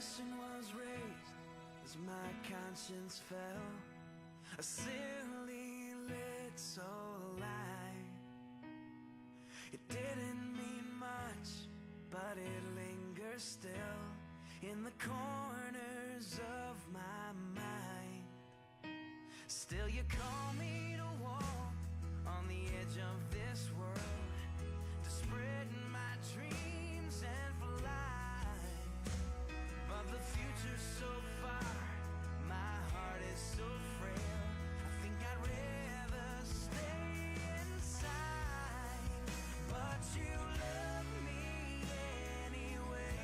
question was raised as my conscience fell, a silly little lie. It didn't mean much, but it lingers still in the corners of my mind. Still you call me to walk on the edge of this world, to spread my dreams and fly. But the future's so far, my heart is so frail, I think I'd rather stay inside. But you love me anyway.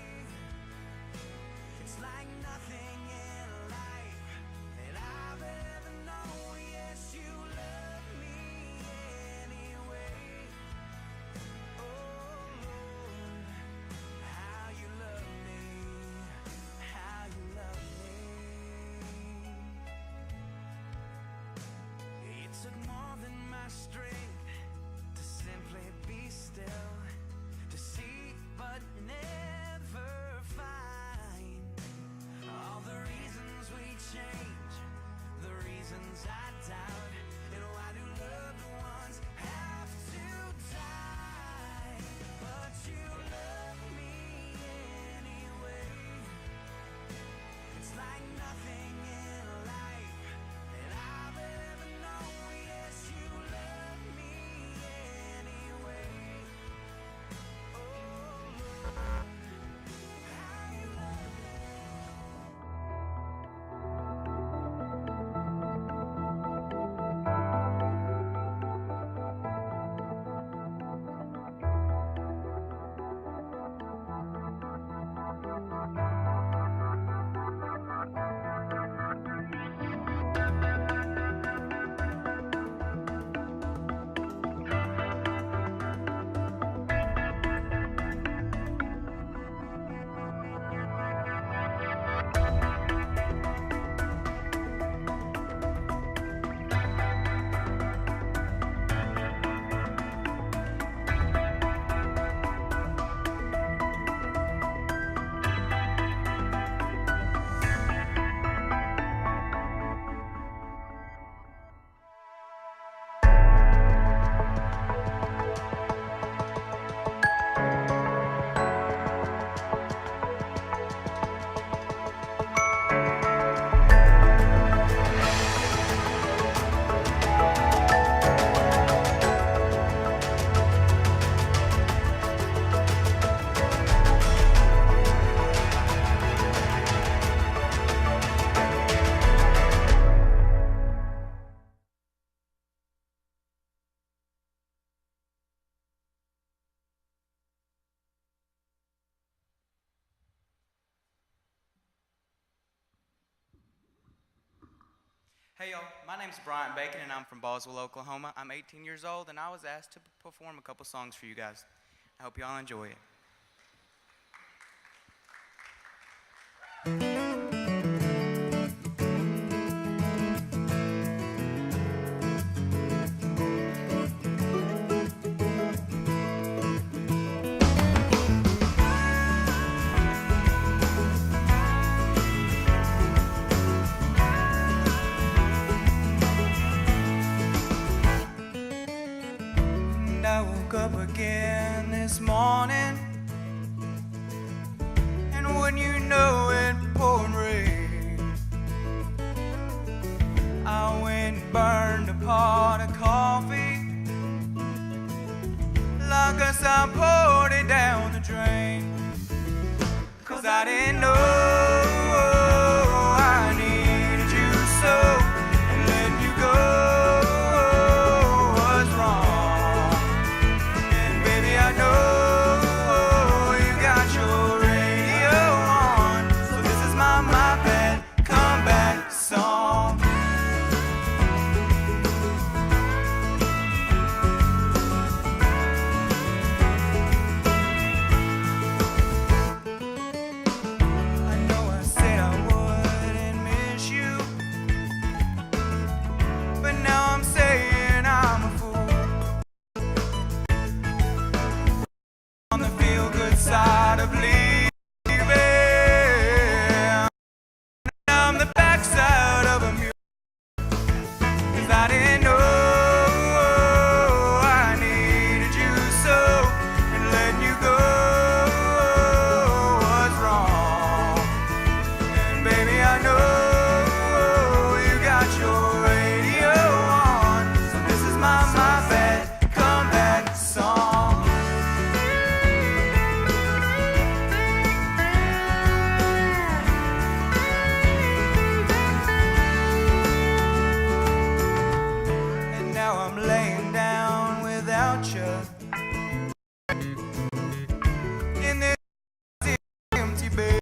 It's like nothing in life that I've ever known. Yes, you love me anyway. Oh Lord, how you love me, how you love me. It took more than my strength to simply be still, to seek but never find. All the reasons we change, the reasons I doubt, and why do loved ones have to die? But you love me anyway. It's like nothing in life that I've ever known. Yes, you love me anyway. Oh Lord, how you love me. Hey y'all, my name's Bryant Bacon and I'm from Boswell, Oklahoma. I'm 18 years old and I was asked to perform a couple songs for you guys. I hope y'all enjoy it. I woke up again this morning, and wouldn't you know it, pouring rain. I went and burned a pot of coffee, like us I poured it down the drain, 'cause I didn't know I needed you so, and letting you go was wrong. I know you got your radio on, so this is my bad comeback song. I know I said I wouldn't miss you, but now I'm saying I'm a fool. On the feel-good side of leaving, without you. In this empty bed,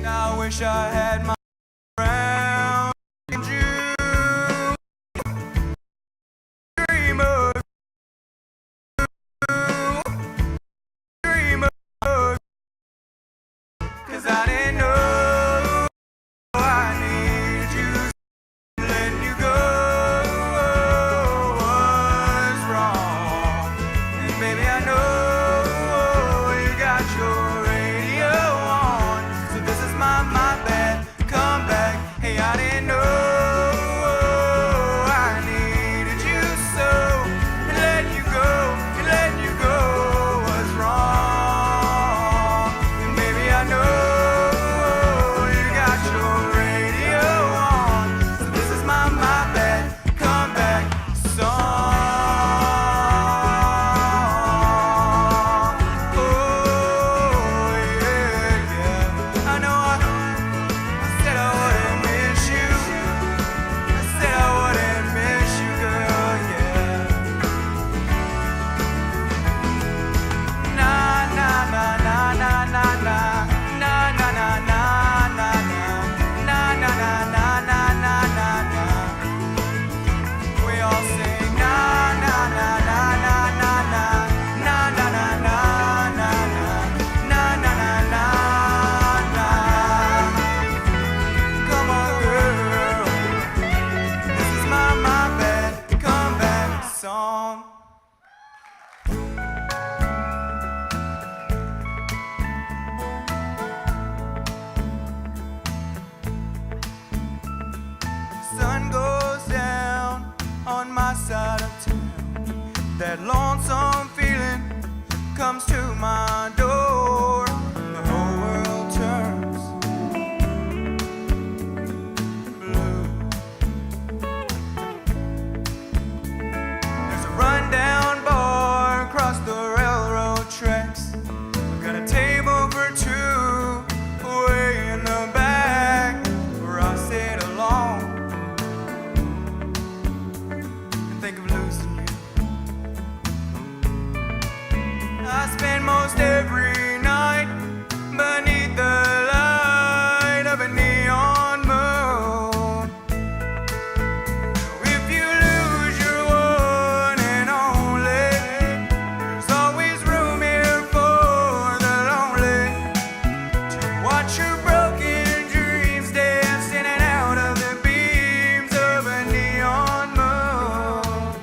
I wish I had my around you. Dream of you, dream of, 'cause I didn't know I needed you. Letting you go was wrong, and baby I know you got your radio on, so this is my bad comeback. Hey, I didn't know I needed you so, and letting you go was wrong, and baby I know you got your radio on, so this is my bad comeback song. Oh yeah, yeah. I know I said I wouldn't miss you. I said I wouldn't miss you, girl, yeah. Na na na na na na na na na na na na na na na na na na na na. We all sing na na na na na na na na na na na na na na na na na. Come on, girl, this is my bad comeback song. Sun goes down on my side of town. That lonesome feeling comes to my door. The whole world turns blue. There's a rundown bar across the railroad tracks. Got a table for two way in the back, where I sit alone and think of losing you. I spend most every night beneath the light of a neon moon. If you lose your one and only, there's always room here for the lonely to watch your broken dreams dance in and out of the beams of a neon moon.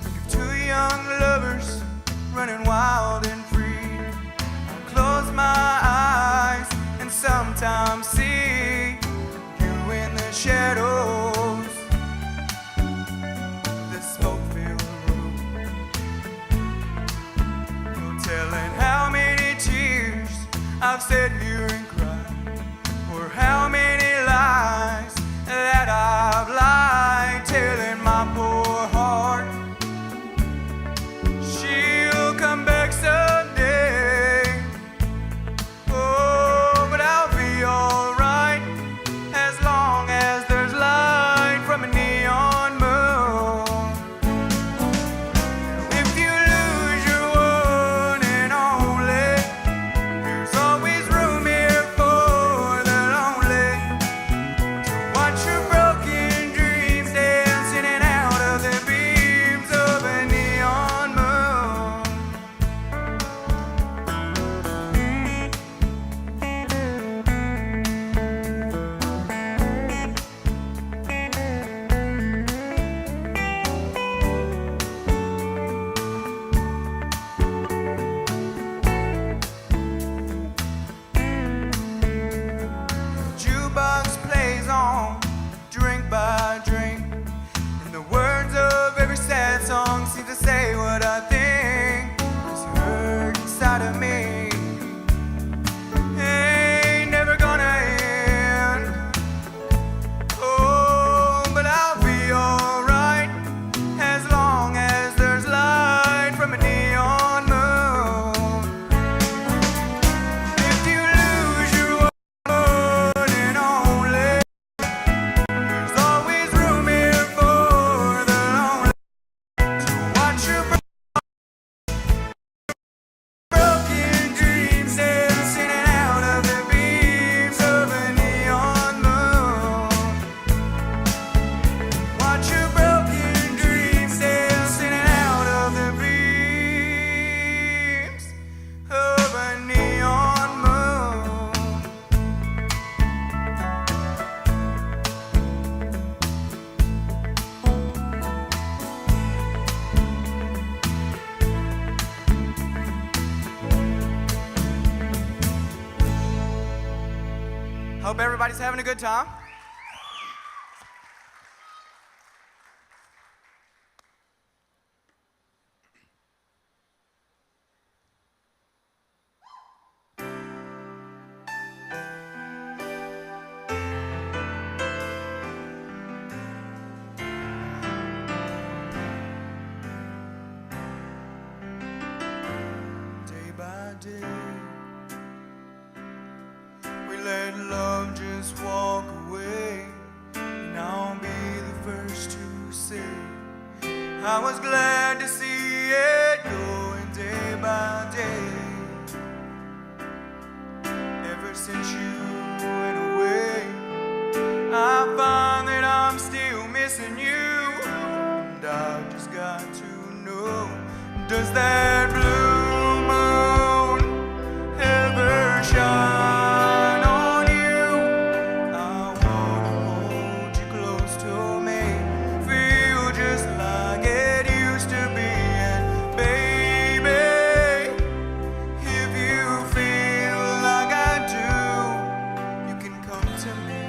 Think of two young lovers running wild and free. I close my eyes and sometimes see you in the shadows, the smoke-filled room. No telling how many tears I've sat here and cried, or how many lies that I've lied, telling my poor heart she'll come back someday. Oh, but I'll be alright as long as there's light from a neon moon. If you lose your one and only, there's always room guys having a good time? Day by day, we let love just walk away, and I'll be the first to say I was glad to see it going day by day. Ever since you went away, I find that I'm still missing you, and I've just got to know, does that blue moon ever shine on you? I wanna hold you close to me, feel just like it used to be. And baby, if you feel like I do, you can come to me.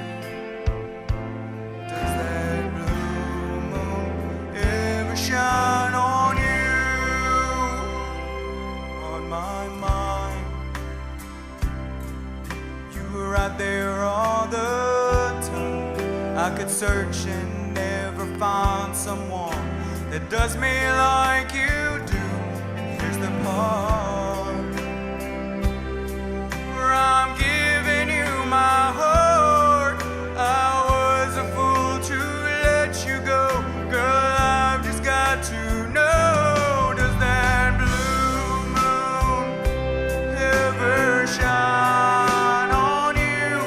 Does that blue moon ever shine on you? On my mind, you were right there all the time. I could search and never find someone that does me like you do. And here's the part where I'm giving you my heart. I was a fool to let you go, girl. I've just got to know, does that blue moon ever shine on you?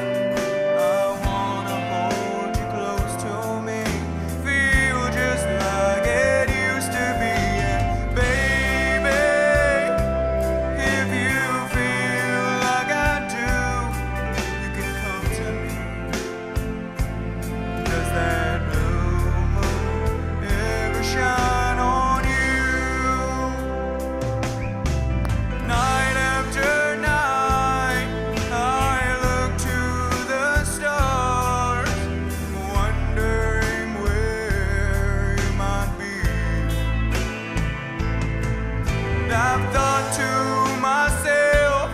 I wanna hold you close to me, feel just like it used to be. And baby, if you feel like I do, you can come to me. Does that blue moon ever shine on you? Night after night, I look to the stars, wondering where you might be. And I've thought to myself,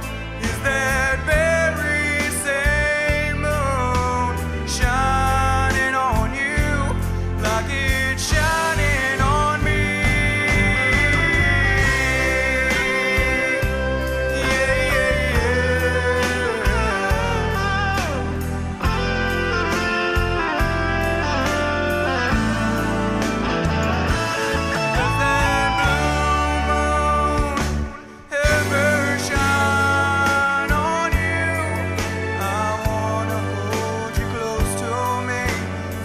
is that very same moon shining on you like it's shining on me? Yeah, yeah, Does that blue moon ever shine on you? I wanna hold you close to me,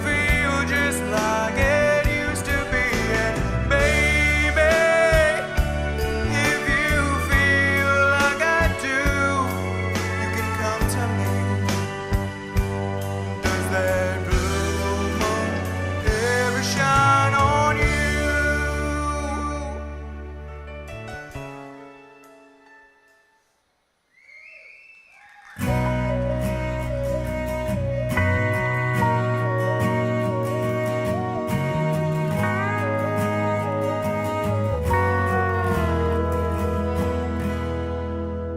feel just like it used to be. And baby, if you feel like I do, you can come to me. Does that blue moon ever shine on you?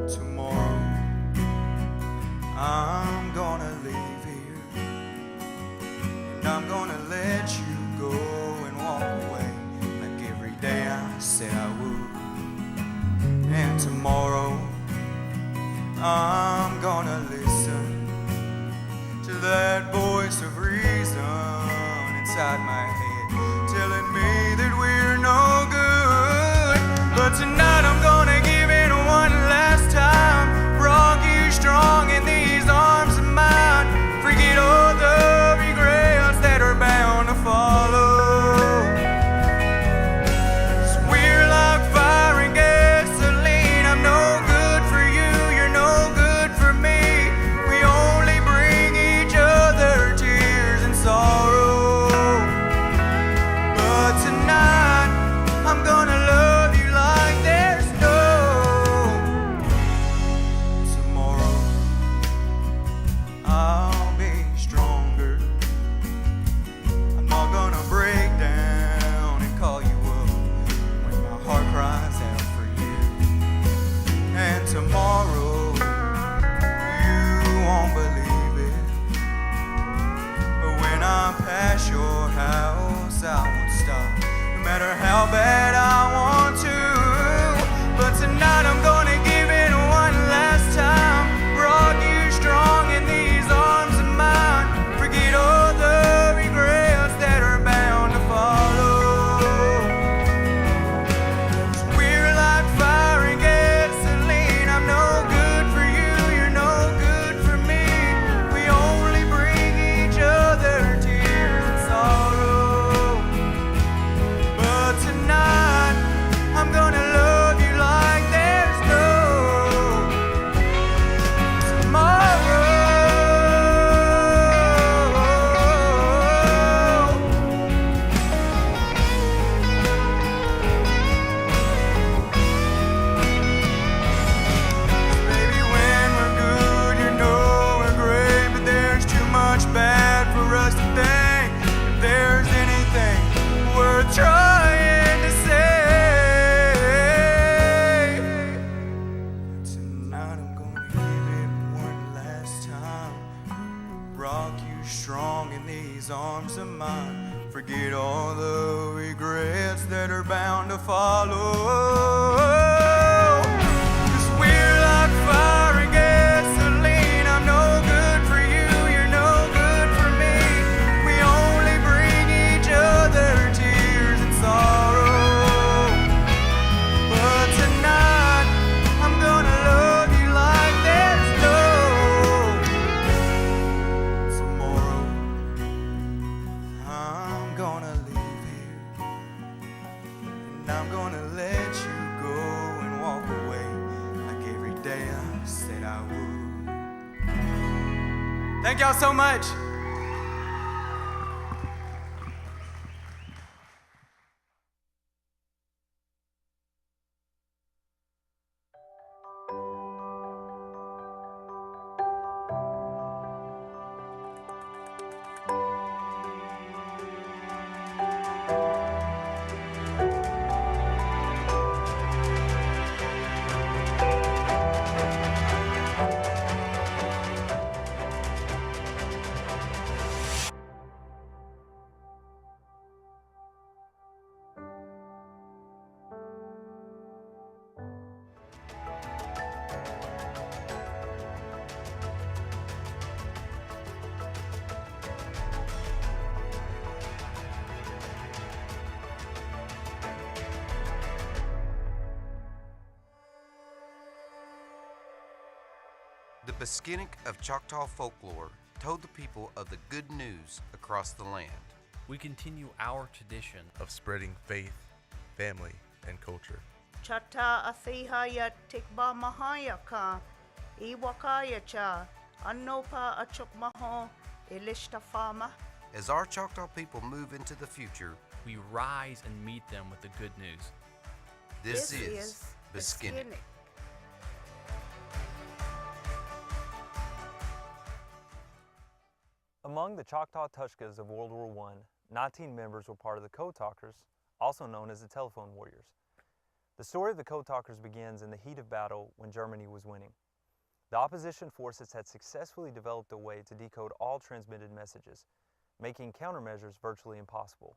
Tomorrow, I'm gonna leave here, and I'm gonna let you go and walk away like every day I said I would. And tomorrow, I'm gonna listen to that voice of reason inside my head, telling me that we're no good. But tonight I'm gonna give it one last time, rock you strong in these arms of mine, forget all the regrets that are bound to follow. 'Cause we're like fire and gasoline, I'm no good for you, you're no good for me. We only bring each other tears and sorrow. But tonight, I'm gonna love you like this. how bad I want to. But tonight I'm gonna give it one last time. Rock you strong in these arms of mine. Forget all the regrets that are bound to follow. We're like fire and gasoline. I'm no good for you, you're no good for me. We only bring each other tears and sorrow. But tonight I'm gonna love you like there's no tomorrow. Maybe when we're good, you know we're great, but there's too much bad for us to think. If there's anything worth trying to say, tonight I'm gonna give it one last time. Rock you strong in these arms of mine. Forget all the regrets that are bound to follow. 'Cause we're like fire and gasoline. I'm no good for you, you're no good for me. We only bring each other tears and sorrow. But tonight I'm gonna love you like there's no tomorrow. I'm gonna leave here, and I'm gonna let you go and walk away like every day I said I would. Thank y'all so much. The Pageant of Choctaw folklore told the people of the good news across the land. We continue our tradition of spreading faith, family, and culture. Chata athihaya tikba mahaya ka iwakaya cha anopa achukmaho ilishtafama. As our Choctaw people move into the future, we rise and meet them with the good news. This is Pageant. Among the Choctaw Tushkas of World War I, 19 members were part of the Code Talkers, also known as the Telephone Warriors. The story of the Code Talkers begins in the heat of battle when Germany was winning. The opposition forces had successfully developed a way to decode all transmitted messages, making countermeasures virtually impossible.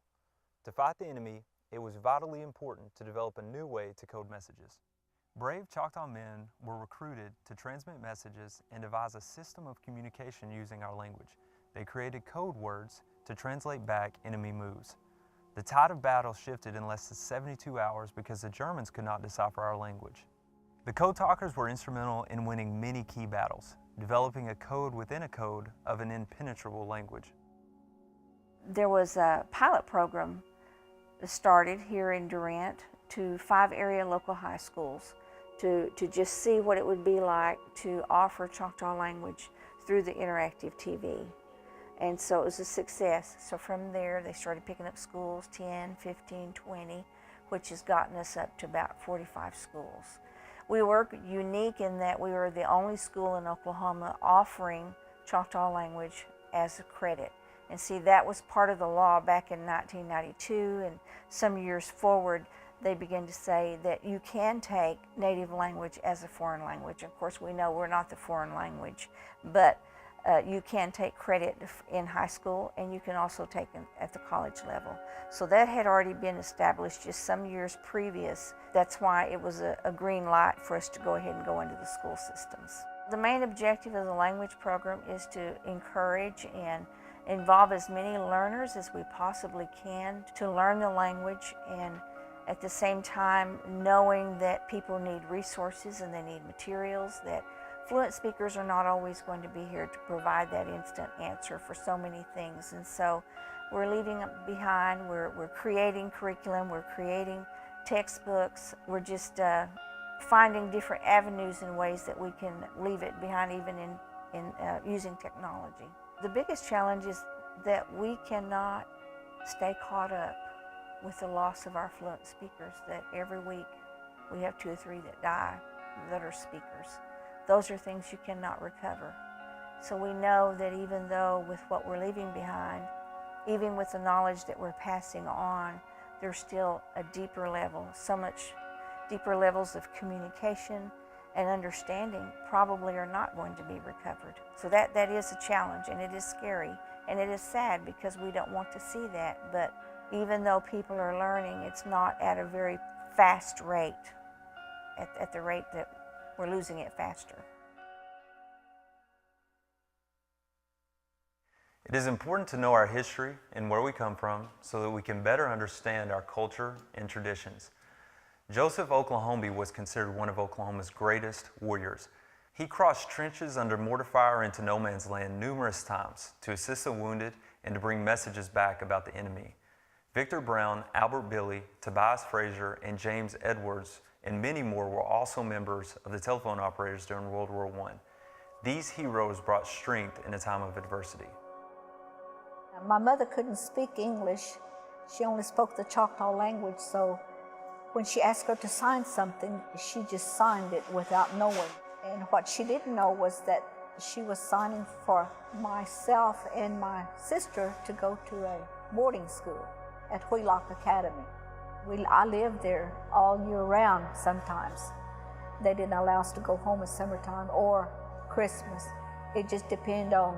To fight the enemy, it was vitally important to develop a new way to code messages. Brave Choctaw men were recruited to transmit messages and devise a system of communication using our language. They created code words to translate back enemy moves. The tide of battle shifted in less than 72 hours because the Germans could not decipher our language. The Code Talkers were instrumental in winning many key battles, developing a code within a code of an impenetrable language. There was a pilot program that started here in Durant to 5 area local high schools to just see what it would be like to offer Choctaw language through the interactive TV. And so it was a success. So from there, they started picking up schools, 10, 15, 20, which has gotten us up to about 45 schools. We were unique in that we were the only school in Oklahoma offering Choctaw language as a credit. And see, that was part of the law back in 1992, and some years forward, they began to say that you can take native language as a foreign language. Of course, we know we're not the foreign language, but you can take credit in high school, and you can also take it at the college level. So that had already been established just some years previous. That's why it was a green light for us to go ahead and go into the school systems. The main objective of the language program is to encourage and involve as many learners as we possibly can to learn the language, and at the same time knowing that people need resources and they need materials, that fluent speakers are not always going to be here to provide that instant answer for so many things. And so we're leaving behind, we're creating curriculum, we're creating textbooks, we're just finding different avenues and ways that we can leave it behind, even in using technology. The biggest challenge is that we cannot stay caught up with the loss of our fluent speakers, that every week we have 2 or 3 that die that are speakers. Those are things you cannot recover. So we know that even though with what we're leaving behind, even with the knowledge that we're passing on, there's still a deeper level, so much deeper levels of communication and understanding probably are not going to be recovered. So that is a challenge, and it is scary, and it is sad because we don't want to see that. But even though people are learning, it's not at a very fast rate, at the rate that we're losing it faster. It is important to know our history and where we come from so that we can better understand our culture and traditions. Joseph Oklahomby was considered one of Oklahoma's greatest warriors. He crossed trenches under mortar fire into no man's land numerous times to assist the wounded and to bring messages back about the enemy. Victor Brown, Albert Billy, Tobias Frazier, and James Edwards, and many more were also members of the telephone operators during World War I. These heroes brought strength in a time of adversity. My mother couldn't speak English. She only spoke the Choctaw language, so when she asked her to sign something, she just signed it without knowing. And what she didn't know was that she was signing for myself and my sister to go to a boarding school at Wheelock Academy. I lived there all year round sometimes. They didn't allow us to go home at summertime or Christmas. It just depended on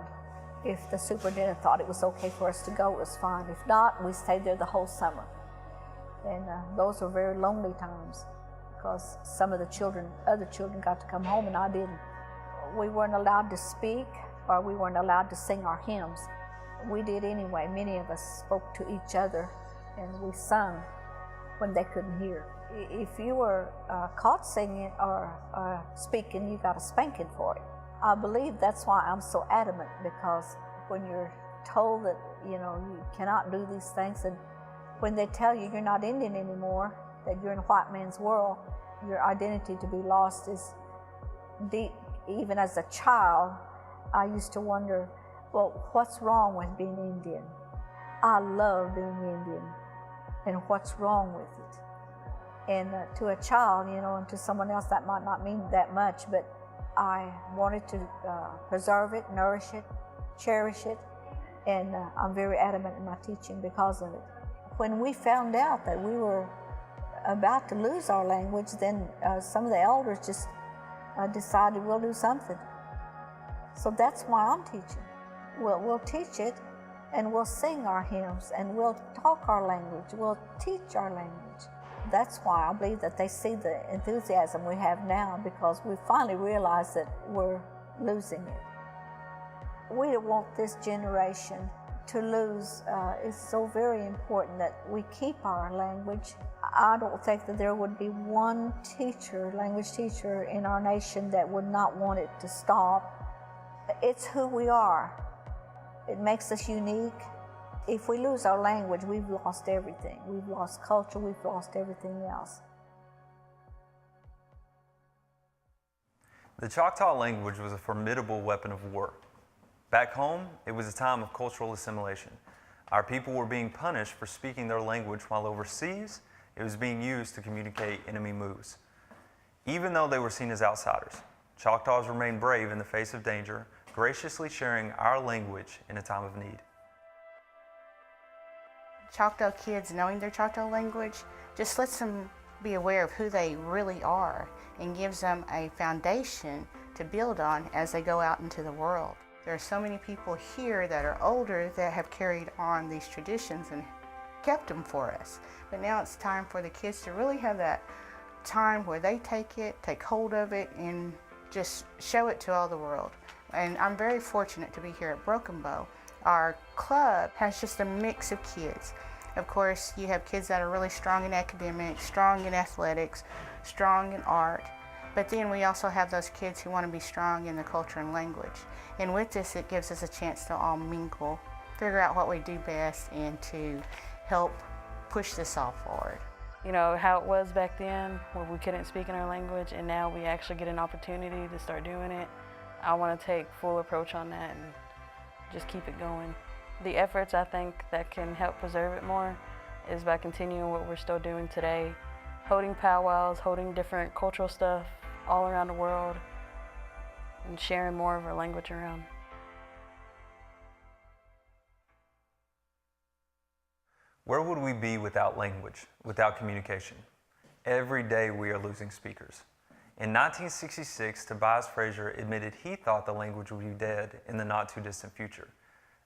if the superintendent thought it was okay for us to go, it was fine. If not, we stayed there the whole summer. And those were very lonely times because some of the other children got to come home and I didn't. We weren't allowed to speak or we weren't allowed to sing our hymns. We did anyway. Many of us spoke to each other and we sung when they couldn't hear. If you were caught singing or speaking, you got a spanking for it. I believe that's why I'm so adamant, because when you're told that, you cannot do these things, and when they tell you you're not Indian anymore, that you're in a white man's world, your identity to be lost is deep. Even as a child, I used to wonder, well, what's wrong with being Indian? I love being Indian, and what's wrong with it? And to a child, and to someone else that might not mean that much, but I wanted to preserve it, nourish it, cherish it, and I'm very adamant in my teaching because of it. When we found out that we were about to lose our language, then some of the elders just decided we'll do something. So that's why I'm teaching. We'll teach it, and we'll sing our hymns, and we'll talk our language, we'll teach our language. That's why I believe that they see the enthusiasm we have now, because we finally realize that we're losing it. We don't want this generation to lose. It's so very important that we keep our language. I don't think that there would be one language teacher in our nation that would not want it to stop. It's who we are. It makes us unique. If we lose our language, we've lost everything. We've lost culture, we've lost everything else. The Choctaw language was a formidable weapon of war. Back home, it was a time of cultural assimilation. Our people were being punished for speaking their language, while overseas, it was being used to communicate enemy moves. Even though they were seen as outsiders, Choctaws remained brave in the face of danger, graciously sharing our language in a time of need. Choctaw kids knowing their Choctaw language just lets them be aware of who they really are and gives them a foundation to build on as they go out into the world. There are so many people here that are older that have carried on these traditions and kept them for us. But now it's time for the kids to really have that time where they take hold of it, and just show it to all the world. And I'm very fortunate to be here at Broken Bow. Our club has just a mix of kids. Of course, you have kids that are really strong in academics, strong in athletics, strong in art, but then we also have those kids who want to be strong in the culture and language. And with this, it gives us a chance to all mingle, figure out what we do best, and to help push this all forward. You know, how it was back then where we couldn't speak in our language, and now we actually get an opportunity to start doing it. I want to take full approach on that and just keep it going. The efforts I think that can help preserve it more is by continuing what we're still doing today, holding powwows, holding different cultural stuff all around the world, and sharing more of our language around. Where would we be without language, without communication? Every day we are losing speakers. In 1966, Tobias Frazier admitted he thought the language would be dead in the not too distant future.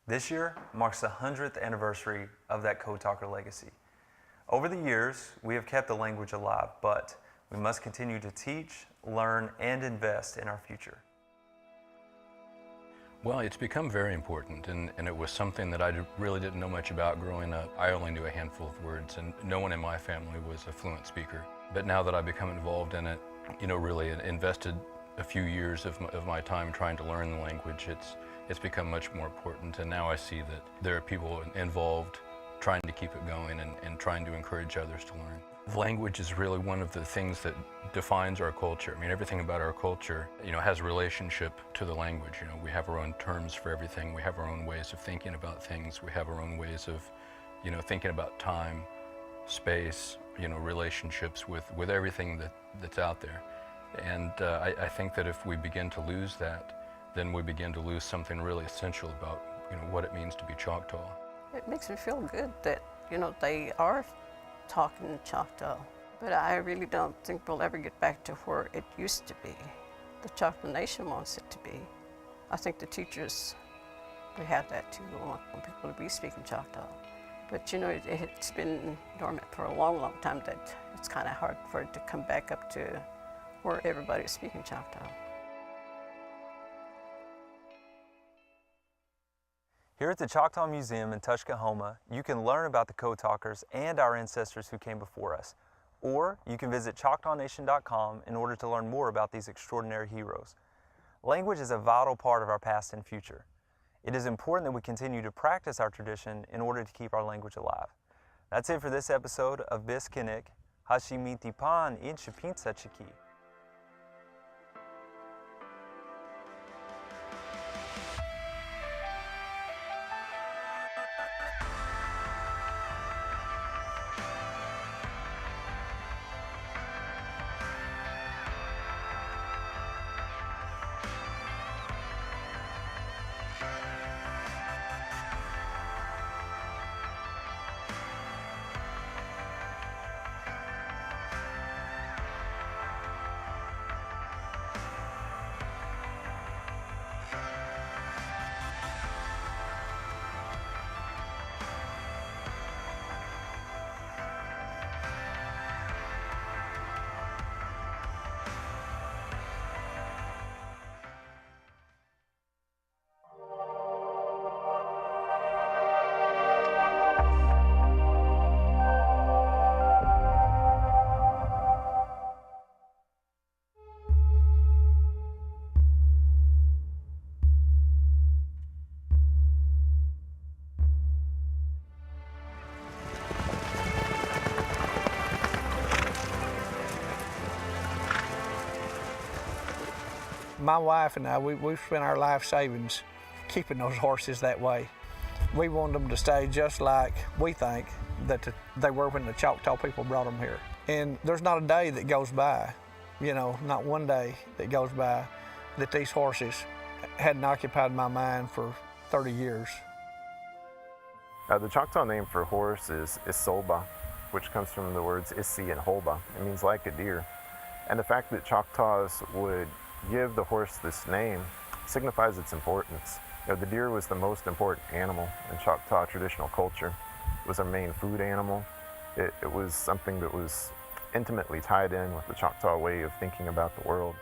This year marks the 100th anniversary of that code talker legacy. Over the years, we have kept the language alive, but we must continue to teach, learn, and invest in our future. Well, it's become very important, and it was something that I really didn't know much about growing up. I only knew a handful of words, and no one in my family was a fluent speaker. But now that I've become involved in it, you know, really invested a few years of my time trying to learn the language, it's become much more important, and now I see that there are people involved trying to keep it going and trying to encourage others to learn. Language is really one of the things that defines our culture. I mean, everything about our culture, you know, has a relationship to the language. You know, we have our own terms for everything. We have our own ways of thinking about things. We have our own ways of, you know, thinking about time, space, you know, relationships with everything that's out there. And I think that if we begin to lose that, then we begin to lose something really essential about, you know, what it means to be Choctaw. It makes me feel good that, you know, they are talking Choctaw, but I really don't think we'll ever get back to where it used to be. The Choctaw Nation wants it to be. I think the teachers, we have that too. We want people to be speaking Choctaw. But you know, it's been dormant for a long, long time that it's kind of hard for it to come back up to where everybody's speaking Choctaw. Here at the Choctaw Museum in Tuskahoma, you can learn about the Code Talkers and our ancestors who came before us. Or you can visit ChoctawNation.com in order to learn more about these extraordinary heroes. Language is a vital part of our past and future. It is important that we continue to practice our tradition in order to keep our language alive. That's it for this episode of Biskinik, Hashimiti Pan in Shapinsa Chiki. My wife and I, we've spent our life savings keeping those horses that way. We want them to stay just like we think that they were when the Choctaw people brought them here. And there's not a day that goes by, you know, not one day that goes by that these horses hadn't occupied my mind for 30 years. The Choctaw name for horse is Isolba, which comes from the words Isi and Holba. It means like a deer. And the fact that Choctaws would give the horse this name signifies its importance. The deer was the most important animal in Choctaw traditional culture. It was our main food animal. It was something that was intimately tied in with the Choctaw way of thinking about the world.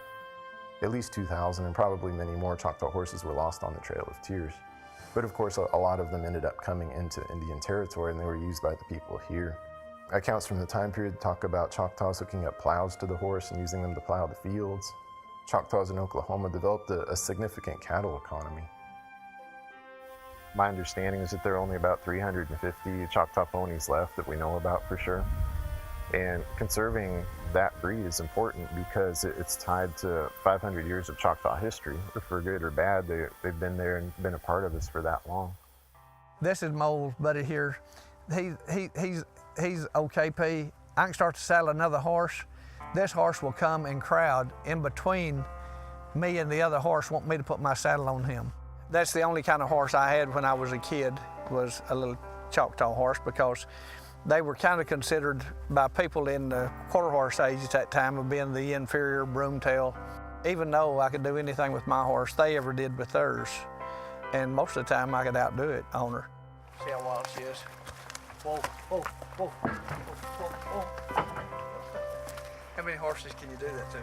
At least 2,000 and probably many more Choctaw horses were lost on the Trail of Tears. But of course, a lot of them ended up coming into Indian territory, and they were used by the people here. Accounts from the time period talk about Choctaws hooking up plows to the horse and using them to plow the fields. Choctaws in Oklahoma developed a significant cattle economy. My understanding is that there are only about 350 Choctaw ponies left that we know about for sure. And conserving that breed is important because it's tied to 500 years of Choctaw history. For good or bad, they've been there and been a part of us for that long. This is my old buddy here. He's OKP. I can start to saddle another horse. This horse will come and crowd in between me and the other horse, want me to put my saddle on him. That's the only kind of horse I had when I was a kid, was a little Choctaw horse, because they were kind of considered by people in the quarter horse age at that time of being the inferior broomtail. Even though I could do anything with my horse, they ever did with theirs. And most of the time I could outdo it on her. See how wild she is. Whoa, whoa, whoa, whoa, whoa, whoa. How many horses can you do that to?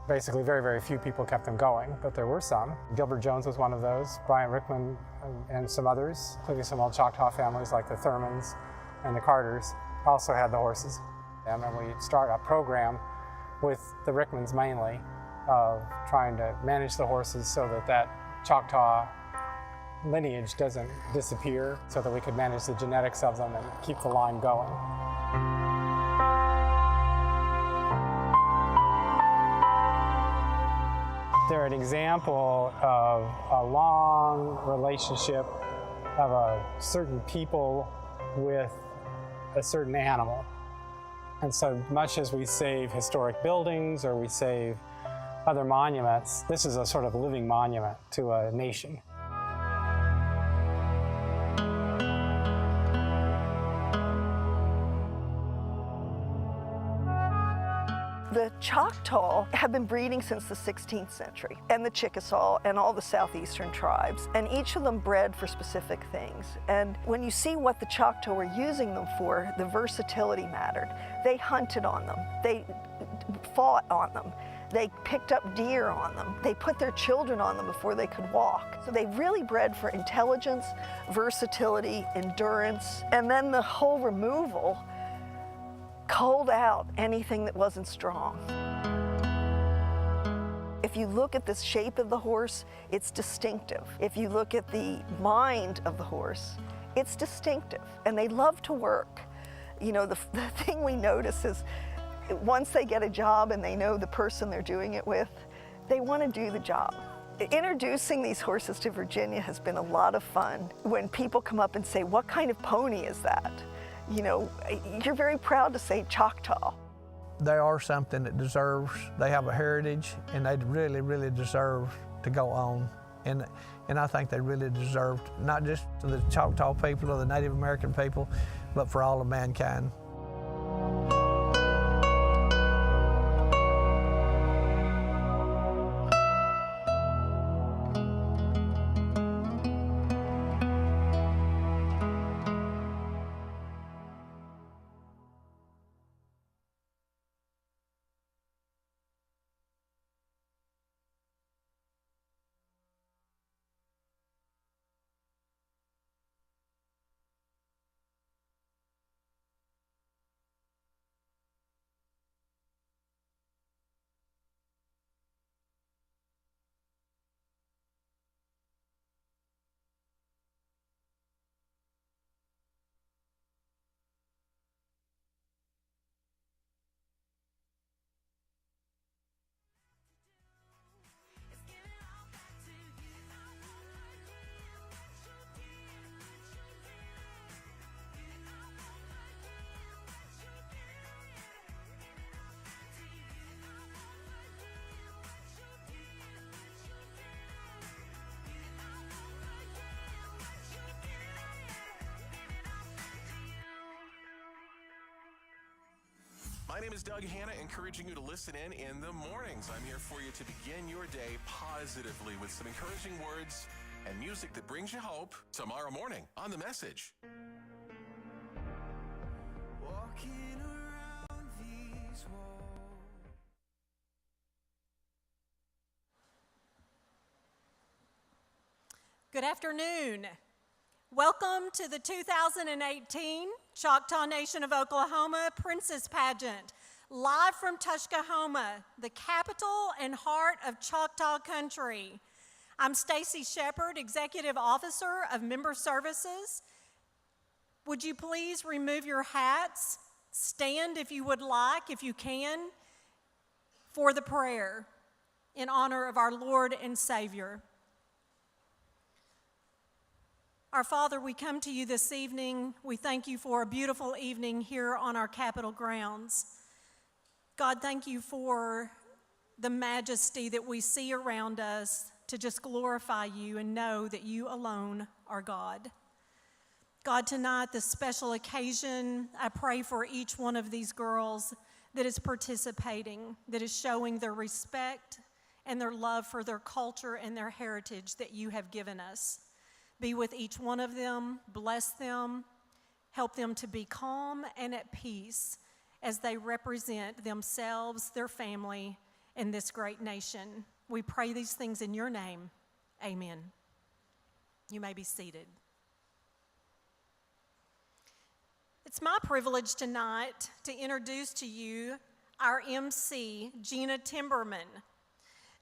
Basically, very, very few people kept them going, but there were some. Gilbert Jones was one of those, Bryant Rickman and some others, including some old Choctaw families like the Thurmans and the Carters, also had the horses. And we start a program with the Rickmans mainly of trying to manage the horses so that Choctaw lineage doesn't disappear, so that we could manage the genetics of them and keep the line going. They're an example of a long relationship of a certain people with a certain animal. And so much as we save historic buildings or we save other monuments, this is a sort of living monument to a nation. The Choctaw have been breeding since the 16th century, and the Chickasaw and all the southeastern tribes, and each of them bred for specific things. And when you see what the Choctaw were using them for, the versatility mattered. They hunted on them, they fought on them, they picked up deer on them, they put their children on them before they could walk. So they really bred for intelligence, versatility, endurance, and then the whole removal culled out anything that wasn't strong. If you look at the shape of the horse, it's distinctive. If you look at the mind of the horse, it's distinctive. And they love to work. You know, the thing we notice is once they get a job and they know the person they're doing it with, they want to do the job. Introducing these horses to Virginia has been a lot of fun. When people come up and say, "What kind of pony is that?" You know, you're very proud to say Choctaw. They are something that deserves, they have a heritage, and they really, really deserve to go on. And I think they really deserve, not just to the Choctaw people or the Native American people, but for all of mankind. name is Doug Hanna, encouraging you to listen in the mornings. I'm here for you to begin your day positively with some encouraging words and music that brings you hope tomorrow morning on The Message. Walking around these walls. Good afternoon. Welcome to the 2018 Choctaw Nation of Oklahoma Princess Pageant, live from Tuskahoma, the capital and heart of Choctaw Country. I'm Stacy Shepard, Executive Officer of Member Services. Would you please remove your hats, stand if you would like, if you can, for the prayer in honor of our Lord and Savior. Our Father, we come to you this evening. We thank you for a beautiful evening here on our Capitol grounds. God, thank you for the majesty that we see around us to just glorify you and know that you alone are God. God, tonight, this special occasion, I pray for each one of these girls that is participating, that is showing their respect and their love for their culture and their heritage that you have given us. Be with each one of them, bless them, help them to be calm and at peace as they represent themselves, their family, and this great nation. We pray these things in your name. Amen. You may be seated. It's my privilege tonight to introduce to you our MC, Gina Timberman.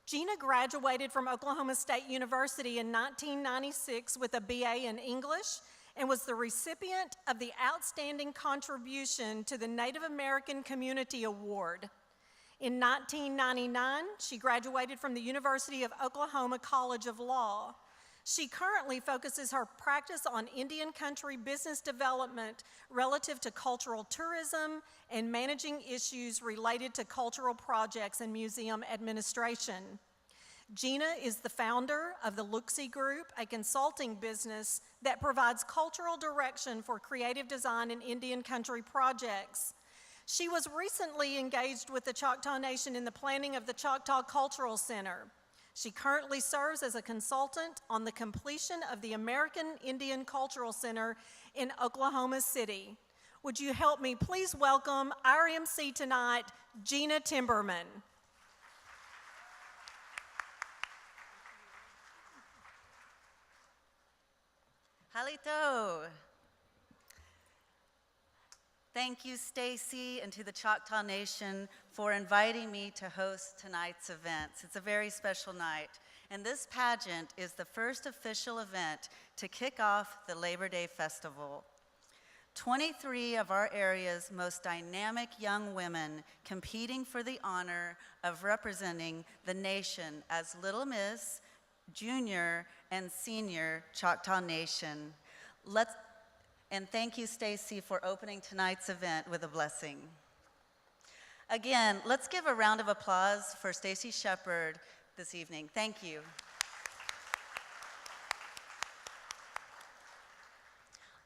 Gina graduated from Oklahoma State University in 1996 with a BA in English and was the recipient of the Outstanding Contribution to the Native American Community Award. In 1999, she graduated from the University of Oklahoma College of Law. She currently focuses her practice on Indian country business development relative to cultural tourism and managing issues related to cultural projects and museum administration. Gina is the founder of the Looksee Group, a consulting business that provides cultural direction for creative design in Indian country projects. She was recently engaged with the Choctaw Nation in the planning of the Choctaw Cultural Center. She currently serves as a consultant on the completion of the American Indian Cultural Center in Oklahoma City. Would you help me please welcome our MC tonight, Gina Timberman. Halito. Thank you, Stacy, and to the Choctaw Nation for inviting me to host tonight's events. It's a very special night, and this pageant is the first official event to kick off the Labor Day Festival. 23 of our area's most dynamic young women competing for the honor of representing the nation as Little Miss, Junior, and Senior Choctaw Nation. And thank you, Stacy, for opening tonight's event with a blessing. Again, let's give a round of applause for Stacy Shepard this evening. Thank you.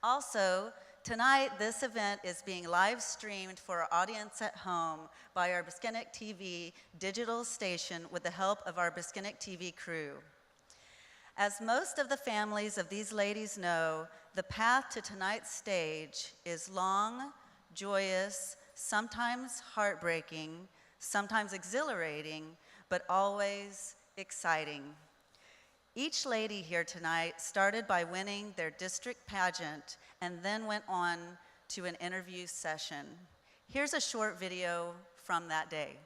Also, tonight, this event is being live streamed for our audience at home by our Biskinik TV digital station with the help of our Biskinik TV crew. As most of the families of these ladies know, the path to tonight's stage is long, joyous, sometimes heartbreaking, sometimes exhilarating, but always exciting. Each lady here tonight started by winning their district pageant and then went on to an interview session. Here's a short video from that day.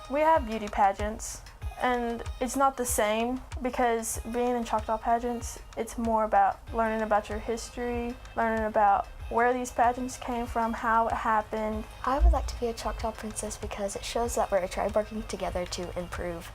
We have beauty pageants, and it's not the same because being in Choctaw pageants, it's more about learning about your history, learning about where these pageants came from, how it happened. I would like to be a Choctaw princess because it shows that we're a tribe working together to improve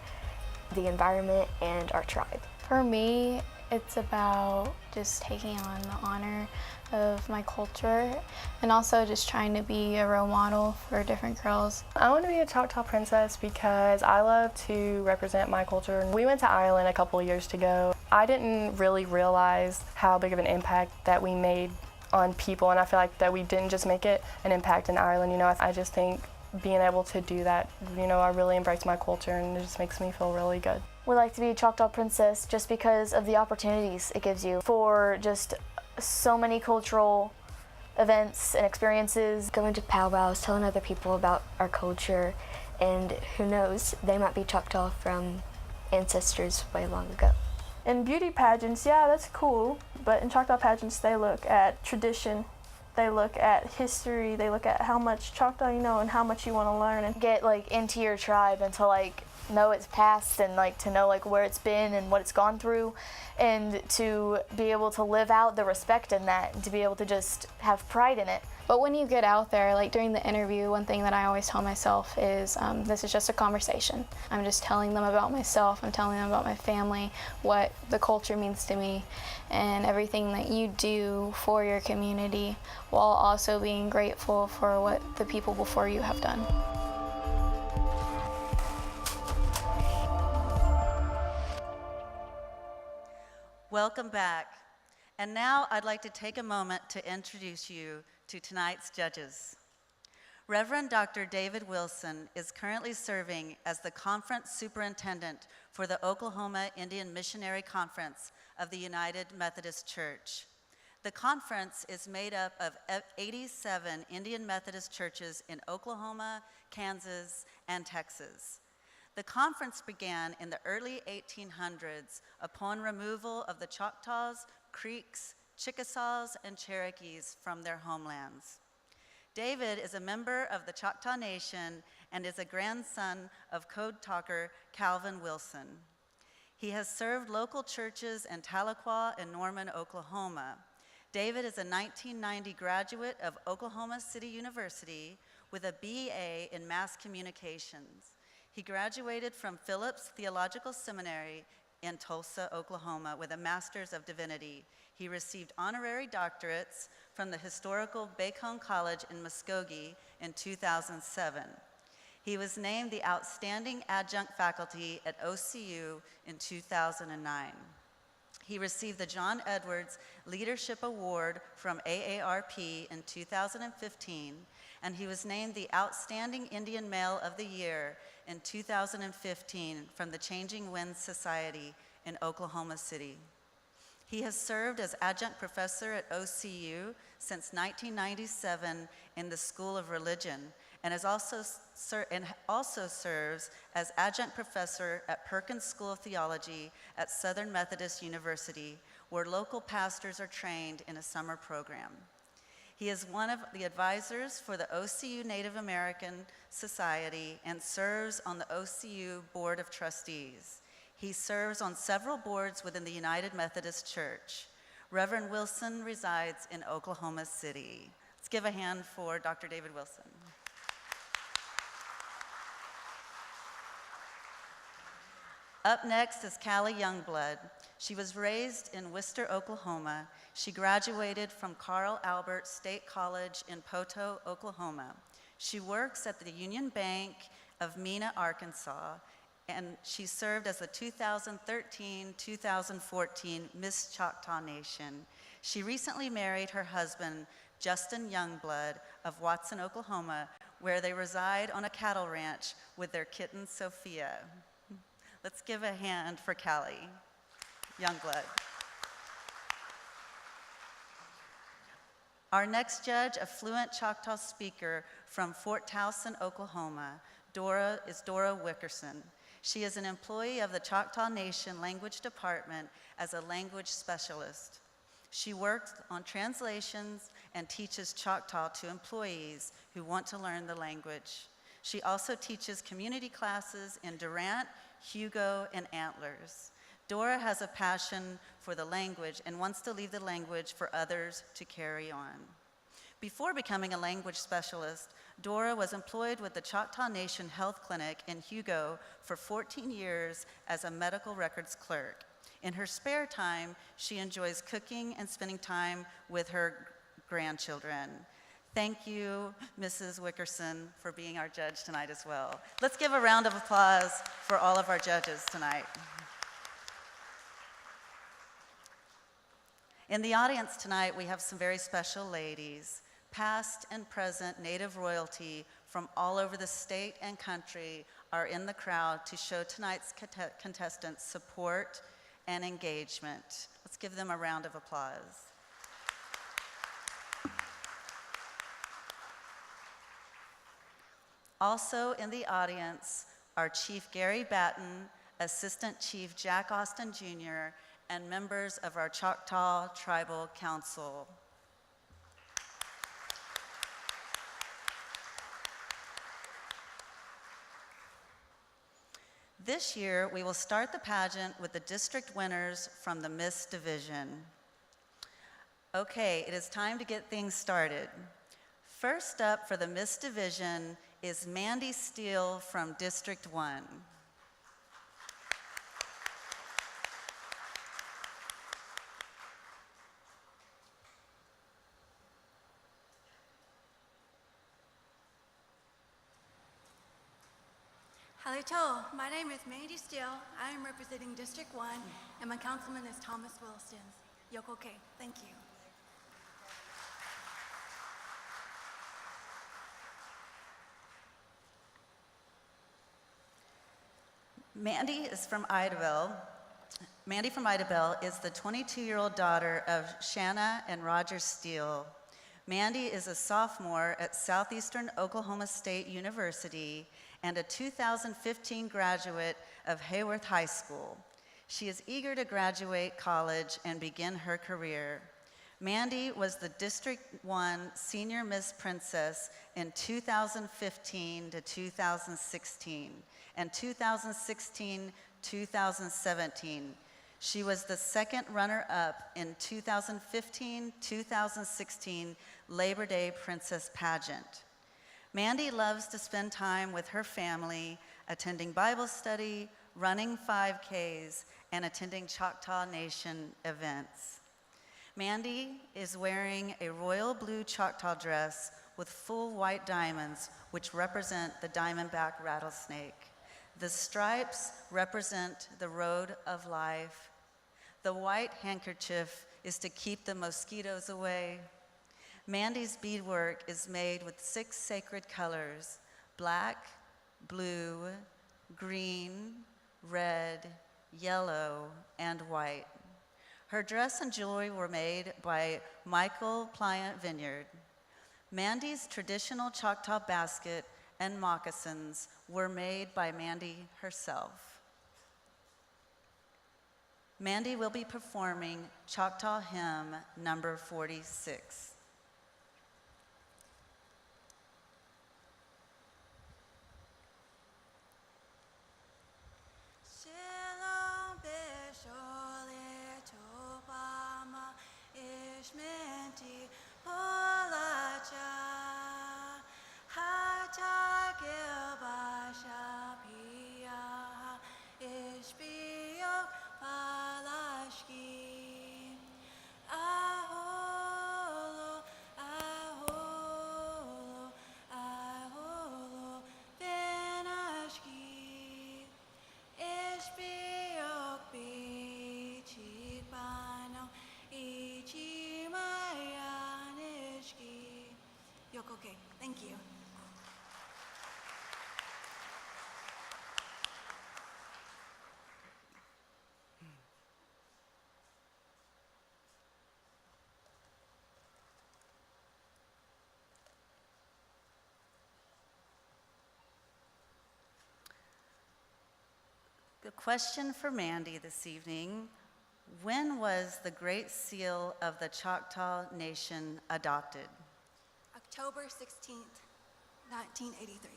the environment and our tribe. For me, it's about just taking on the honor of my culture and also just trying to be a role model for different girls. I want to be a Choctaw princess because I love to represent my culture. We went to Ireland a couple of years ago. I didn't really realize how big of an impact that we made on people, and I feel like that we didn't just make it an impact in Ireland. You know, I just think being able to do that, you know, I really embrace my culture, and it just makes me feel really good. We like to be a Choctaw Princess just because of the opportunities it gives you for just so many cultural events and experiences. Going to powwows, telling other people about our culture, and who knows, they might be Choctaw from ancestors way long ago. In beauty pageants, yeah, that's cool, but in Choctaw pageants, they look at tradition, they look at history, they look at how much Choctaw you know and how much you want to learn. And get like into your tribe and to like know its past and like to know like where it's been and what it's gone through, and to be able to live out the respect in that and to be able to just have pride in it. But when you get out there, like during the interview, one thing that I always tell myself is this is just a conversation. I'm just telling them about myself, I'm telling them about my family, what the culture means to me, and everything that you do for your community, while also being grateful for what the people before you have done. Welcome back. And now I'd like to take a moment to introduce you to tonight's judges. Reverend Dr. David Wilson is currently serving as the conference superintendent for the Oklahoma Indian Missionary Conference of the United Methodist Church. The conference is made up of 87 Indian Methodist churches in Oklahoma, Kansas, and Texas. The conference began in the early 1800s upon removal of the Choctaws, Creeks, Chickasaws, and Cherokees from their homelands. David is a member of the Choctaw Nation and is a grandson of code talker Calvin Wilson. He has served local churches in Tahlequah and Norman, Oklahoma. David is a 1990 graduate of Oklahoma City University with a BA in Mass Communications. He graduated from Phillips Theological Seminary in Tulsa, Oklahoma, with a Master's of Divinity. He received honorary doctorates from the historical Bacone College in Muskogee in 2007. He was named the Outstanding Adjunct Faculty at OCU in 2009. He received the John Edwards Leadership Award from AARP in 2015, and he was named the Outstanding Indian Male of the Year in 2015 from the Changing Winds Society in Oklahoma City. He has served as adjunct professor at OCU since 1997 in the School of Religion, and also serves as adjunct professor at Perkins School of Theology at Southern Methodist University, where local pastors are trained in a summer program. He is one of the advisors for the OCU Native American Society and serves on the OCU Board of Trustees. He serves on several boards within the United Methodist Church. Reverend Wilson resides in Oklahoma City. Let's give a hand for Dr. David Wilson. Up next is Callie Youngblood. She was raised in Wister, Oklahoma. She graduated from Carl Albert State College in Poto, Oklahoma. She works at the Union Bank of Mena, Arkansas, and she served as the 2013-2014 Miss Choctaw Nation. She recently married her husband, Justin Youngblood of Watson, Oklahoma, where they reside on a cattle ranch with their kitten, Sophia. Let's give a hand for Callie Youngblood. Our next judge, a fluent Choctaw speaker from Fort Towson, Oklahoma, Dora Wickerson. She is an employee of the Choctaw Nation Language Department as a language specialist. She works on translations and teaches Choctaw to employees who want to learn the language. She also teaches community classes in Durant, Hugo, and Antlers. Dora has a passion for the language and wants to leave the language for others to carry on. Before becoming a language specialist, Dora was employed with the Choctaw Nation Health Clinic in Hugo for 14 years as a medical records clerk. In her spare time, she enjoys cooking and spending time with her grandchildren. Thank you, Mrs. Wickerson, for being our judge tonight as well. Let's give a round of applause for all of our judges tonight. In the audience tonight, we have some very special ladies, past and present Native royalty from all over the state and country are in the crowd to show tonight's contestants support and engagement. Let's give them a round of applause. Also in the audience are Chief Gary Batten, Assistant Chief Jack Austin Jr., and members of our Choctaw Tribal Council. This year, we will start the pageant with the district winners from the Miss Division. Okay, it is time to get things started. First up for the Miss Division is Mandy Steele from District 1. Hello, my name is Mandy Steele. I am representing District 1, and my councilman is Thomas Williston. Yokoke, thank you. Mandy from Idabel is the 22-year-old daughter of Shanna and Roger Steele. Mandy is a sophomore at Southeastern Oklahoma State University and a 2015 graduate of Hayworth High School. She is eager to graduate college and begin her career. Mandy was the District 1 Senior Miss Princess in 2015 to 2016 and 2016-2017. She was the second runner-up in 2015-2016 Labor Day Princess Pageant. Mandy loves to spend time with her family, attending Bible study, running 5Ks, and attending Choctaw Nation events. Mandy is wearing a royal blue Choctaw dress with full white diamonds, which represent the diamondback rattlesnake. The stripes represent the road of life. The white handkerchief is to keep the mosquitoes away. Mandy's beadwork is made with 6 sacred colors: black, blue, green, red, yellow, and white. Her dress and jewelry were made by Michael Pliant Vineyard. Mandy's traditional Choctaw basket and moccasins were made by Mandy herself. Mandy will be performing Choctaw hymn number 46. Okay, thank you. The question for Mandy this evening: when was the Great Seal of the Choctaw Nation adopted? October 16th, 1983.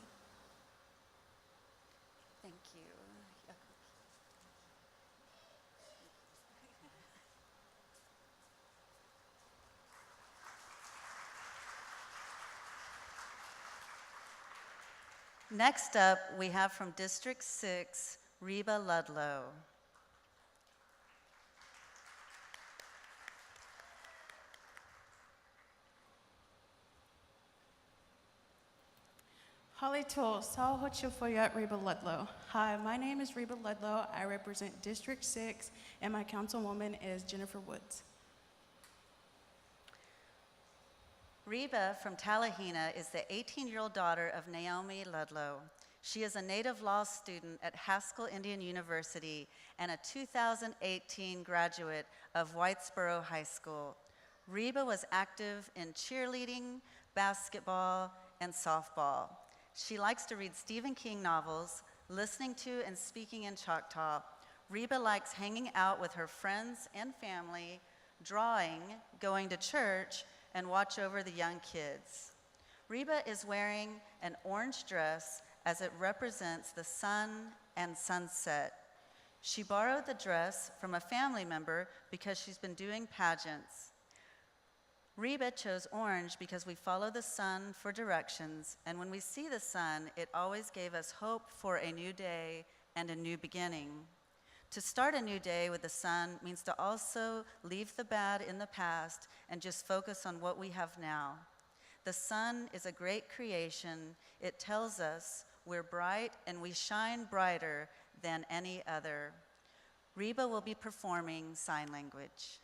Thank you. Next up, we have from District 6, Reba Ludlow. Halito, Salhochifoyat Reba Ludlow. Hi, my name is Reba Ludlow. I represent District 6, and my councilwoman is Jennifer Woods. Reba from Tallahena is the 18-year-old daughter of Naomi Ludlow. She is a native law student at Haskell Indian University and a 2018 graduate of Whitesboro High School. Reba was active in cheerleading, basketball, and softball. She likes to read Stephen King novels, listening to and speaking in Choctaw. Reba likes hanging out with her friends and family, drawing, going to church, and watch over the young kids. Reba is wearing an orange dress as it represents the sun and sunset. She borrowed the dress from a family member because she's been doing pageants. Reba chose orange because we follow the sun for directions, and when we see the sun, it always gave us hope for a new day and a new beginning. To start a new day with the sun means to also leave the bad in the past and just focus on what we have now. The sun is a great creation. It tells us we're bright and we shine brighter than any other. Reba will be performing sign language.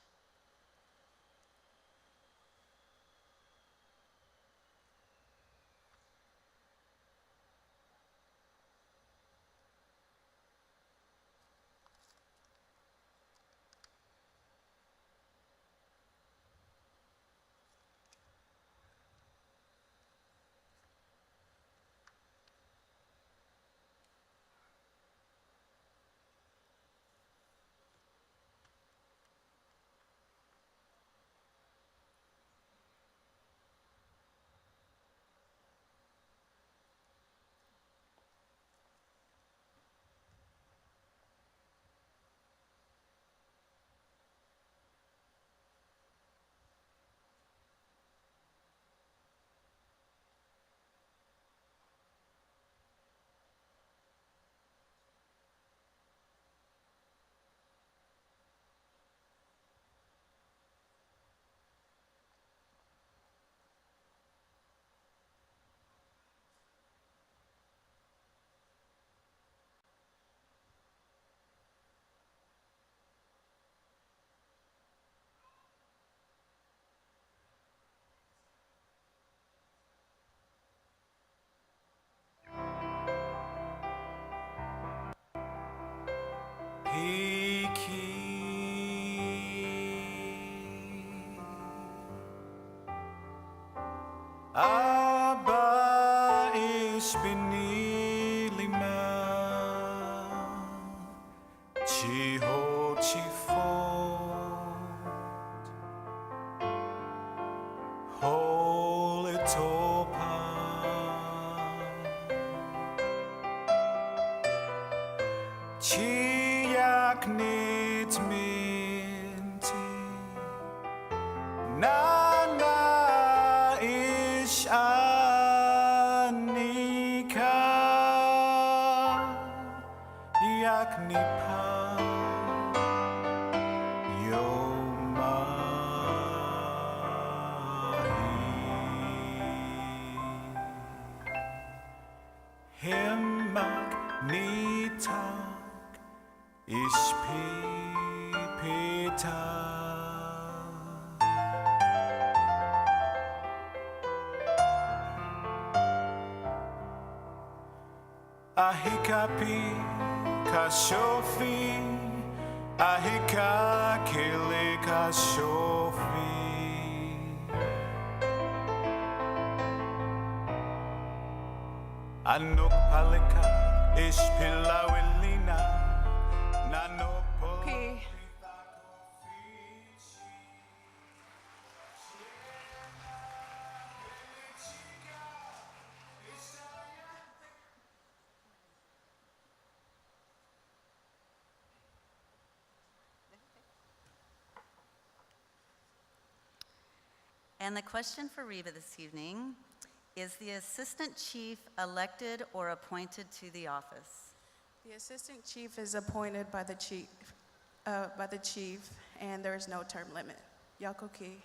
Abba ish bini lima chiho chifot holy topa chiyak nit minti nana ish anika yak nipa Himmak nitak ishpi pita Ahikapi kashofi Ahika kele kashofi Anok palika ish pilawelina Nanok And the question for Reba this evening is the assistant chief elected or appointed to the office? The assistant chief is appointed by the chief, and there is no term limit. Yakoki.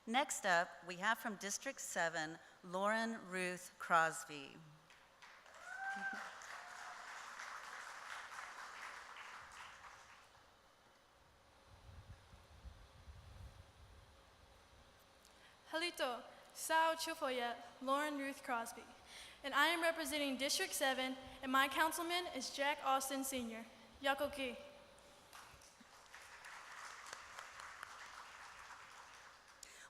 Next up, we have from District 7, Lauren Ruth Crosby. Halito, Sao Chufoyet, Lauren Ruth Crosby. And I am representing District 7, and my councilman is Jack Austin Sr. Yakoki.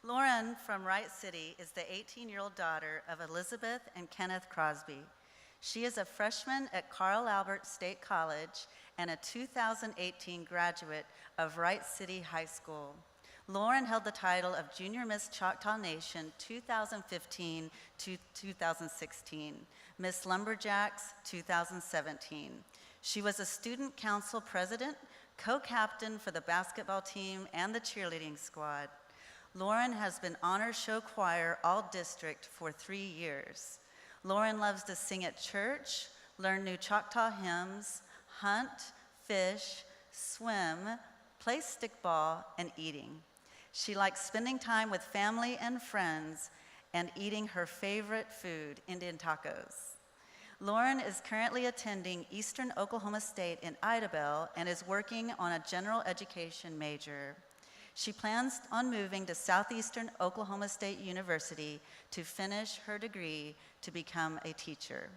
Lauren from Wright City is the 18-year-old daughter of Elizabeth and Kenneth Crosby. She is a freshman at Carl Albert State College and a 2018 graduate of Wright City High School. Lauren held the title of Junior Miss Choctaw Nation 2015 to 2016, Miss Lumberjacks 2017. She was a student council president, co-captain for the basketball team and the cheerleading squad. Lauren has been honor show choir all district for 3 years. Lauren loves to sing at church, learn new Choctaw hymns, hunt, fish, swim, play stickball, and eating. She likes spending time with family and friends and eating her favorite food, Indian tacos. Lauren is currently attending Eastern Oklahoma State in Idabel and is working on a general education major. She plans on moving to Southeastern Oklahoma State University to finish her degree to become a teacher.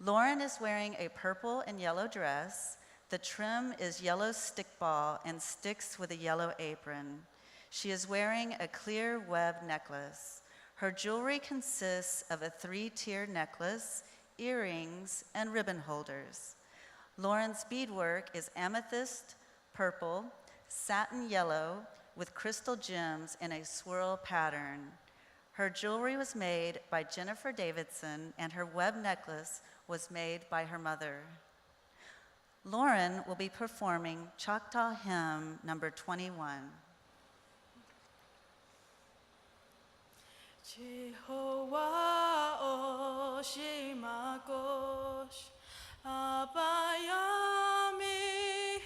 Lauren is wearing a purple and yellow dress. The trim is yellow stickball and sticks with a yellow apron. She is wearing a clear web necklace. Her jewelry consists of a 3-tier necklace, earrings, and ribbon holders. Lauren's beadwork is amethyst, purple, satin yellow with crystal gems in a swirl pattern. Her jewelry was made by Jennifer Davidson, and her web necklace was made by her mother. Lauren will be performing Choctaw hymn number 21. Jehovah Oshimagosh, Abayami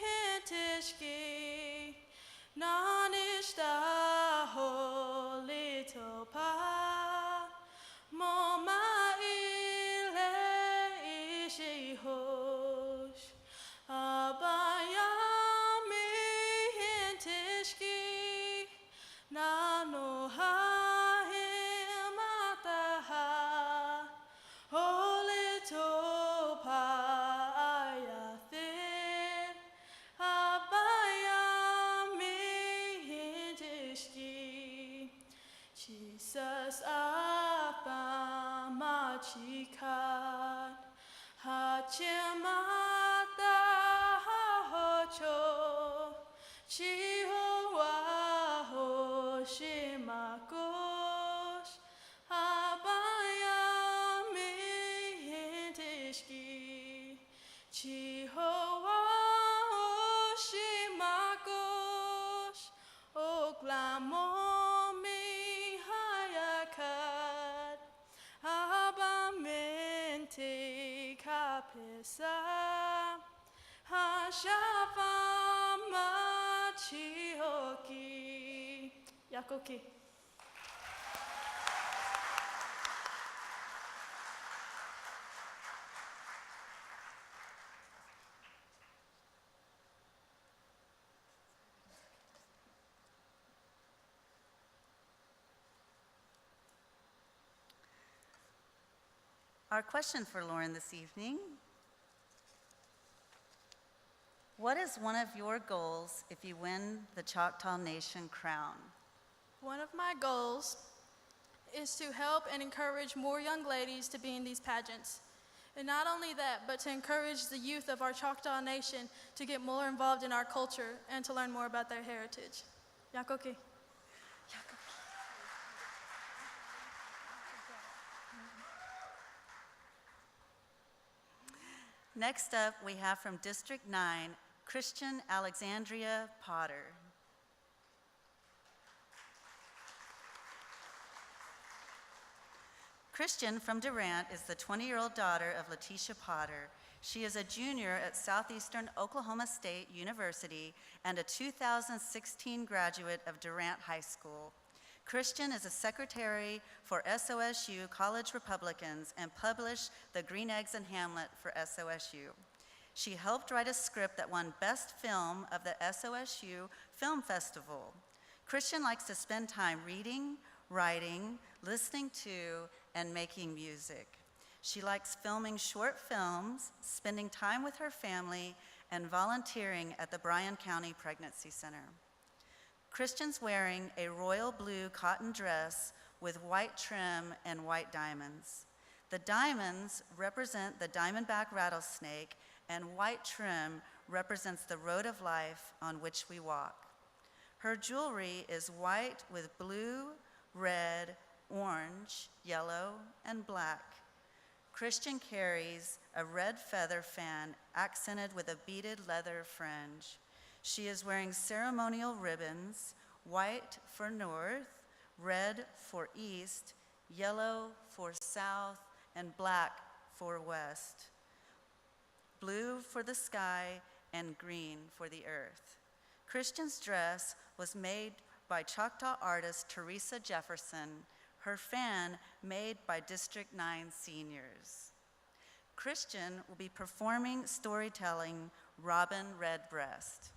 Hintishki, Nanishta Holy Topa, Moma Ile Ishihosh, Abayami Hintishki, Nanoha. Jesus Apamachikat Hachemata Hocho Chihuahua Hoshimakosh Abayami Hintishki Chihuahua Hoshimakosh Oklamo Kapisa Hashafama Chihoki Yakoki. Our question for Lauren this evening: what is one of your goals if you win the Choctaw Nation crown? One of my goals is to help and encourage more young ladies to be in these pageants. And not only that, but to encourage the youth of our Choctaw Nation to get more involved in our culture and to learn more about their heritage. Yakoki. Next up, we have from District 9, Christian Alexandria Potter. Christian from Durant is the 20-year-old daughter of Letitia Potter. She is a junior at Southeastern Oklahoma State University and a 2016 graduate of Durant High School. Christian is a secretary for SOSU College Republicans and published The Green Eggs and Hamlet for SOSU. She helped write a script that won Best Film of the SOSU Film Festival. Christian likes to spend time reading, writing, listening to, and making music. She likes filming short films, spending time with her family, and volunteering at the Bryan County Pregnancy Center. Christian's wearing a royal blue cotton dress with white trim and white diamonds. The diamonds represent the diamondback rattlesnake, and white trim represents the road of life on which we walk. Her jewelry is white with blue, red, orange, yellow, and black. Christian carries a red feather fan accented with a beaded leather fringe. She is wearing ceremonial ribbons, white for north, red for east, yellow for south, and black for west. Blue for the sky and green for the earth. Christian's dress was made by Choctaw artist Teresa Jefferson, her fan made by District 9 seniors. Christian will be performing storytelling Robin Redbreast.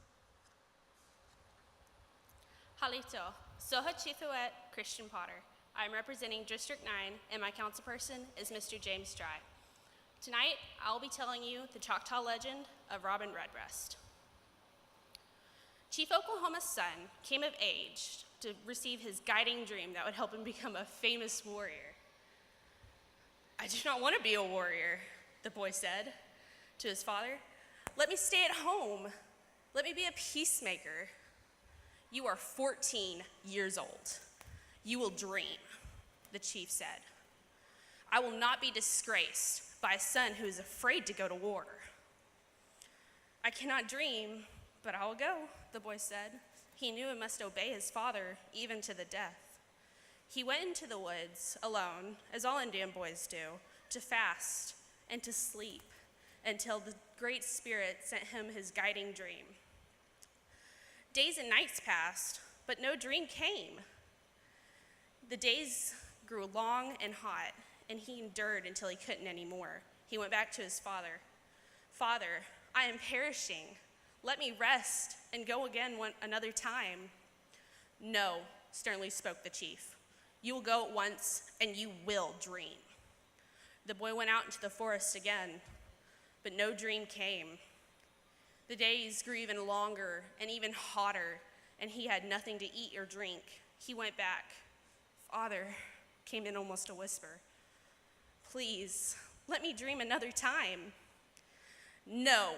Halito, Soha Chithuet Christian Potter. I'm representing District 9, and my councilperson is Mr. James Dry. Tonight, I'll be telling you the Choctaw legend of Robin Redbreast. Chief Oklahoma's son came of age to receive his guiding dream that would help him become a famous warrior. I do not want to be a warrior, the boy said to his father. Let me stay at home. Let me be a peacemaker. You are 14 years old. You will dream, the chief said. I will not be disgraced by a son who is afraid to go to war. I cannot dream, but I will go, the boy said. He knew he must obey his father, even to the death. He went into the woods alone, as all Indian boys do, to fast and to sleep until the Great Spirit sent him his guiding dream. Days and nights passed, but no dream came. The days grew long and hot, and he endured until he couldn't anymore. He went back to his father. Father, I am perishing. Let me rest and go again another time. No, sternly spoke the chief. You will go at once, and you will dream. The boy went out into the forest again, but no dream came. The days grew even longer and even hotter, and he had nothing to eat or drink. He went back. Father, came in almost a whisper. Please, let me dream another time. No,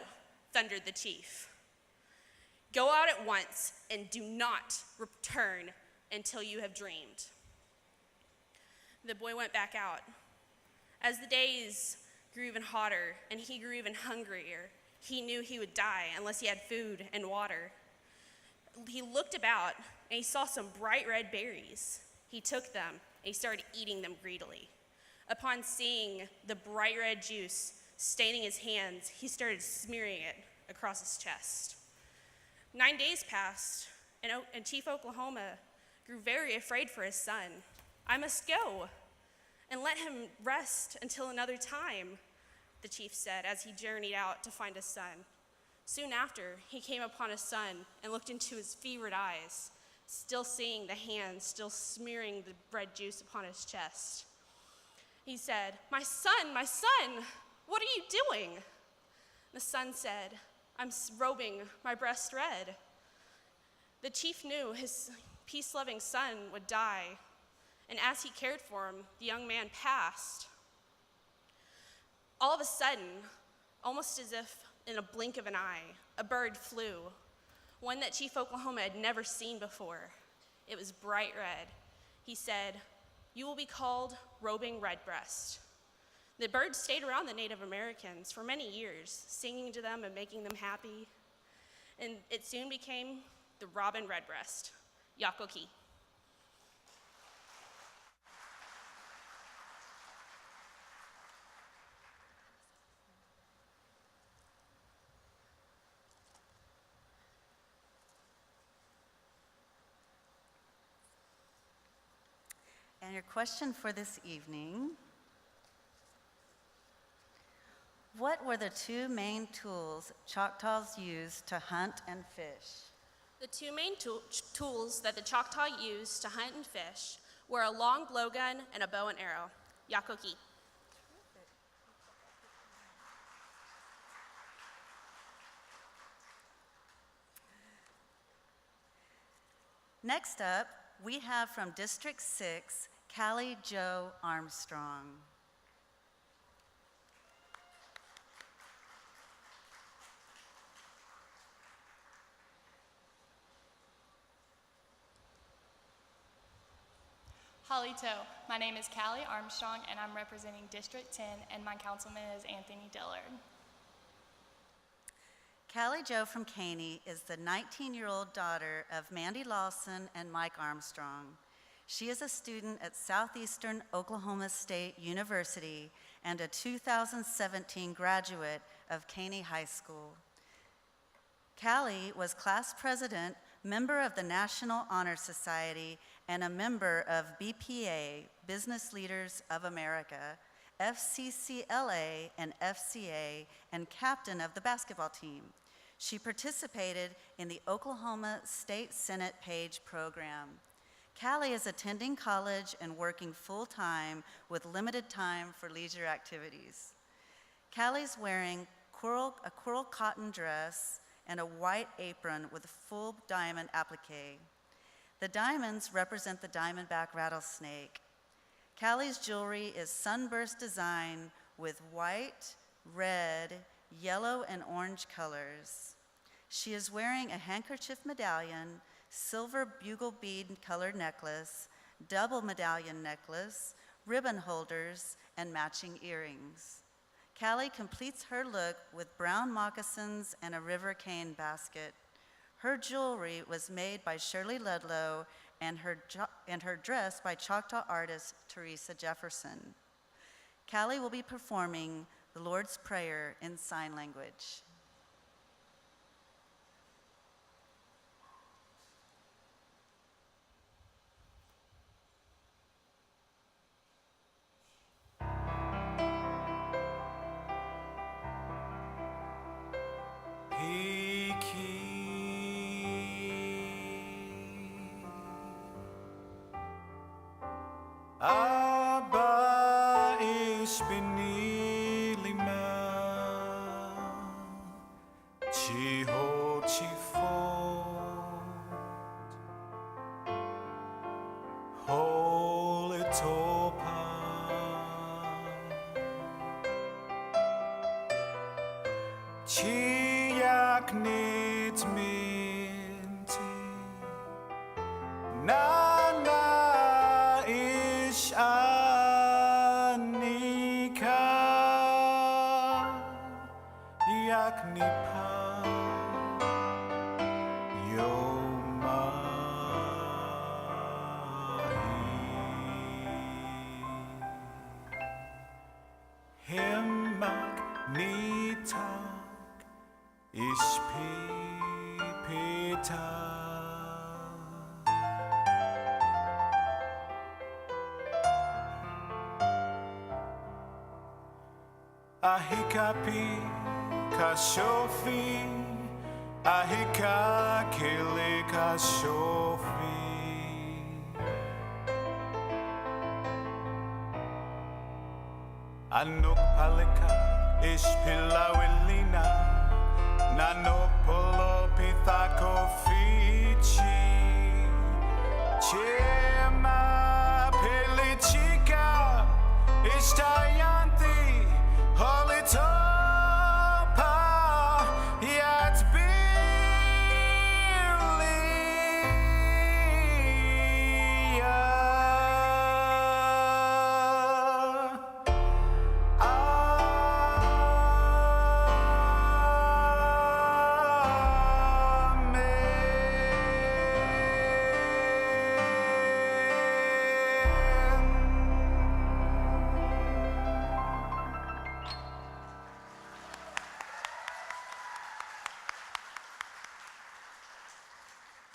thundered the chief. Go out at once and do not return until you have dreamed. The boy went back out. As the days grew even hotter and he grew even hungrier, he knew he would die unless he had food and water. He looked about and he saw some bright red berries. He took them and he started eating them greedily. Upon seeing the bright red juice staining his hands, he started smearing it across his chest. 9 days passed, and Chief Oklahoma grew very afraid for his son. I must go and let him rest until another time, the chief said as he journeyed out to find his son. Soon after, he came upon his son and looked into his fevered eyes, still seeing the hands still smearing the red juice upon his chest. He said, my son, what are you doing? The son said, I'm robing my breast red. The chief knew his peace-loving son would die, and as he cared for him, the young man passed. All of a sudden, almost as if in a blink of an eye, a bird flew, one that Chief Oklahoma had never seen before. It was bright red. He said, you will be called Robing Redbreast. The bird stayed around the Native Americans for many years, singing to them and making them happy. And it soon became the Robin Redbreast, Yakoki. And your question for this evening: what were the two main tools Choctaws used to hunt and fish? The two main tools that the Choctaw used to hunt and fish wore a long blowgun and a bow and arrow. Yakoki. Next up, we have from District 6, Callie Jo Armstrong. Halito, my name is Callie Armstrong and I'm representing District 10 and my councilman is Anthony Dillard. Callie Jo from Caney is the 19-year-old daughter of Mandy Lawson and Mike Armstrong. She is a student at Southeastern Oklahoma State University and a 2017 graduate of Caney High School. Callie was class president, member of the National Honor Society, and a member of BPA, Business Leaders of America, FCCLA and FCA, and captain of the basketball team. She participated in the Oklahoma State Senate Page program. Callie is attending college and working full-time with limited time for leisure activities. Callie's wearing a coral cotton dress and a white apron with a full diamond applique. The diamonds represent the diamondback rattlesnake. Callie's jewelry is sunburst design with white, red, yellow, and orange colors. She is wearing a handkerchief medallion, silver bugle bead colored necklace, double medallion necklace, ribbon holders, and matching earrings. Callie completes her look with brown moccasins and a river cane basket. Her jewelry was made by Shirley Ludlow and her dress by Choctaw artist Teresa Jefferson. Callie will be performing the Lord's Prayer in sign language. Abba ich bin Lima, Chiho Chifot, Holy Topa, Chiyak Nit Minti, Nana. Anika yaknipa yomahi himmak nitak ishpi pita. Ahikapi kashofi, ahika kele kashofi. Anok palika ishpilawilina, nanopolo pithako fichi. Chema pelichika ishtayanti. Holy Topa yat bilia.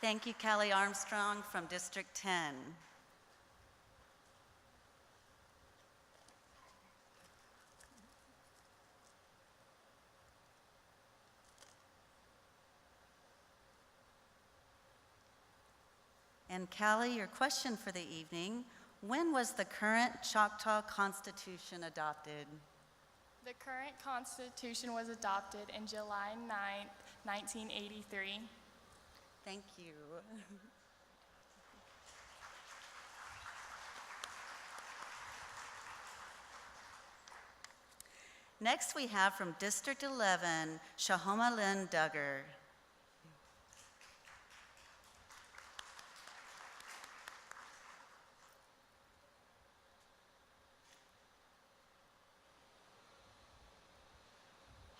Thank you, Callie Armstrong from District 10. And Callie, your question for the evening, When was the current Choctaw Constitution adopted? The current Constitution was adopted in July 9th, 1983. Thank you. Next we have from District 11, Shahoma Lynn Duggar.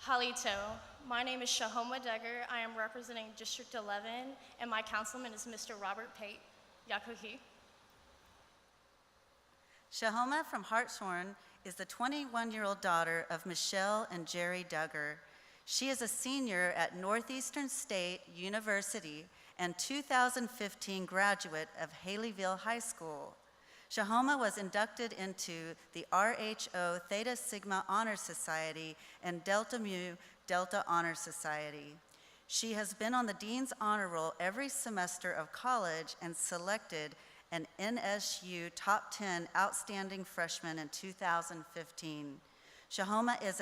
Halito, my name is Shahoma Duggar. I am representing District 11, and my councilman is Mr. Robert Pate. Yakuhi. Shahoma from Hartshorn is the 21-year-old daughter of Michelle and Jerry Duggar. She is a senior at Northeastern State University and 2015 graduate of Haleyville High School. Shahoma was inducted into the RHO Theta Sigma Honor Society and Delta Mu Delta Honor Society. She has been on the Dean's Honor Roll every semester of college and selected an NSU Top 10 Outstanding Freshman in 2015. Shahoma is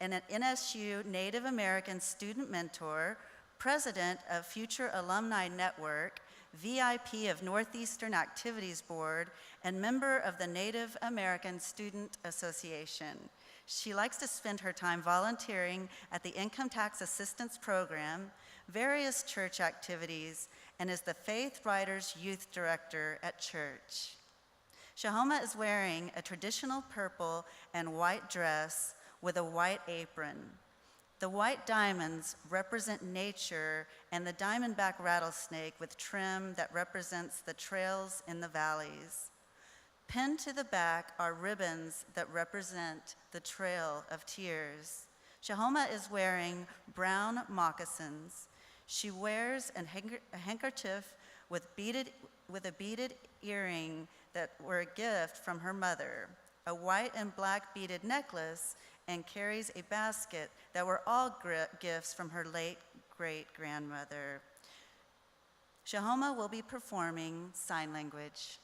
an NSU Native American Student Mentor, President of Future Alumni Network, VIP of Northeastern Activities Board, and member of the Native American Student Association. She likes to spend her time volunteering at the Income Tax Assistance Program, various church activities, and is the Faith Riders Youth Director at church. Shahoma is wearing a traditional purple and white dress with a white apron. The white diamonds represent nature and the diamondback rattlesnake with trim that represents the trails in the valleys. Pinned to the back are ribbons that represent the Trail of Tears. Shahoma is wearing brown moccasins. She wears a handkerchief with a beaded earring that were a gift from her mother, a white and black beaded necklace, and carries a basket that were all gifts from her late great-grandmother. Shahoma will be performing sign language.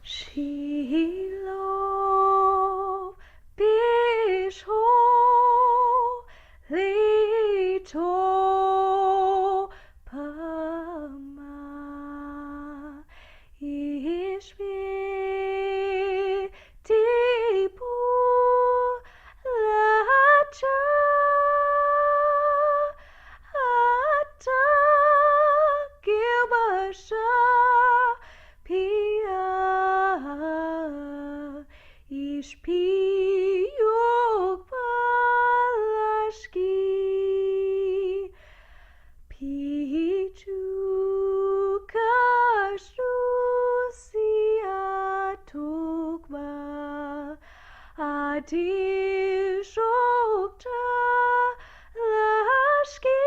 Shiloh, Bisho, Lito, Pama, Ishbi, Tipu, Lacha, Ata, Gilbasha, Pia, Ishpi, Yog, Palashki, Pichu, Kashrusia, Tukma, Adi, Choctaw, Lashki,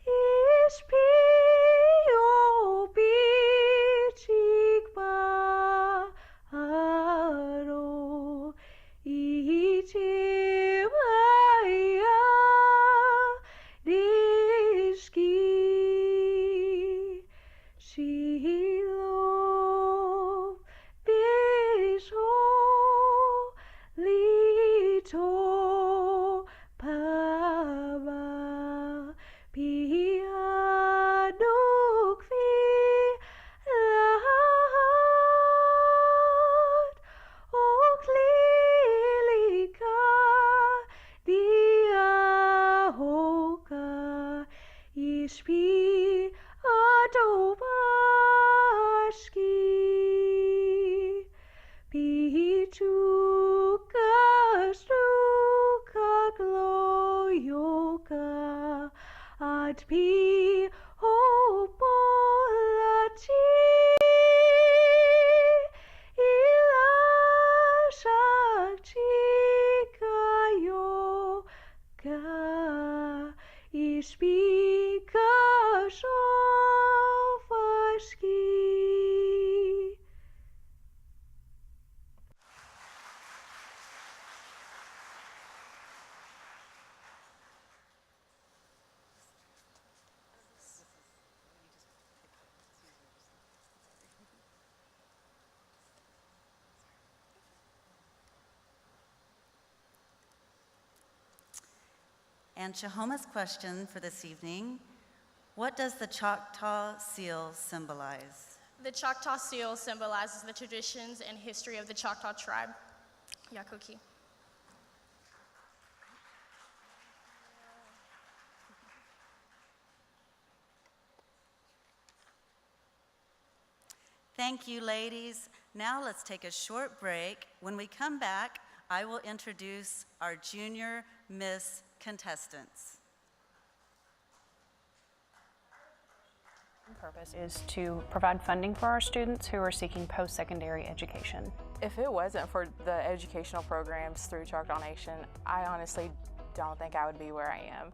Ishpi, Yobi, Chikma, Aro, Ichimaya, Dishki, Shiloh, Bisho, Lito, Pama, Pia, Dukvi, Lahat, Oklilika, Diahoka, Ishpi, Adobashki, Pichuka, Struka, Gloyoka, Adpi, Opolachi, Ilashachika, Yoga, Ishpika, Shofashki. And Chihoma's question for this evening, what does the Choctaw seal symbolize? The Choctaw seal symbolizes the traditions and history of the Choctaw tribe. Yakoki. Thank you, ladies. Now let's take a short break. When we come back, I will introduce our junior Miss contestants. Purpose is to provide funding for our students who are seeking post-secondary education. If it wasn't for the educational programs through Choctaw Nation, I honestly don't think I would be where I am.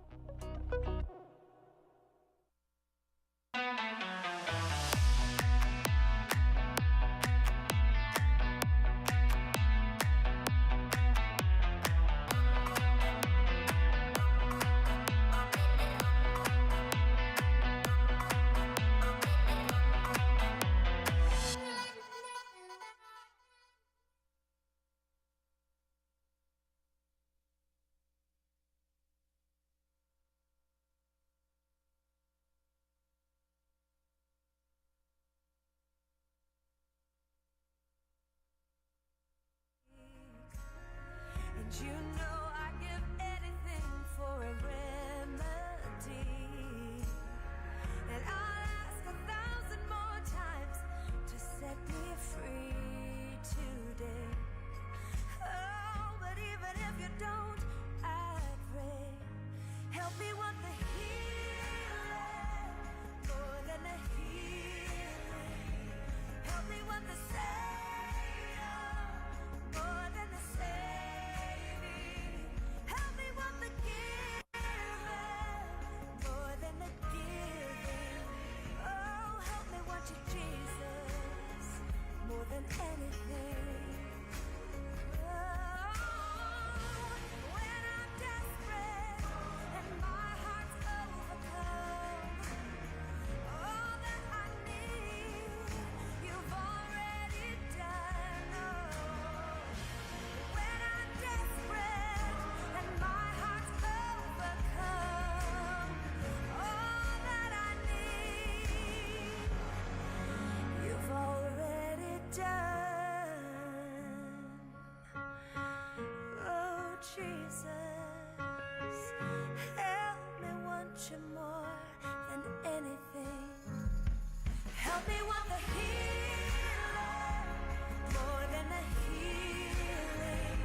And you know I give anything for a remedy. And I'll ask 1,000 more times to set me free today. Oh, but even if you don't, I pray. Help me want the healing more than the healing. Help me want the Savior more than the saving. Help me want the giving more than the giving. Oh, help me want you, Jesus, more than anything. Oh, when I'm desperate and my heart's overcome, all that I need, you've already done. Oh, when I'm desperate and my heart's overcome, all that I need, you've already done. Oh, Jesus, help me want you more than anything. Help me want the healing more than the healing.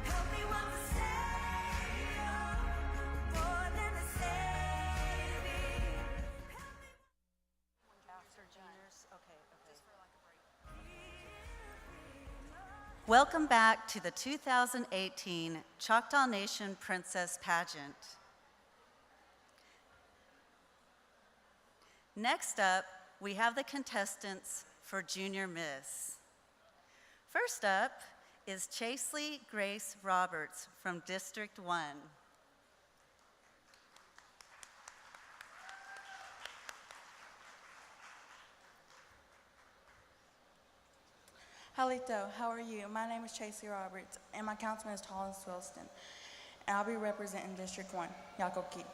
Help me want the Savior more than the saving. After juniors, okay. Welcome back to the 2018 Choctaw Nation Princess Pageant. Next up, we have the contestants for Junior Miss. First up is Chaseley Grace Roberts from District 1. Halito, how are you? My name is Chaseley Roberts, and my councilman is Thomas Wilson, and I'll be representing District 1, Yakoki.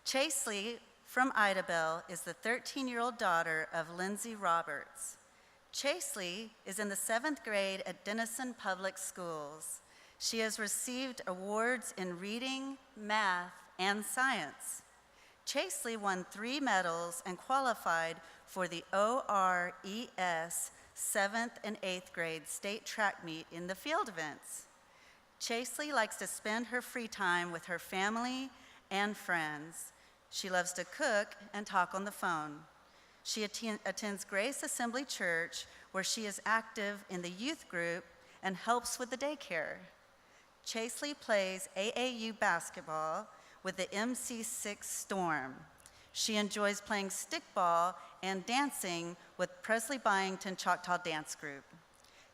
Chaseley from Idabel is the 13-year-old daughter of Lindsay Roberts. Chaseley is in the 7th grade at Denison Public Schools. She has received awards in reading, math, and science. Chaseley won 3 medals and qualified for the ORES 7th and 8th grade state track meet in the field events. Chaseley likes to spend her free time with her family and friends. She loves to cook and talk on the phone. She attends Grace Assembly Church, where she is active in the youth group and helps with the daycare. Chaseley plays AAU basketball with the MC6 Storm. She enjoys playing stickball and dancing with Presley Byington Choctaw Dance Group.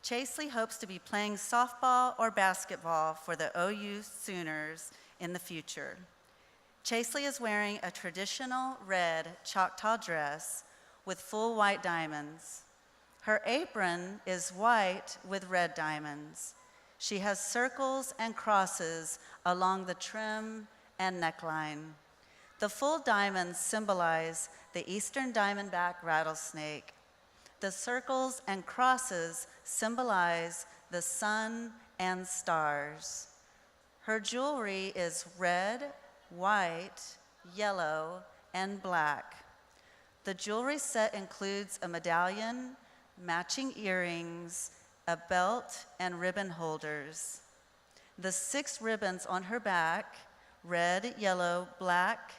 Chaseley hopes to be playing softball or basketball for the OU Sooners in the future. Chaseley is wearing a traditional red Choctaw dress with full white diamonds. Her apron is white with red diamonds. She has circles and crosses along the trim and neckline. The full diamonds symbolize the eastern diamondback rattlesnake. The circles and crosses symbolize the sun and stars. Her jewelry is red, white, yellow, and black. The jewelry set includes a medallion, matching earrings, a belt, and ribbon holders. The 6 ribbons on her back, red, yellow, black,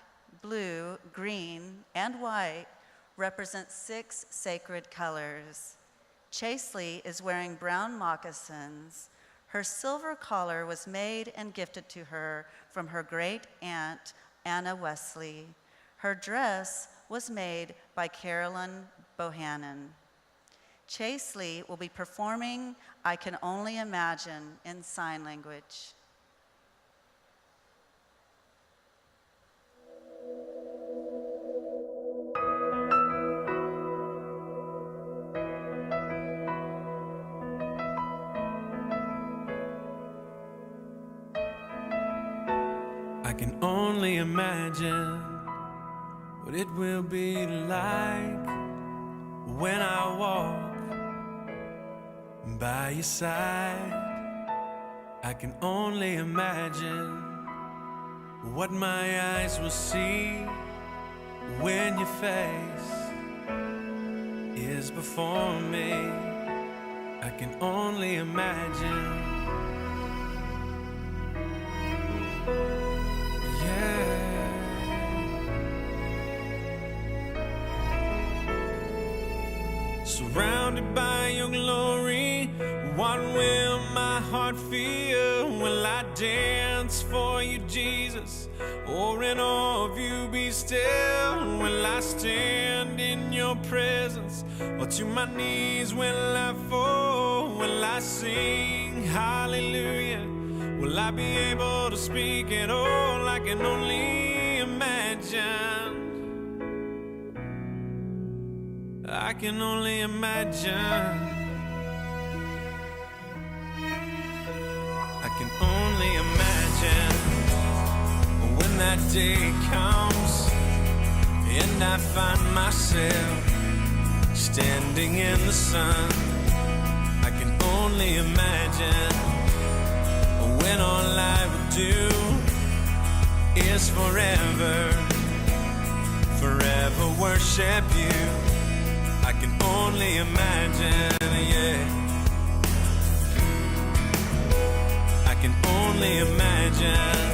blue, green, and white, represent 6 sacred colors. Chasely is wearing brown moccasins. Her silver collar was made and gifted to her from her great aunt, Anna Wesley. Her dress was made by Carolyn Bohannon. Chasely will be performing I Can Only Imagine in sign language. I can only imagine what it will be like when I walk by your side. I can only imagine what my eyes will see when your face is before me. I can only imagine. Surrounded by your glory, what will my heart feel? Will I dance for you, Jesus? Or in awe of you be still? Will I stand in your presence? Or to my knees will I fall? Will I sing hallelujah? Will I be able to speak at all? I can only imagine. I can only imagine. I can only imagine when that day comes and I find myself standing in the sun. I can only imagine when all I would do is forever, forever worship you. I can only imagine, yeah. I can only imagine.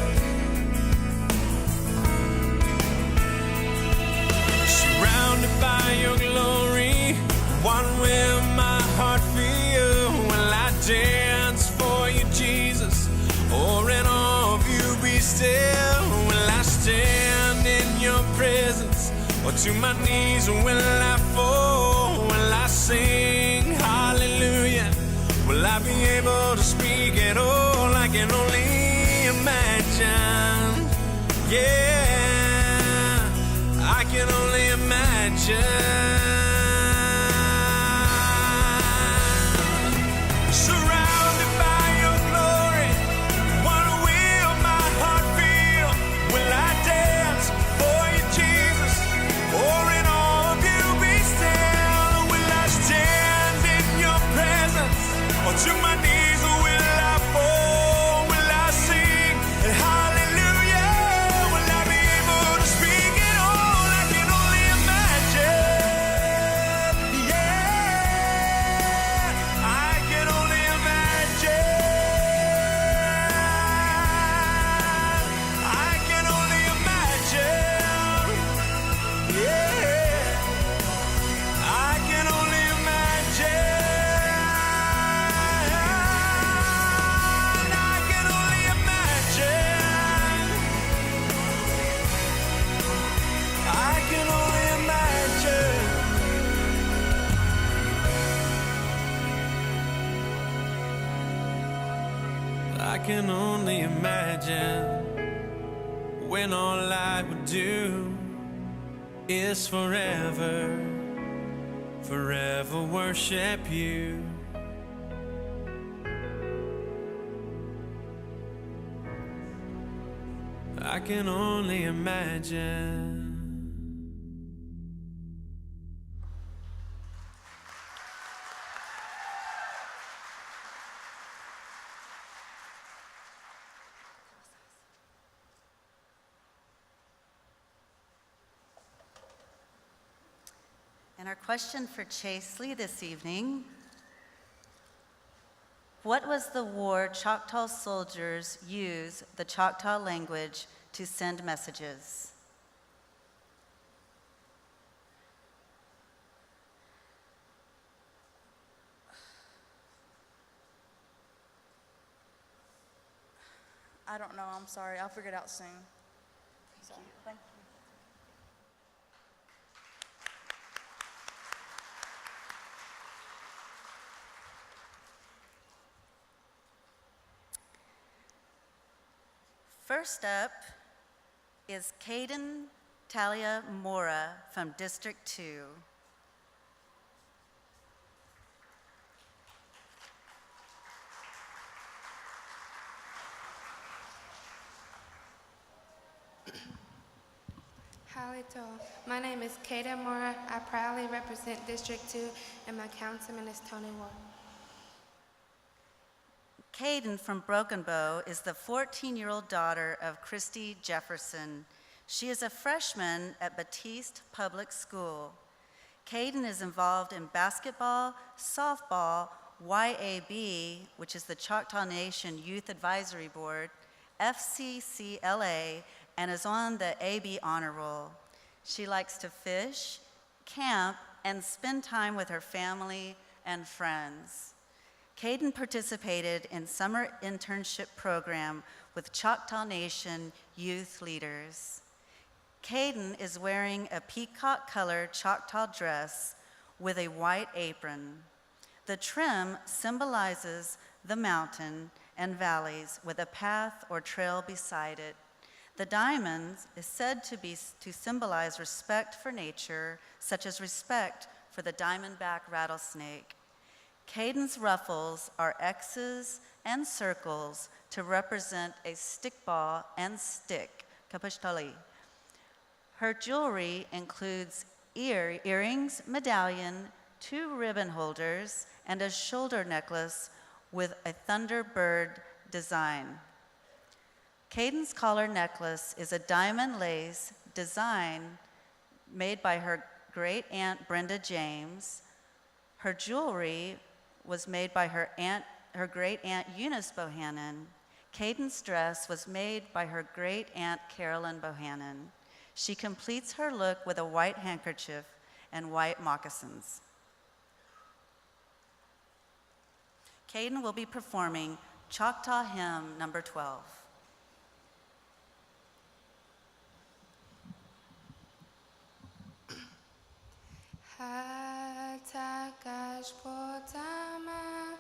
Surrounded by your glory, what will my heart feel? Will I dance for you, Jesus? Or in awe of you be still? Will I stand in your presence? Or to my knees will I fall? Will I sing hallelujah? Will I be able to speak at all? I can only imagine. Yeah, I can only imagine. Surrounded by your glory, what will my heart feel? Will I dance for you, Jesus? Or in awe of you be still? Will I stand in your presence? Or to my knees will I fall? Will I sing hallelujah? Will I be able to speak at all? I can only imagine. Yeah, I can only imagine. I can only imagine. Yeah, I can only imagine. I can only imagine. I can only imagine. I can only imagine when all I would do is forever, forever worship you. I can only imagine. And our question for Chase Lee this evening: what was the war Choctaw soldiers used the Choctaw language to send messages? I don't know, I'm sorry. I'll figure it out soon. Thank you. First up is Caden Talia Mora from District 2. Halito. My name is Kata Mora. I proudly represent District 2, and my councilman is Tony Ward. Caden from Broken Bow is the 14-year-old daughter of Christy Jefferson. She is a freshman at Batiste Public School. Caden is involved in basketball, softball, YAB, which is the Choctaw Nation Youth Advisory Board, FCCLA, and is on the AB Honor Roll. She likes to fish, camp, and spend time with her family and friends. Caden participated in summer internship program with Choctaw Nation youth leaders. Caden is wearing a peacock-colored Choctaw dress with a white apron. The trim symbolizes the mountain and valleys with a path or trail beside it. The diamond is said to symbolize respect for nature, such as respect for the diamondback rattlesnake. Caden's ruffles are X's and circles to represent a stickball and stick, kapashtali. Her jewelry includes earrings, medallion, 2 ribbon holders, and a shoulder necklace with a thunderbird design. Caden's collar necklace is a diamond lace design made by her great aunt Brenda James. Her jewelry was made by her great aunt Eunice Bohannon. Caden's dress was made by her great aunt Carolyn Bohannon. She completes her look with a white handkerchief and white moccasins. Caden will be performing Choctaw Hymn number 12. Hatakash potama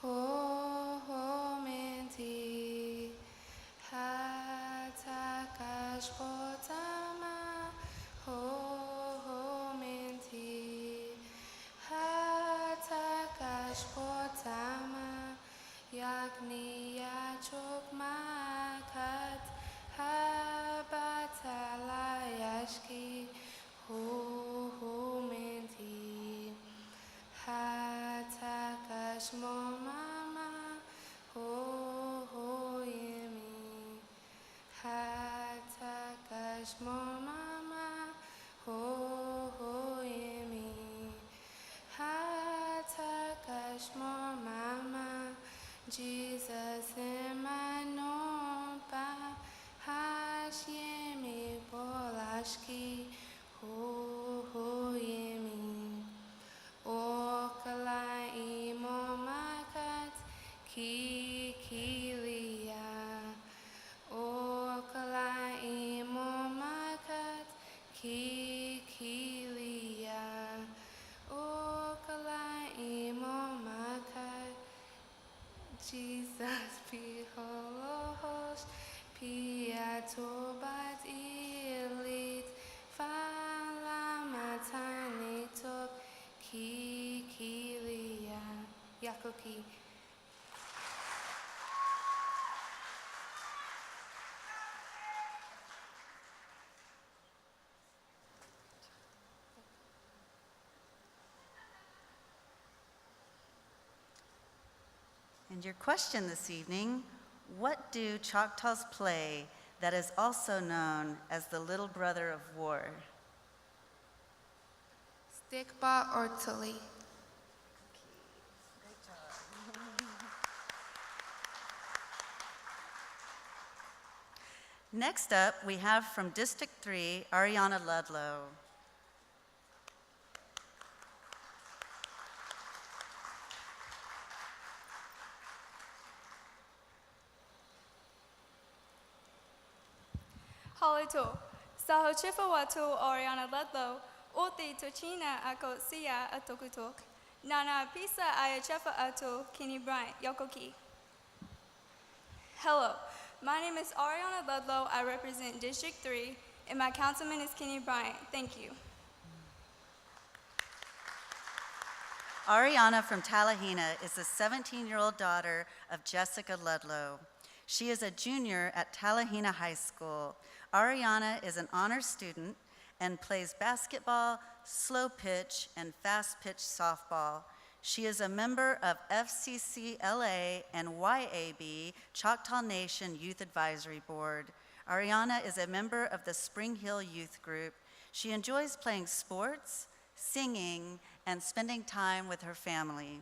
ho menti. Hatakash potama ho menti. Hatakash potama yakni yachok makat habatala yashki ho menti. Hatakash mama ho yemi. Hatakash mama ho yemi. Hatakash mama Jesus Emmanuel Hashyemi Polashki ho yemi. O kalai momakat ki kilia. O kalai momakat ki kilia. O kalai momakat Jesus piholos piatobat ilit falamatani tok ki kilia yakoki. And your question this evening, what do Choctaws play that is also known as the little brother of war? Stickball or tule. Next up, we have from District 3, Ariana Ludlow. Halito, sahochifa watu Ariana Ludlow, oti tochina ako siya atokutok, nana pisa ayachefa ato Kenny Bryant, Yokoki. Hello, my name is Ariana Ludlow. I represent District 3, and my councilman is Kenny Bryant. Thank you. Ariana from Tallahena is the 17-year-old daughter of Jessica Ludlow. She is a junior at Tallahena High School. Ariana is an honor student and plays basketball, slow pitch, and fast pitch softball. She is a member of FCCLA and YAB, Choctaw Nation Youth Advisory Board. Ariana is a member of the Spring Hill Youth Group. She enjoys playing sports, singing, and spending time with her family.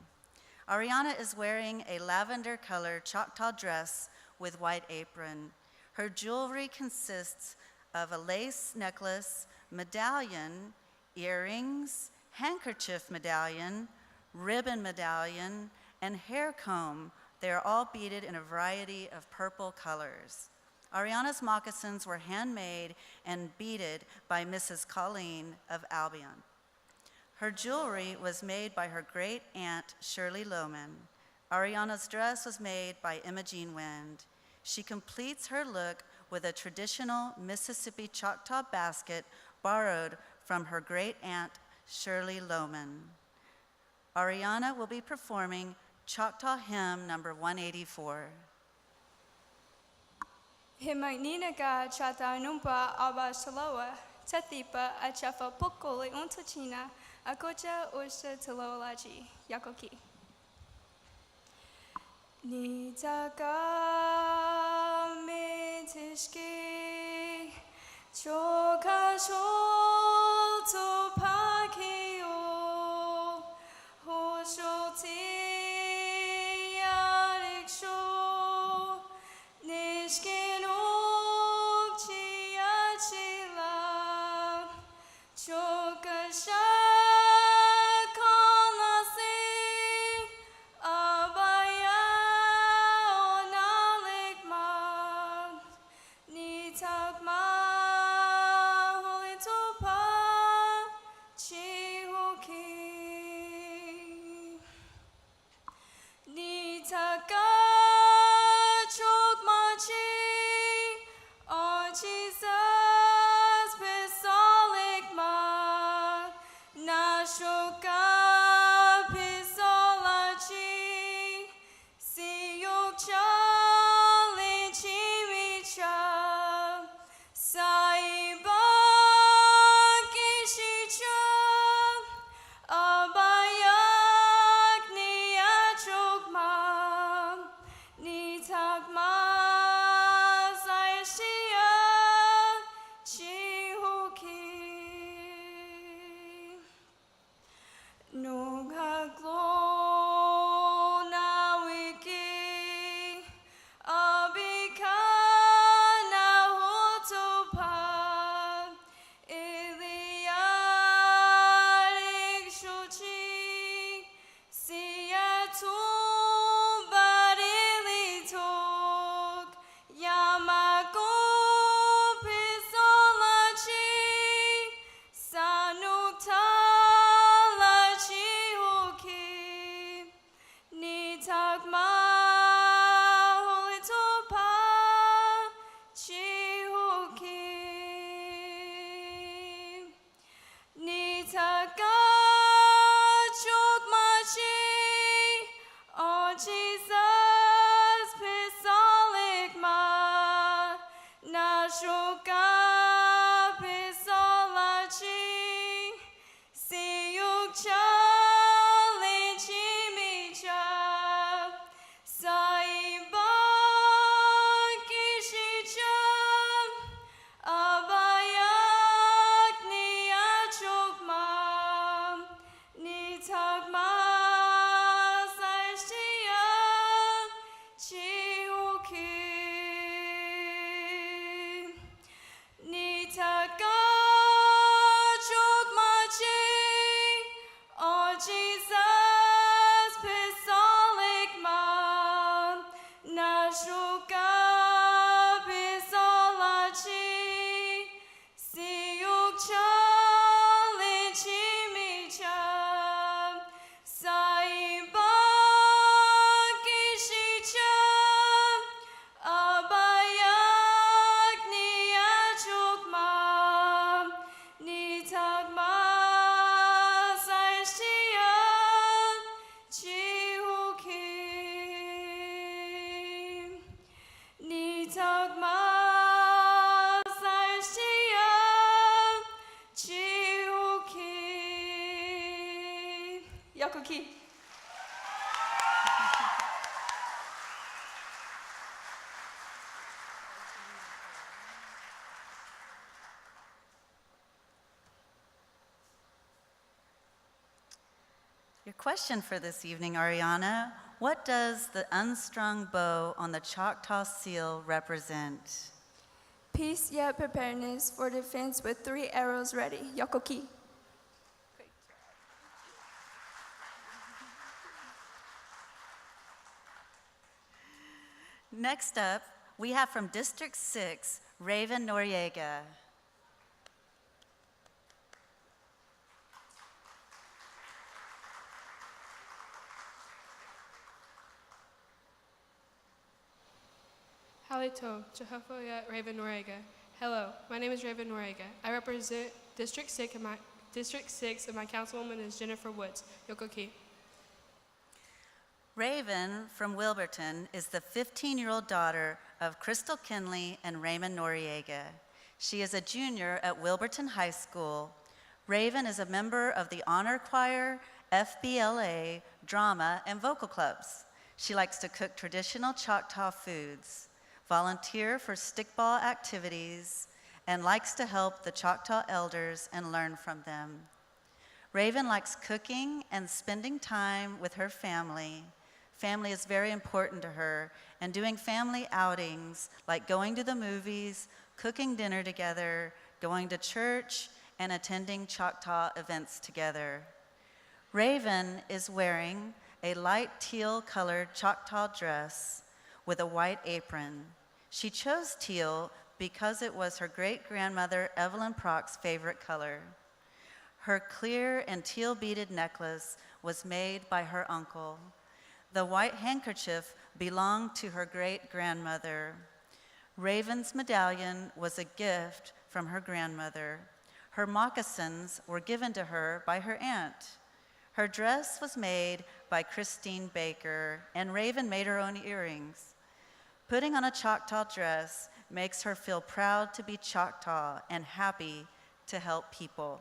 Ariana is wearing a lavender-colored Choctaw dress with white apron. Her jewelry consists of a lace necklace, medallion, earrings, handkerchief medallion, ribbon medallion, and hair comb. They are all beaded in a variety of purple colors. Ariana's moccasins were handmade and beaded by Mrs. Colleen of Albion. Her jewelry was made by her great aunt, Shirley Lohman. Ariana's dress was made by Imogene Wind. She completes her look with a traditional Mississippi Choctaw basket borrowed from her great aunt, Shirley Lohman. Ariana will be performing Choctaw Hymn number 184. Himagninaga chata numpa aba shaloa, tatipa achafa pokole untachina, akocha usha tilolaji, Yakoki. Nitaka mitishki, choka shoto pakio, hoshoti yariksho, nishkin okchiachila, choka shakonasi, abaya onalikma, nitakma holitopa, chihoki. Nitaka chokmachi, oh Jesus, pisolikma, nashoka pisolachi, siyokcha lichimicha, saiba kishicha, abayak niachokma, Yokoki. Your question for this evening, Ariana, what does the unstrung bow on the Choctaw seal represent? Peace yet preparedness for defense with 3 arrows ready. Yokoki. Next up, we have from District 6, Raven Noriega. Halito, Jehophayat Raven Noriega. Hello, my name is Raven Noriega. I represent District 6 and my councilwoman is Jennifer Woods. Yokoki. Raven from Wilburton is the 15-year-old daughter of Crystal Kinley and Raymond Noriega. She is a junior at Wilburton High School. Raven is a member of the Honor Choir, FBLA, drama, and vocal clubs. She likes to cook traditional Choctaw foods, volunteer for stickball activities, and likes to help the Choctaw elders and learn from them. Raven likes cooking and spending time with her family. Family is very important to her, and doing family outings like going to the movies, cooking dinner together, going to church, and attending Choctaw events together. Raven is wearing a light teal-colored Choctaw dress with a white apron. She chose teal because it was her great-grandmother Evelyn Prock's favorite color. Her clear and teal-beaded necklace was made by her uncle. The white handkerchief belonged to her great-grandmother. Raven's medallion was a gift from her grandmother. Her moccasins were given to her by her aunt. Her dress was made by Christine Baker, and Raven made her own earrings. Putting on a Choctaw dress makes her feel proud to be Choctaw and happy to help people.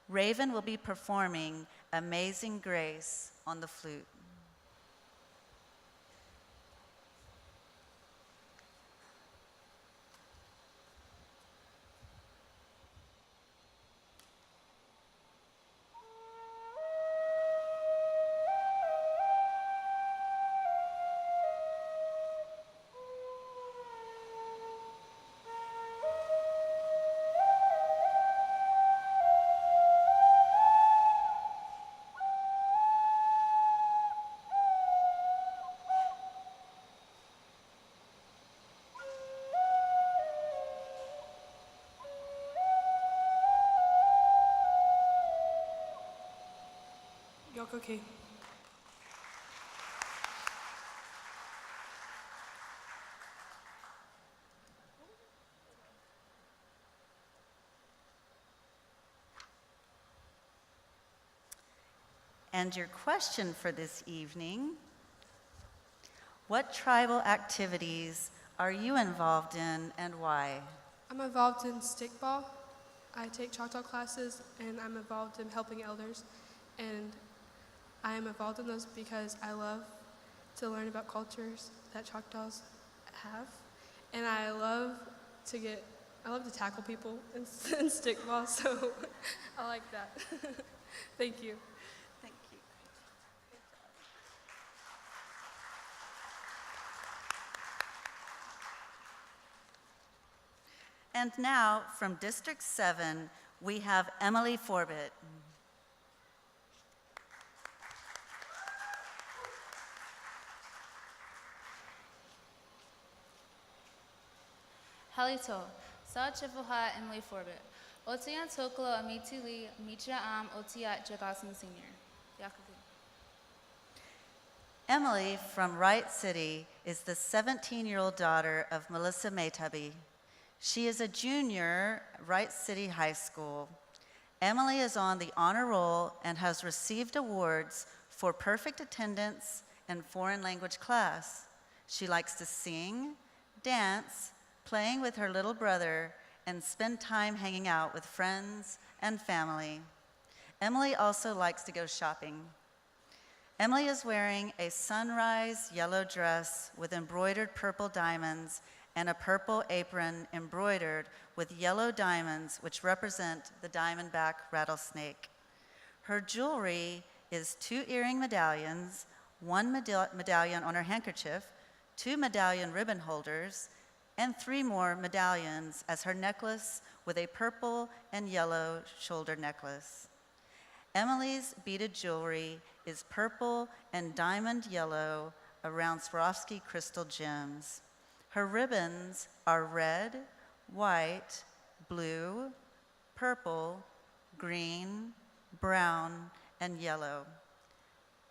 Raven will be performing Amazing Grace on the flute. Yokoki. And your question for this evening, what tribal activities are you involved in and why? I'm involved in stickball. I take Choctaw classes and I'm involved in helping elders. And I am involved in those because I love to learn about cultures that Choctaws have. And I love to tackle people in stickball, so I like that. Thank you. Thank you. And now, from District 7, we have Emily Forbett. Halito, Sa Chifuha Emily Forbett. Otian Toklo Amitili Mitra Am Otiat Jagasan Senior. Yakubu. Emily from Wright City is the 17-year-old daughter of Melissa Maytubby. She is a junior at Wright City High School. Emily is on the honor roll and has received awards for perfect attendance and foreign language class. She likes to sing, dance, playing with her little brother, and spend time hanging out with friends and family. Emily also likes to go shopping. Emily is wearing a sunrise yellow dress with embroidered purple diamonds and a purple apron embroidered with yellow diamonds, which represent the diamondback rattlesnake. Her jewelry is 2 earring medallions, 1 medallion on her handkerchief, 2 medallion ribbon holders, and 3 more medallions as her necklace with a purple and yellow shoulder necklace. Emily's beaded jewelry is purple and diamond yellow around Swarovski crystal gems. Her ribbons are red, white, blue, purple, green, brown, and yellow.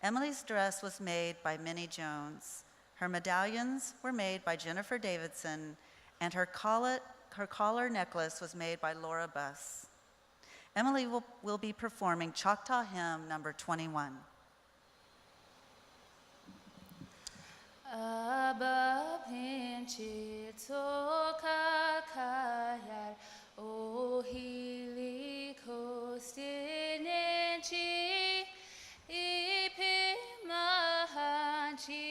Emily's dress was made by Minnie Jones. Her medallions were made by Jennifer Davidson, and her collar necklace was made by Laura Buss. Emily will be performing Choctaw hymn number 21. Abba pinchi toka kayar ohili kostinenchi ipi mahanchi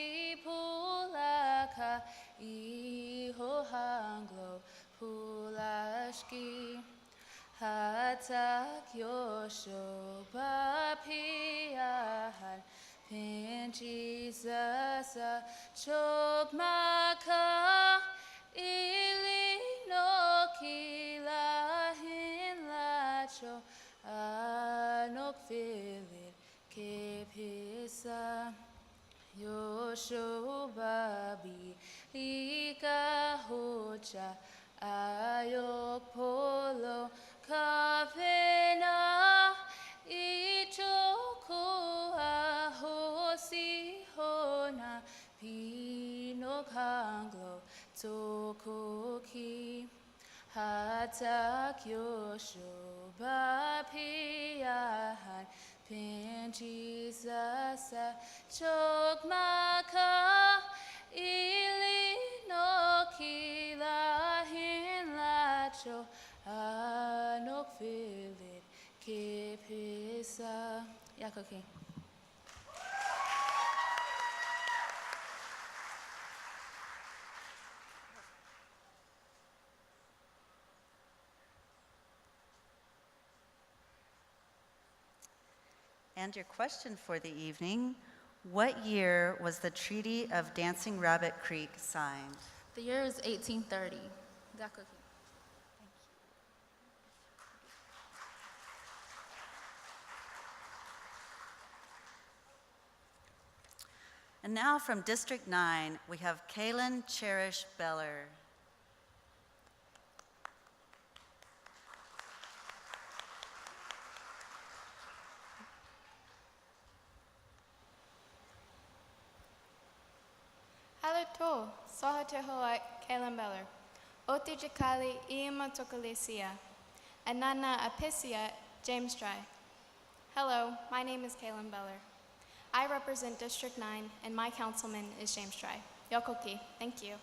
pulaka iho hanglo pulashki hatak yosho papiahan Pin Jesus chokmaka ili no kila hin lacho anok filit kepisa yosho babi ika hocha ayok polo kavena ichoku ahosi hona pino kanglo tokoki hatak yosho bapiahan pin Jesus chokmaka ili no kila hin lacho anok filit kipisa yakoki. And your question for the evening, what year was the Treaty of Dancing Rabbit Creek signed? The year is 1830. Yakoki. And now from District 9, we have Kaylin Cherish Beller. Halito, Sohatehoa, Kaylin Beller. Oti Jakali, Iama Tokalesia. Anana Apisia, James Dry. Hello, my name is Kaylin Beller. I represent District 9, and my councilman is James Dry. Yokoki, thank you.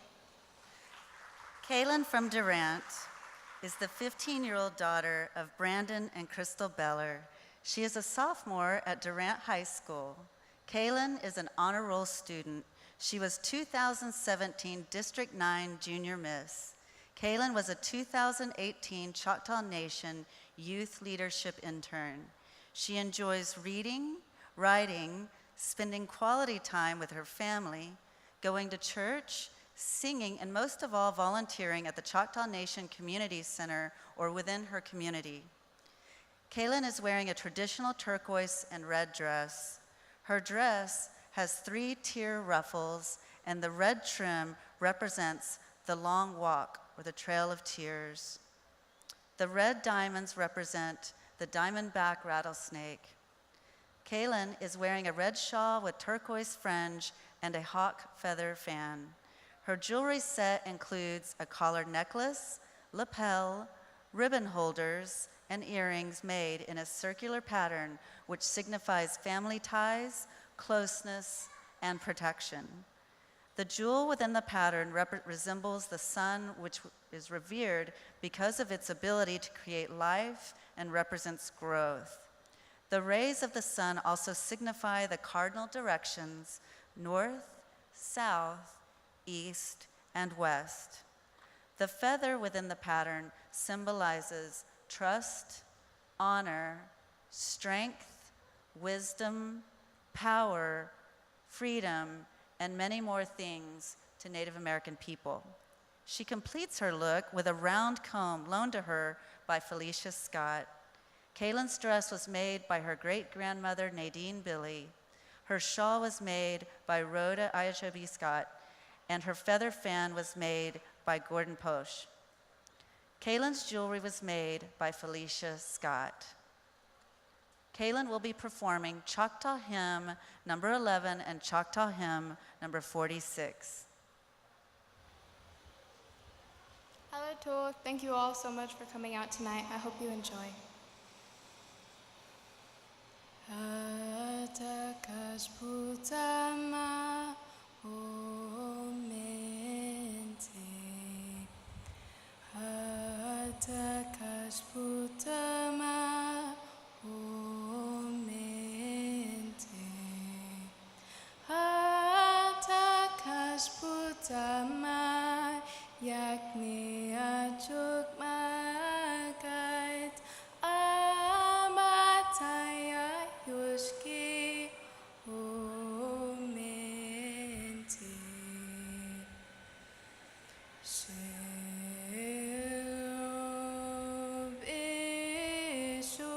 Kaylin from Durant is the 15-year-old daughter of Brandon and Crystal Beller. She is a sophomore at Durant High School. Kaylin is an honor roll student. She was 2017 District 9 Junior Miss. Kaylin was a 2018 Choctaw Nation Youth Leadership Intern. She enjoys reading, writing, spending quality time with her family, going to church, singing, and most of all, volunteering at the Choctaw Nation Community Center or within her community. Kaylin is wearing a traditional turquoise and red dress. Her dress has 3-tier ruffles, and the red trim represents the long walk or the Trail of Tears. The red diamonds represent the diamondback rattlesnake. Kaylin is wearing a red shawl with turquoise fringe and a hawk feather fan. Her jewelry set includes a collared necklace, lapel, ribbon holders, and earrings made in a circular pattern which signifies family ties, closeness, and protection. The jewel within the pattern resembles the sun, which is revered because of its ability to create life and represents growth. The rays of the sun also signify the cardinal directions, north, south, east, and west. The feather within the pattern symbolizes trust, honor, strength, wisdom, power, freedom, and many more things to Native American people. She completes her look with a round comb loaned to her by Felicia Scott. Kaylin's dress was made by her great-grandmother, Nadine Billy. Her shawl was made by Rhoda Ayachobi Scott, and her feather fan was made by Gordon Posh. Kaylin's jewelry was made by Felicia Scott. Kaylin will be performing Choctaw Hymn number 11 and Choctaw Hymn number 46. Hello, Tool. Thank you all so much for coming out tonight. I hope you enjoy. Atakashputama omente. Atakashputama omente. Atakashputama yakni achuk magait amataya yushki omente. Shev ishu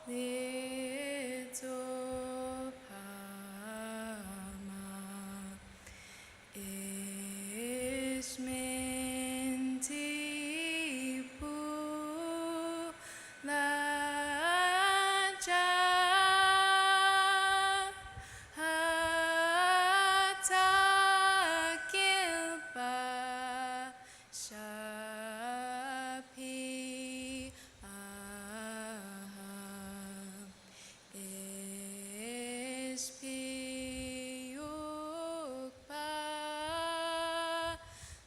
litopama Ishmintipu laja hatakilpa shapi aham Ishpiyukpa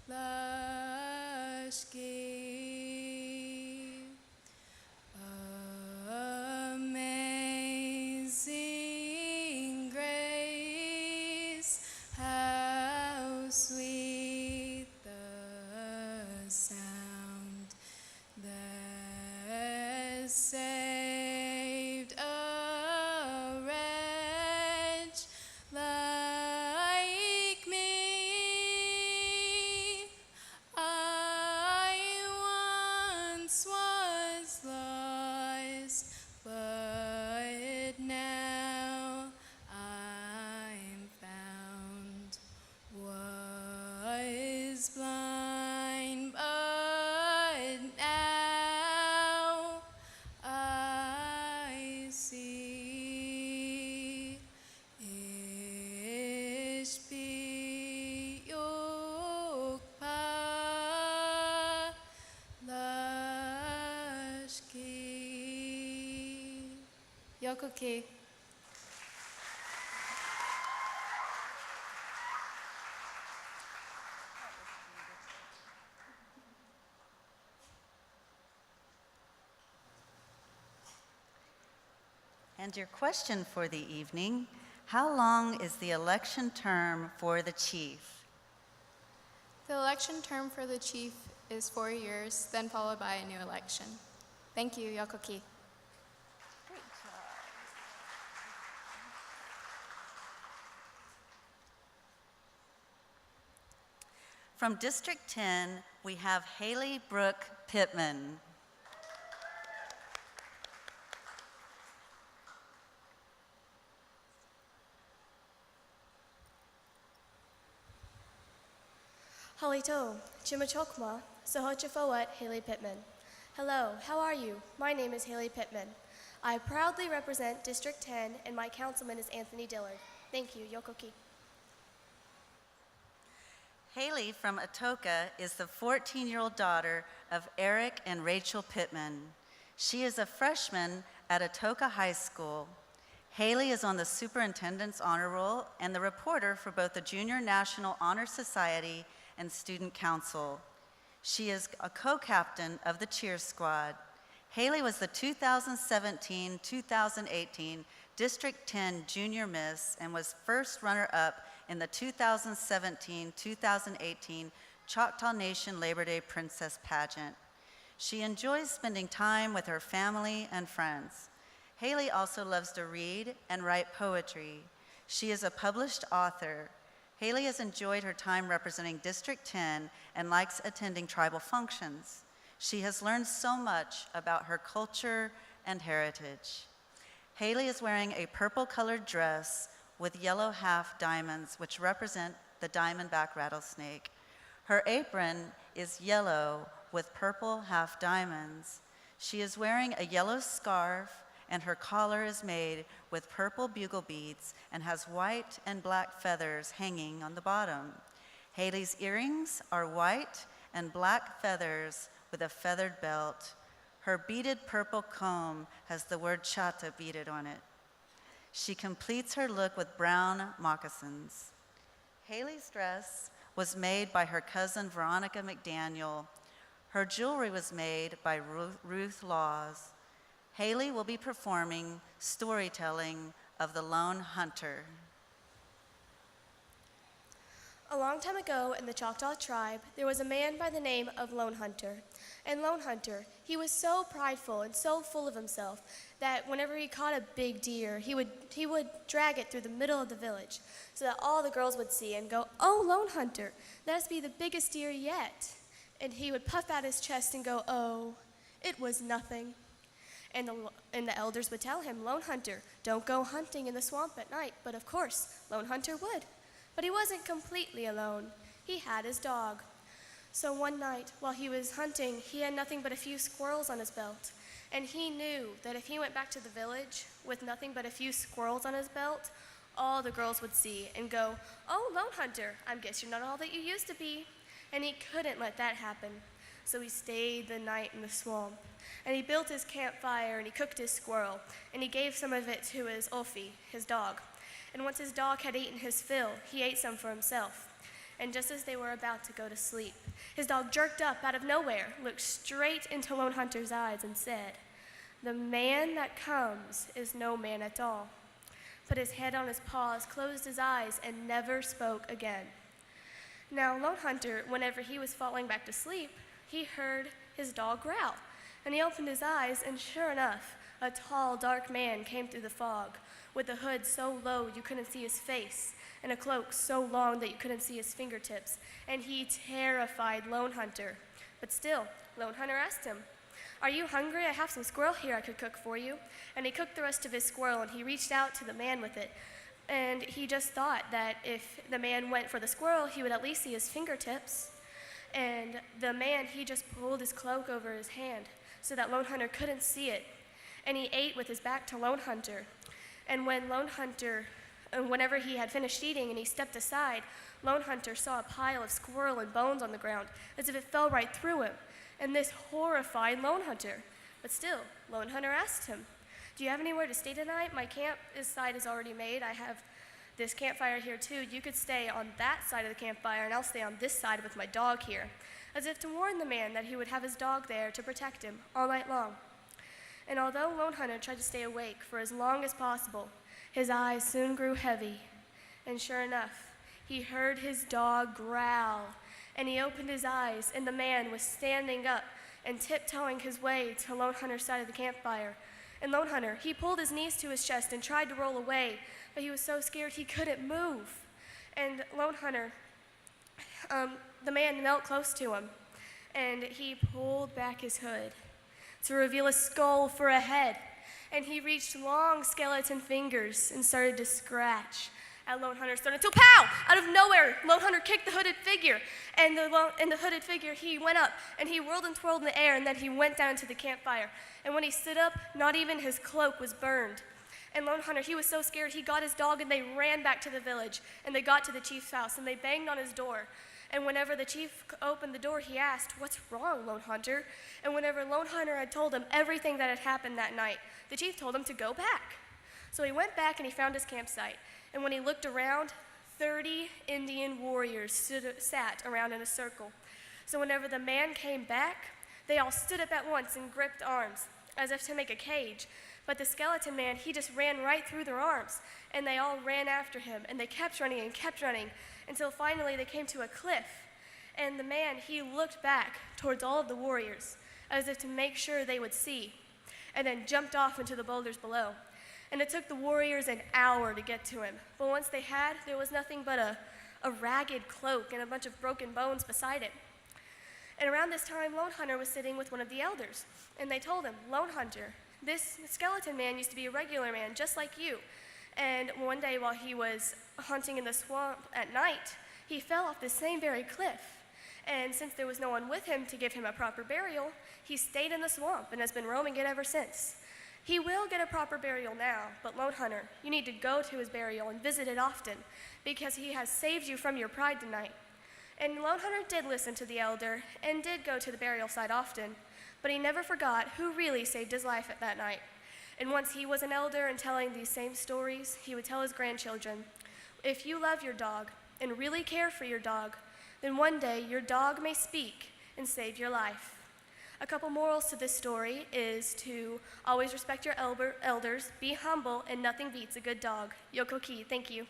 Lashki. Amazing grace, how sweet the sound that saved a wretch like me. I once was lost, but now I'm found. Was blind, but now I see. Ishpiyukpa Lashki. Yokoki. And your question for the evening, how long is the election term for the chief? The election term for the chief is 4 years, then followed by a new election. Thank you, Yokoki. From District 10, we have Haley Brooke Pittman. Halito, Chimachokma, Sahochafawat, Haley Pittman. Hello, how are you? My name is Haley Pittman. I proudly represent District 10 and my councilman is Anthony Dillard. Thank you, Yokoki. Haley from Atoka is the 14-year-old daughter of Eric and Rachel Pittman. She is a freshman at Atoka High School. Haley is on the superintendent's honor roll and the reporter for both the Junior National Honor Society and Student Council. She is a co-captain of the cheer squad. Haley was the 2017-2018 District 10 Junior Miss and was first runner-up in the 2017-2018 Choctaw Nation Labor Day Princess Pageant. She enjoys spending time with her family and friends. Haley also loves to read and write poetry. She is a published author. Haley has enjoyed her time representing District 10 and likes attending tribal functions. She has learned so much about her culture and heritage. Haley is wearing a purple-colored dress with yellow half diamonds, which represent the diamondback rattlesnake. Her apron is yellow with purple half diamonds. She is wearing a yellow scarf, and her collar is made with purple bugle beads and has white and black feathers hanging on the bottom. Haley's earrings are white and black feathers with a feathered belt. Her beaded purple comb has the word chata beaded on it. She completes her look with brown moccasins. Haley's dress was made by her cousin Veronica McDaniel. Her jewelry was made by Ruth Laws. Haley will be performing storytelling of the Lone Hunter. A long time ago in the Choctaw tribe, there was a man by the name of Lone Hunter. And Lone Hunter, he was so prideful and so full of himself that whenever he caught a big deer, he would drag it through the middle of the village so that all the girls would see and go, "Oh, Lone Hunter, that must be the biggest deer yet." And he would puff out his chest and go, "Oh, it was nothing." And the elders would tell him, "Lone Hunter, don't go hunting in the swamp at night." But of course, Lone Hunter would. But he wasn't completely alone. He had his dog. So one night, while he was hunting, he had nothing but a few squirrels on his belt. And he knew that if he went back to the village with nothing but a few squirrels on his belt, all the girls would see and go, "Oh, Lone Hunter, I guess you're not all that you used to be." And he couldn't let that happen. So he stayed the night in the swamp. And he built his campfire and he cooked his squirrel. And he gave some of it to his Ulfie, his dog. And once his dog had eaten his fill, he ate some for himself. And just as they were about to go to sleep, his dog jerked up out of nowhere, looked straight into Lone Hunter's eyes and said, "The man that comes is no man at all." Put his head on his paws, closed his eyes, and never spoke again. Now Lone Hunter, whenever he was falling back to sleep, he heard his dog growl. And he opened his eyes, and sure enough, a tall, dark man came through the fog, with a hood so low you couldn't see his face, and a cloak so long that you couldn't see his fingertips, and he terrified Lone Hunter. But still, Lone Hunter asked him, "Are you hungry? I have some squirrel here I could cook for you." And he cooked the rest of his squirrel, and he reached out to the man with it. And he just thought that if the man went for the squirrel, he would at least see his fingertips. And the man, he just pulled his cloak over his hand so that Lone Hunter couldn't see it. And he ate with his back to Lone Hunter. And when Lone Hunter, whenever he had finished eating and he stepped aside, Lone Hunter saw a pile of squirrel and bones on the ground, as if it fell right through him. And this horrified Lone Hunter. But still, Lone Hunter asked him, "Do you have anywhere to stay tonight? My campsite is already made. I have this campfire here too. You could stay on that side of the campfire, and I'll stay on this side with my dog here," as if to warn the man that he would have his dog there to protect him all night long. And although Lone Hunter tried to stay awake for as long as possible, his eyes soon grew heavy. And sure enough, he heard his dog growl. And he opened his eyes, and the man was standing up and tiptoeing his way to Lone Hunter's side of the campfire. And Lone Hunter, he pulled his knees to his chest and tried to roll away, but he was so scared he couldn't move. And Lone Hunter, the man knelt close to him, and he pulled back his hood to reveal a skull for a head. And he reached long skeleton fingers and started to scratch at Lone Hunter's throat until, pow! Out of nowhere, Lone Hunter kicked the hooded figure. And the hooded figure, he went up, and he whirled and twirled in the air, and then he went down to the campfire. And when he stood up, not even his cloak was burned. And Lone Hunter, he was so scared, he got his dog, and they ran back to the village. And they got to the chief's house, and they banged on his door. And whenever the chief opened the door, he asked, "What's wrong, Lone Hunter?" And whenever Lone Hunter had told him everything that had happened that night, the chief told him to go back. So he went back and he found his campsite. And when he looked around, 30 Indian warriors sat around in a circle. So whenever the man came back, they all stood up at once and gripped arms. as if to make a cage. But the skeleton man, he just ran right through their arms, and they all ran after him, and they kept running and kept running until finally they came to a cliff. And the man, he looked back towards all of the warriors as if to make sure they would see, and then jumped off into the boulders below. And it took the warriors an hour to get to him. But once they had, there was nothing but a ragged cloak and a bunch of broken bones beside it. And around this time, Lone Hunter was sitting with one of the elders, and they told him, Lone Hunter, this skeleton man used to be a regular man, just like you. And one day while he was hunting in the swamp at night, he fell off the same very cliff. And since there was no one with him to give him a proper burial, he stayed in the swamp and has been roaming it ever since. He will get a proper burial now, but Lone Hunter, you need to go to his burial and visit it often, because he has saved you from your pride tonight. And Lone Hunter did listen to the elder and did go to the burial site often, but he never forgot who really saved his life at that night. And once he was an elder and telling these same stories, he would tell his grandchildren, if you love your dog and really care for your dog, then one day your dog may speak and save your life. A couple morals to this story is to always respect your elders, be humble, and nothing beats a good dog. Yoko Ki, thank you.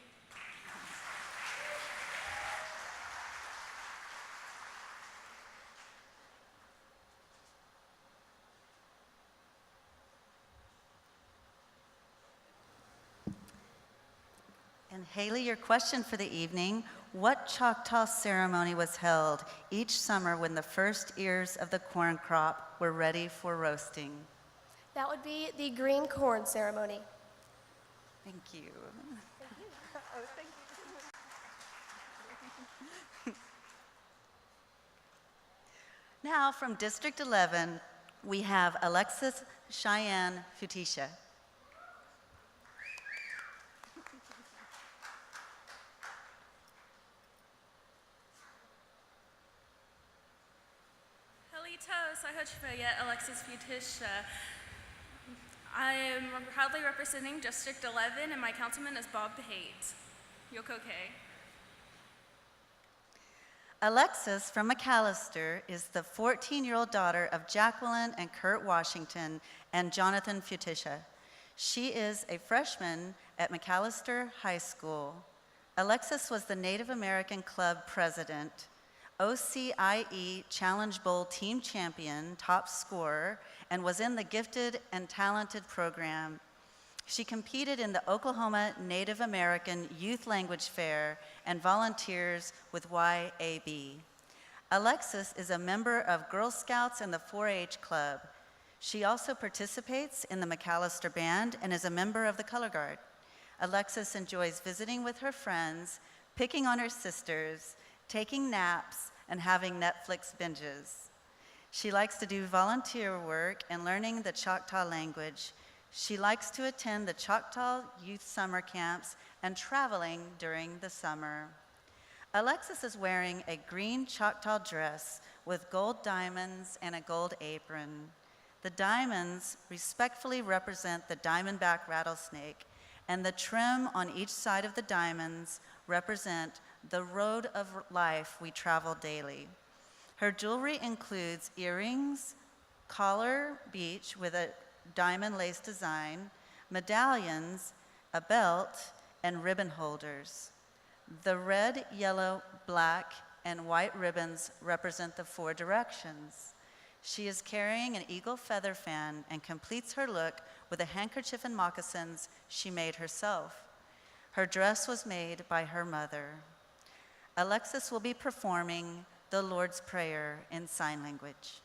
And Haley, your question for the evening, what Choctaw ceremony was held each summer when the first ears of the corn crop were ready for roasting? That would be the green corn ceremony. Thank you. Oh, thank you. Now from District 11, we have Alexis Cheyenne Futisha. Alexis Futisha. I am proudly representing District 11, and my councilman is Bob Haight. Yoko K. Alexis from McAllister is the 14-year-old daughter of Jacqueline and Kurt Washington and Jonathan Futisha. She is a freshman at McAllister High School. Alexis was the Native American Club president, OCIE Challenge Bowl team champion, top scorer, and was in the Gifted and Talented program. She competed in the Oklahoma Native American Youth Language Fair and volunteers with YAB. Alexis is a member of Girl Scouts and the 4-H Club. She also participates in the McAllister Band and is a member of the Color Guard. Alexis enjoys visiting with her friends, picking on her sisters, taking naps, and having Netflix binges. She likes to do volunteer work and learning the Choctaw language. She likes to attend the Choctaw Youth Summer Camps and traveling during the summer. Alexis is wearing a green Choctaw dress with gold diamonds and a gold apron. The diamonds respectfully represent the diamondback rattlesnake, and the trim on each side of the diamonds represent the road of life we travel daily. Her jewelry includes earrings, collar beach with a diamond lace design, medallions, a belt, and ribbon holders. The red, yellow, black, and white ribbons represent the 4 directions. She is carrying an eagle feather fan and completes her look with a handkerchief and moccasins she made herself. Her dress was made by her mother. Alexis will be performing the Lord's Prayer in sign language.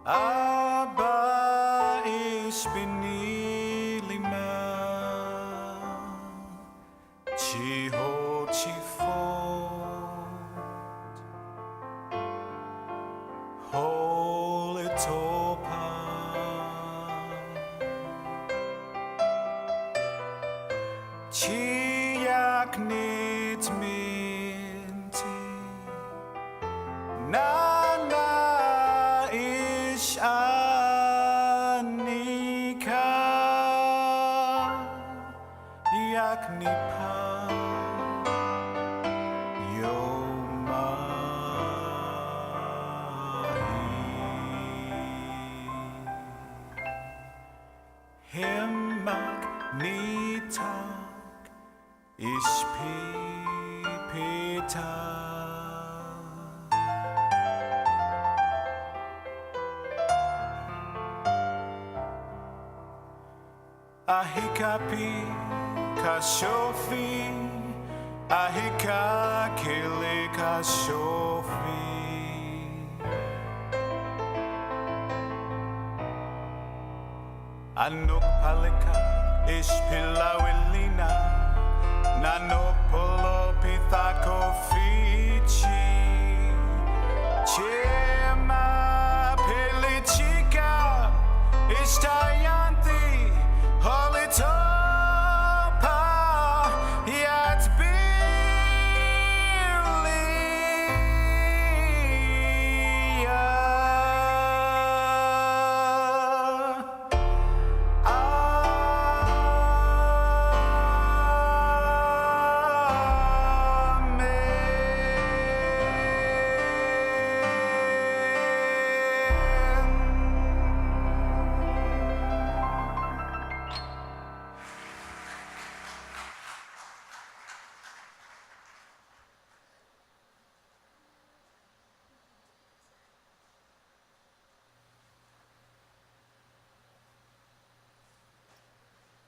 Abba ish bini lima chiho chifot holy topa chiyak nit minti nana is Ahikapi kashofi, ahika kele kashofi. Anok palika ishpilawilina, nanopolo pithako fichi. Chema pelichika ishtayanti. Holy Topa, yet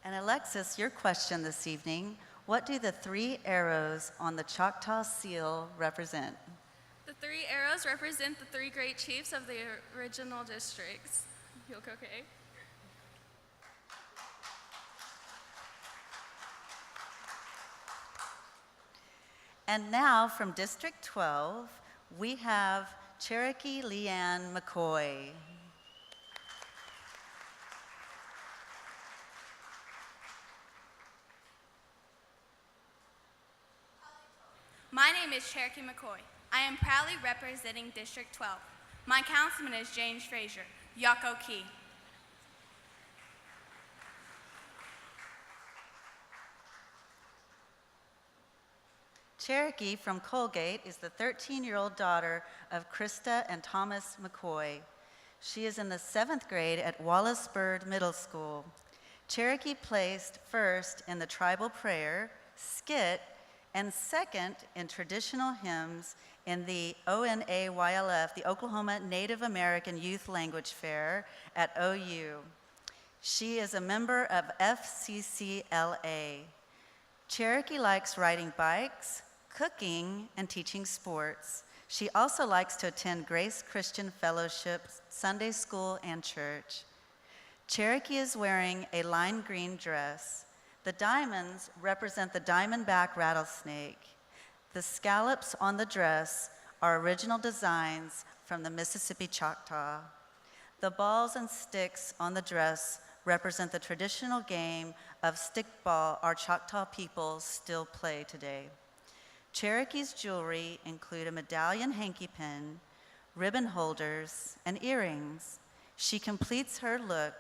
And Alexis, your question this evening, what do the 3 arrows on the Choctaw seal represent? The 3 arrows represent the 3 great chiefs of the original districts. Yokoke. And now from District 12, we have Cherokee Leanne McCoy. My name is Cherokee McCoy. I am proudly representing District 12. My councilman is James Frazier, Yako Key. Cherokee from Colgate is the 13-year-old daughter of Krista and Thomas McCoy. She is in the 7th grade at Wallace Bird Middle School. Cherokee placed first in the tribal prayer, skit, and second in traditional hymns in the ONAYLF, the Oklahoma Native American Youth Language Fair at OU. She is a member of FCCLA. Cherokee likes riding bikes, cooking, and teaching sports. She also likes to attend Grace Christian Fellowship, Sunday school, and church. Cherokee is wearing a lime green dress. The diamonds represent the diamondback rattlesnake. The scallops on the dress are original designs from the Mississippi Choctaw. The balls and sticks on the dress represent the traditional game of stickball our Choctaw people still play today. Cherokee's jewelry include a medallion hanky pin, ribbon holders, and earrings. She completes her look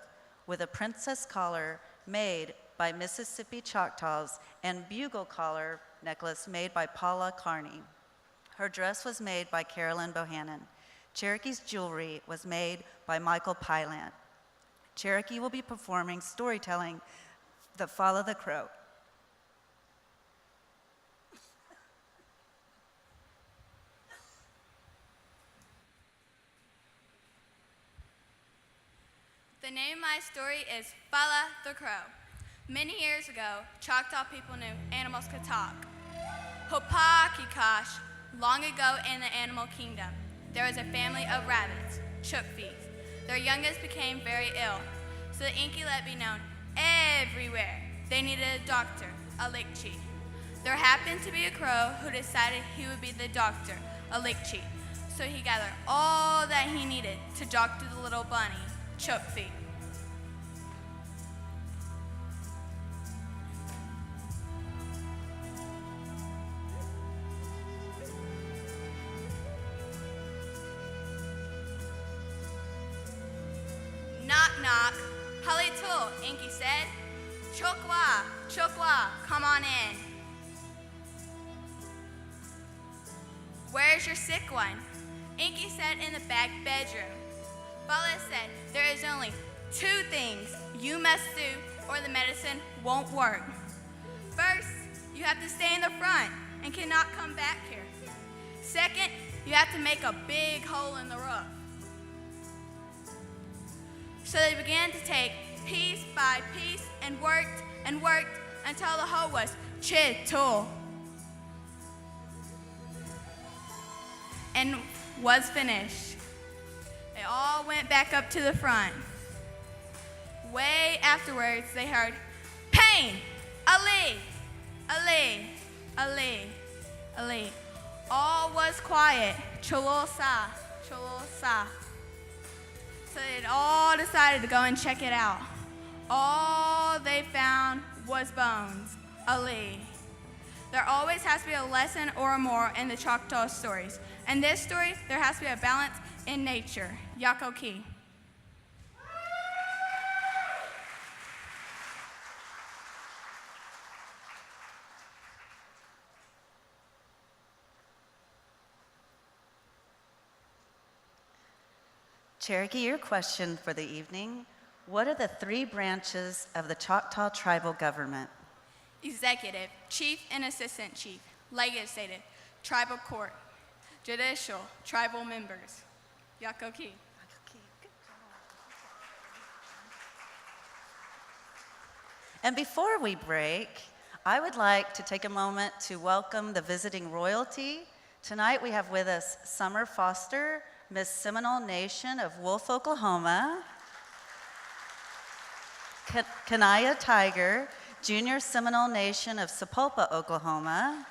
with a princess collar made by Mississippi Choctaws and bugle collar necklace made by Paula Carney. Her dress was made by Carolyn Bohannon. Cherokee's jewelry was made by Michael Pylant. Cherokee will be performing storytelling that Follow the Crow. The name of my story is Follow the Crow. Many years ago, Choctaw people knew animals could talk. Hopakikash, long ago in the animal kingdom, there was a family of rabbits, Choctaws. Their youngest became very ill, so the Inky let be known everywhere. They needed a doctor, a lick chief. There happened to be a crow who decided he would be the doctor, a lick chief. So he gathered all that he needed to doctor the little bunny, Choctaw. Knock, knock. Halitul, Inky said. Chokwa, Choctaw, come on in. Where's your sick one? Inky said in the back bedroom. Bala said, there is only 2 things you must do or the medicine won't work. First, you have to stay in the front and cannot come back here. Second, you have to make a big hole in the roof. So they began to take piece by piece and worked until the hole was chittle and was finished. They all went back up to the front. Way afterwards, they heard, pain, Ali, Ali, Ali, Ali. All was quiet, cholosa, cholosa. So they all decided to go and check it out. All they found was bones, Ali. There always has to be a lesson or a moral in the Choctaw stories. In this story, there has to be a balance in nature. Yako Ki. Cherokee, your question for the evening. What are the 3 branches of the Choctaw tribal government? Executive, chief and assistant chief, legislative, tribal court, judicial, tribal members. Yako Ki. And before we break, I would like to take a moment to welcome the visiting royalty. Tonight we have with us Summer Foster, Miss Seminole Nation of Wolf, Oklahoma. Kanaya Tiger, Junior Seminole Nation of Sapulpa, Oklahoma.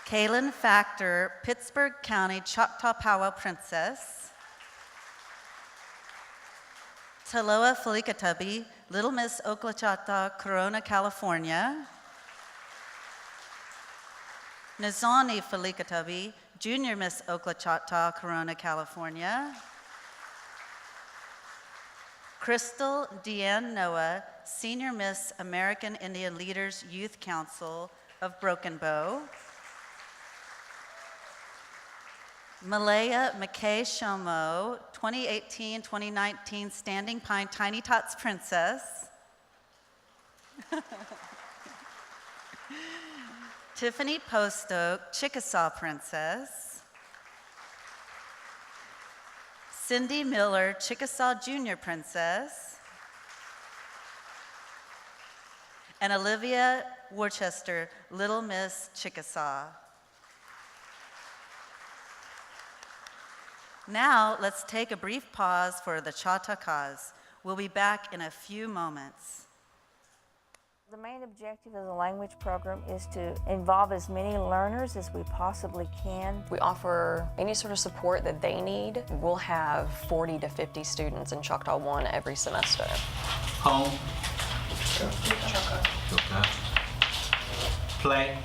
Kaylin Factor, Pittsburgh County Choctaw Powwow Princess. Taloa Felicatabi, Little Miss Oklachata, Corona, California. Nizani Felicatabi, Junior Miss Oklachata, Corona, California. Crystal Deanne Noah, Senior Miss American Indian Leaders Youth Council of Broken Bow. Malaya McKay Shomo, 2018-2019 Standing Pine Tiny Tots Princess. Tiffany Postoke, Chickasaw Princess. Cindy Miller, Chickasaw Junior Princess. And Olivia Worcester, Little Miss Chickasaw. Now, let's take a brief pause for the Chatakas. We'll be back in a few moments. The main objective of the language program is to involve as many learners as we possibly can. We offer any sort of support that they need. We'll have 40 to 50 students in Choctaw 1 every semester. Home. Play.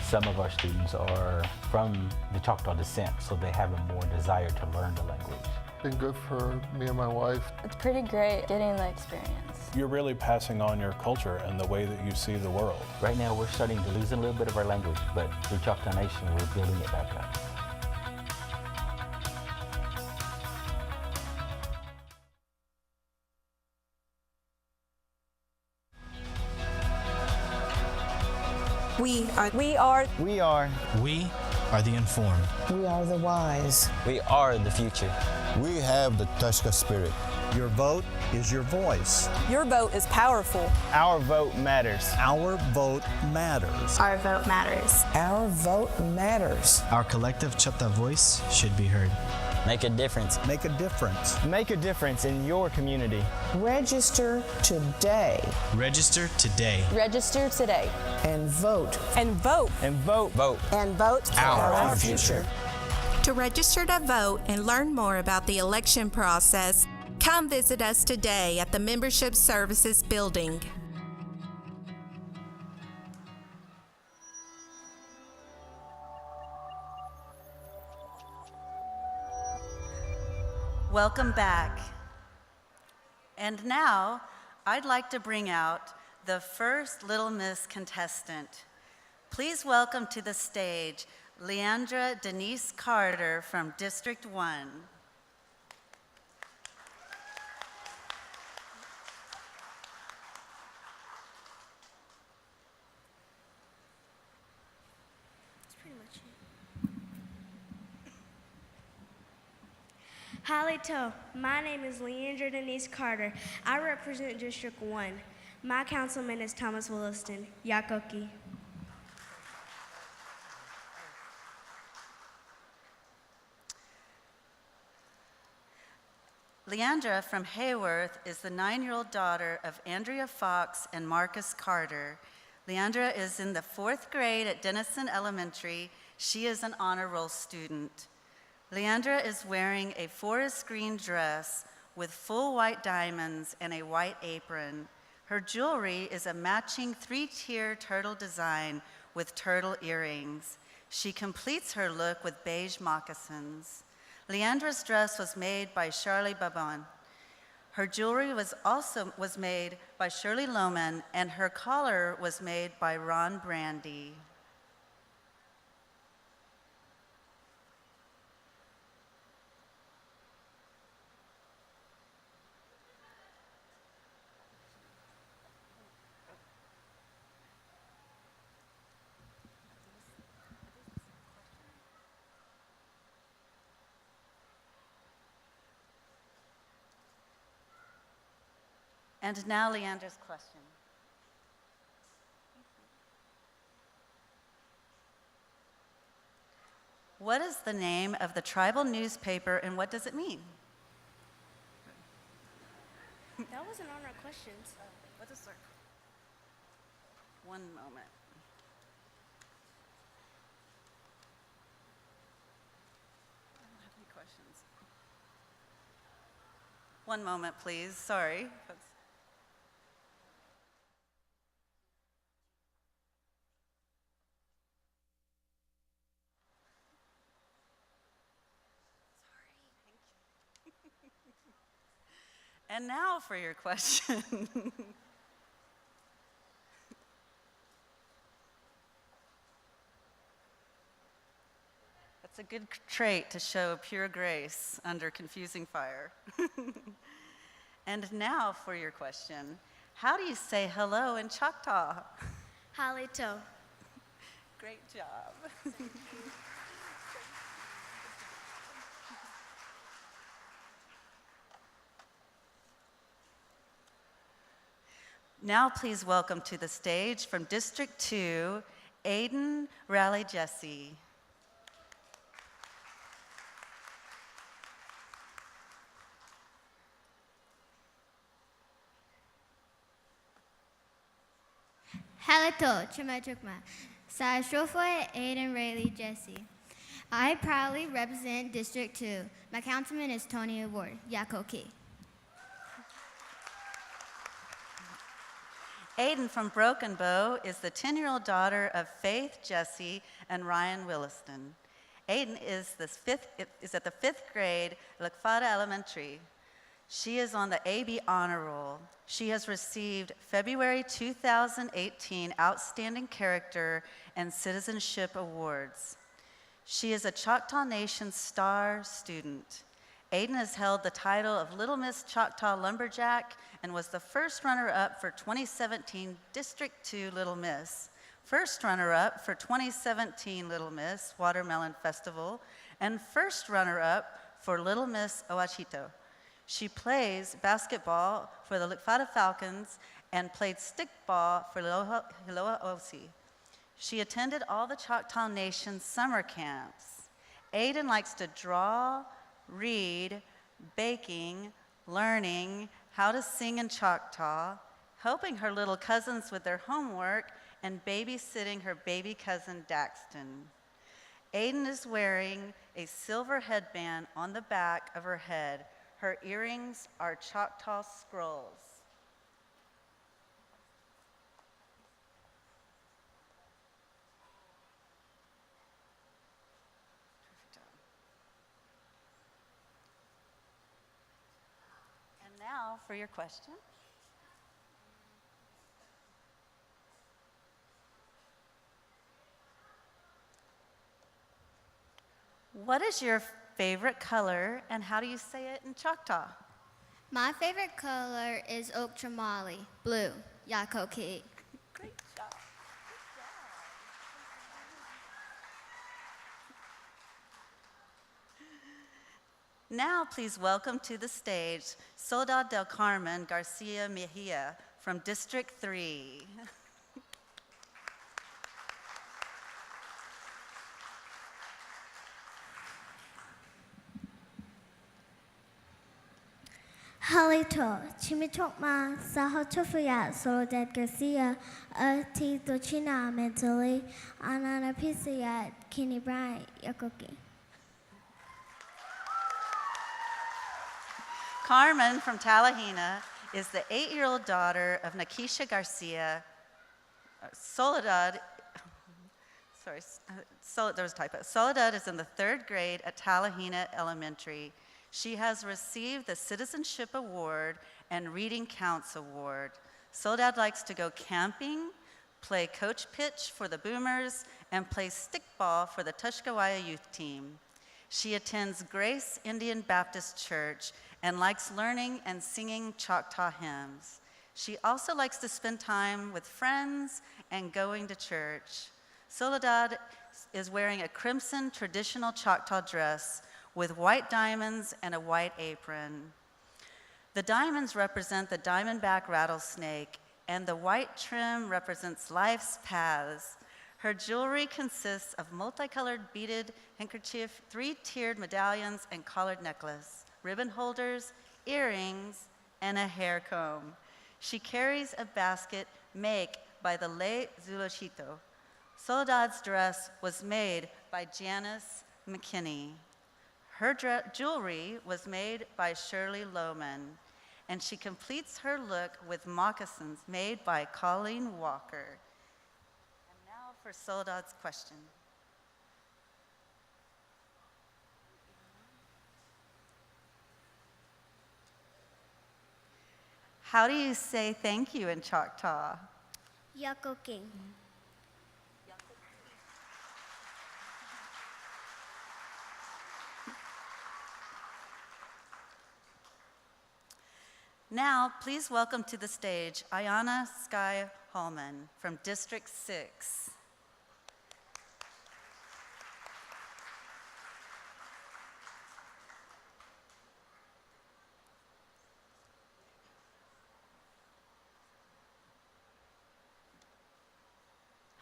Some of our students are from the Choctaw descent, so they have a more desire to learn the language. Been good for me and my wife. It's pretty great getting the experience. You're really passing on your culture and the way that you see the world. Right now we're starting to lose a little bit of our language, but through Choctaw Nation we're building it back up. We are the informed. We are the wise. We are the future. We have the Tushka spirit. Your vote is your voice. Your vote is powerful. Our vote matters. Our vote matters. Our vote matters. Our vote matters. Our collective Choctaw voice should be heard. Make a difference. Make a difference. Make a difference in your community. Register today. Register today. Register today. And vote. And vote. And vote. Vote. And vote for our future. To register to vote and learn more about the election process, come visit us today at the Membership Services Building. Welcome back. And now, I'd like to bring out the first Little Miss contestant. Please welcome to the stage Leandra Denise Carter from District 1. Halito, my name is Leandra Denise Carter. I represent District 1. My councilman is Thomas Williston, Yakoki. Leandra from Hayworth is the 9-year-old daughter of Andrea Fox and Marcus Carter. Leandra is in the 4th grade at Denison Elementary. She is an honor roll student. Leandra is wearing a forest green dress with full white diamonds and a white apron. Her jewelry is a matching 3-tier turtle design with turtle earrings. She completes her look with beige moccasins. Leandra's dress was made by Charlie Babon. Her jewelry was made by Shirley Lohman, and her collar was made by Ron Brandy. And now Leandra's question. What is the name of the tribal newspaper and what does it mean? That wasn't on our questions. What is our? One moment. I don't have any questions. One moment, please. Sorry. And now for your question. That's a good trait to show pure grace under confusing fire. And now for your question. How do you say hello in Choctaw? Halito. Great job. Now please welcome to the stage from District 2, Aiden Raleigh Jesse. Halito, Chumachukma, Sa Shofoy, Aiden Raleigh Jesse. I proudly represent District 2. My councilman is Tony Award, Yakoki. Aiden from Broken Bow is the 10-year-old daughter of Faith Jesse and Ryan Williston. Aiden is at the 5th grade at Lakfada Elementary. She is on the AB Honor Roll. She has received February 2018 Outstanding Character and Citizenship Awards. She is a Choctaw Nation Star student. Aiden has held the title of Little Miss Choctaw Lumberjack and was the first runner-up for 2017 District 2 Little Miss, first runner-up for 2017 Little Miss Watermelon Festival, and first runner-up for Little Miss Ouachito. She plays basketball for the Lakfada Falcons and played stickball for Hiloa Osi. She attended all the Choctaw Nation summer camps. Aiden likes to draw, read, baking, learning how to sing in Choctaw, helping her little cousins with their homework, and babysitting her baby cousin Daxton. Aiden is wearing a silver headband on the back of her head. Her earrings are Choctaw scrolls. And now for your question. What is your favorite color and how do you say it in Choctaw? My favorite color is ultramali, blue, yakoki. Great job. Now, please welcome to the stage Soledad del Carmen Garcia Mejia from District 3. Halito, Chimichokma, Sahotofia, Soledad Garcia, Ti Dochina Mentally, Anana Pisayat, Kenny Bryant, Yakoki. Carmen from Talahina is the 8-year-old daughter of Nakisha Garcia. Soledad, there was a typo. Soledad is in the 3rd grade at Talahina Elementary. She has received the Citizenship Award and Reading Counts Award. Soledad likes to go camping, play coach pitch for the Boomers, and play stickball for the Tushkawaya youth team. She attends Grace Indian Baptist Church and likes learning and singing Choctaw hymns. She also likes to spend time with friends and going to church. Soledad is wearing a crimson traditional Choctaw dress with white diamonds and a white apron. The diamonds represent the diamondback rattlesnake, and the white trim represents life's paths. Her jewelry consists of multicolored beaded handkerchief, 3-tiered medallions, and collared necklace, ribbon holders, earrings, and a hair comb. She carries a basket made by the late Zulochito. Soledad's dress was made by Janice McKinney. Her jewelry was made by Shirley Lohman, and she completes her look with moccasins made by Colleen Walker. And now for Soledad's question. How do you say thank you in Choctaw? Yakoki. Now, please welcome to the stage Ayana Sky Hallman from District 6.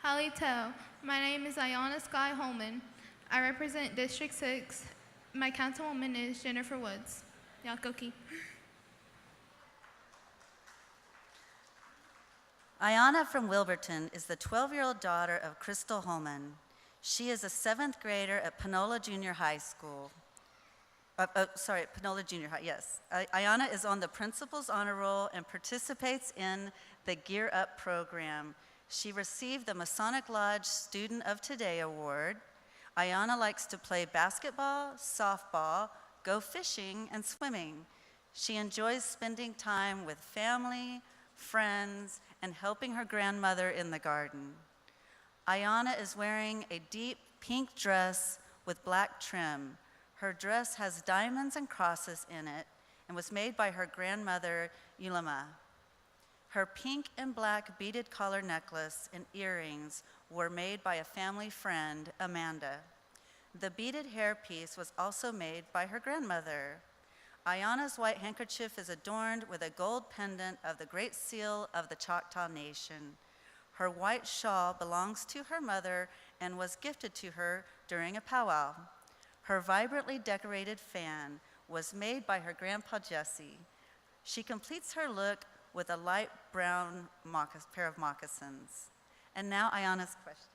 Halito, my name is Ayana Sky Holman. I represent District 6. My councilwoman is Jennifer Woods. Yakoki. Ayana from Wilburton is the 12-year-old daughter of Crystal Holman. She is a 7th grader at Panola Junior High School. Panola Junior High, yes. Ayana is on the Principal's Honor Roll and participates in the Gear Up program. She received the Masonic Lodge Student of Today Award. Ayana likes to play basketball, softball, go fishing, and swimming. She enjoys spending time with family, friends, and helping her grandmother in the garden. Ayana is wearing a deep pink dress with black trim. Her dress has diamonds and crosses in it and was made by her grandmother, Yulama. Her pink and black beaded collar necklace and earrings were made by a family friend, Amanda. The beaded hairpiece was also made by her grandmother. Ayana's white handkerchief is adorned with a gold pendant of the Great Seal of the Choctaw Nation. Her white shawl belongs to her mother and was gifted to her during a powwow. Her vibrantly decorated fan was made by her grandpa Jesse. She completes her look with a light brown pair of moccasins. And now Ayana's question.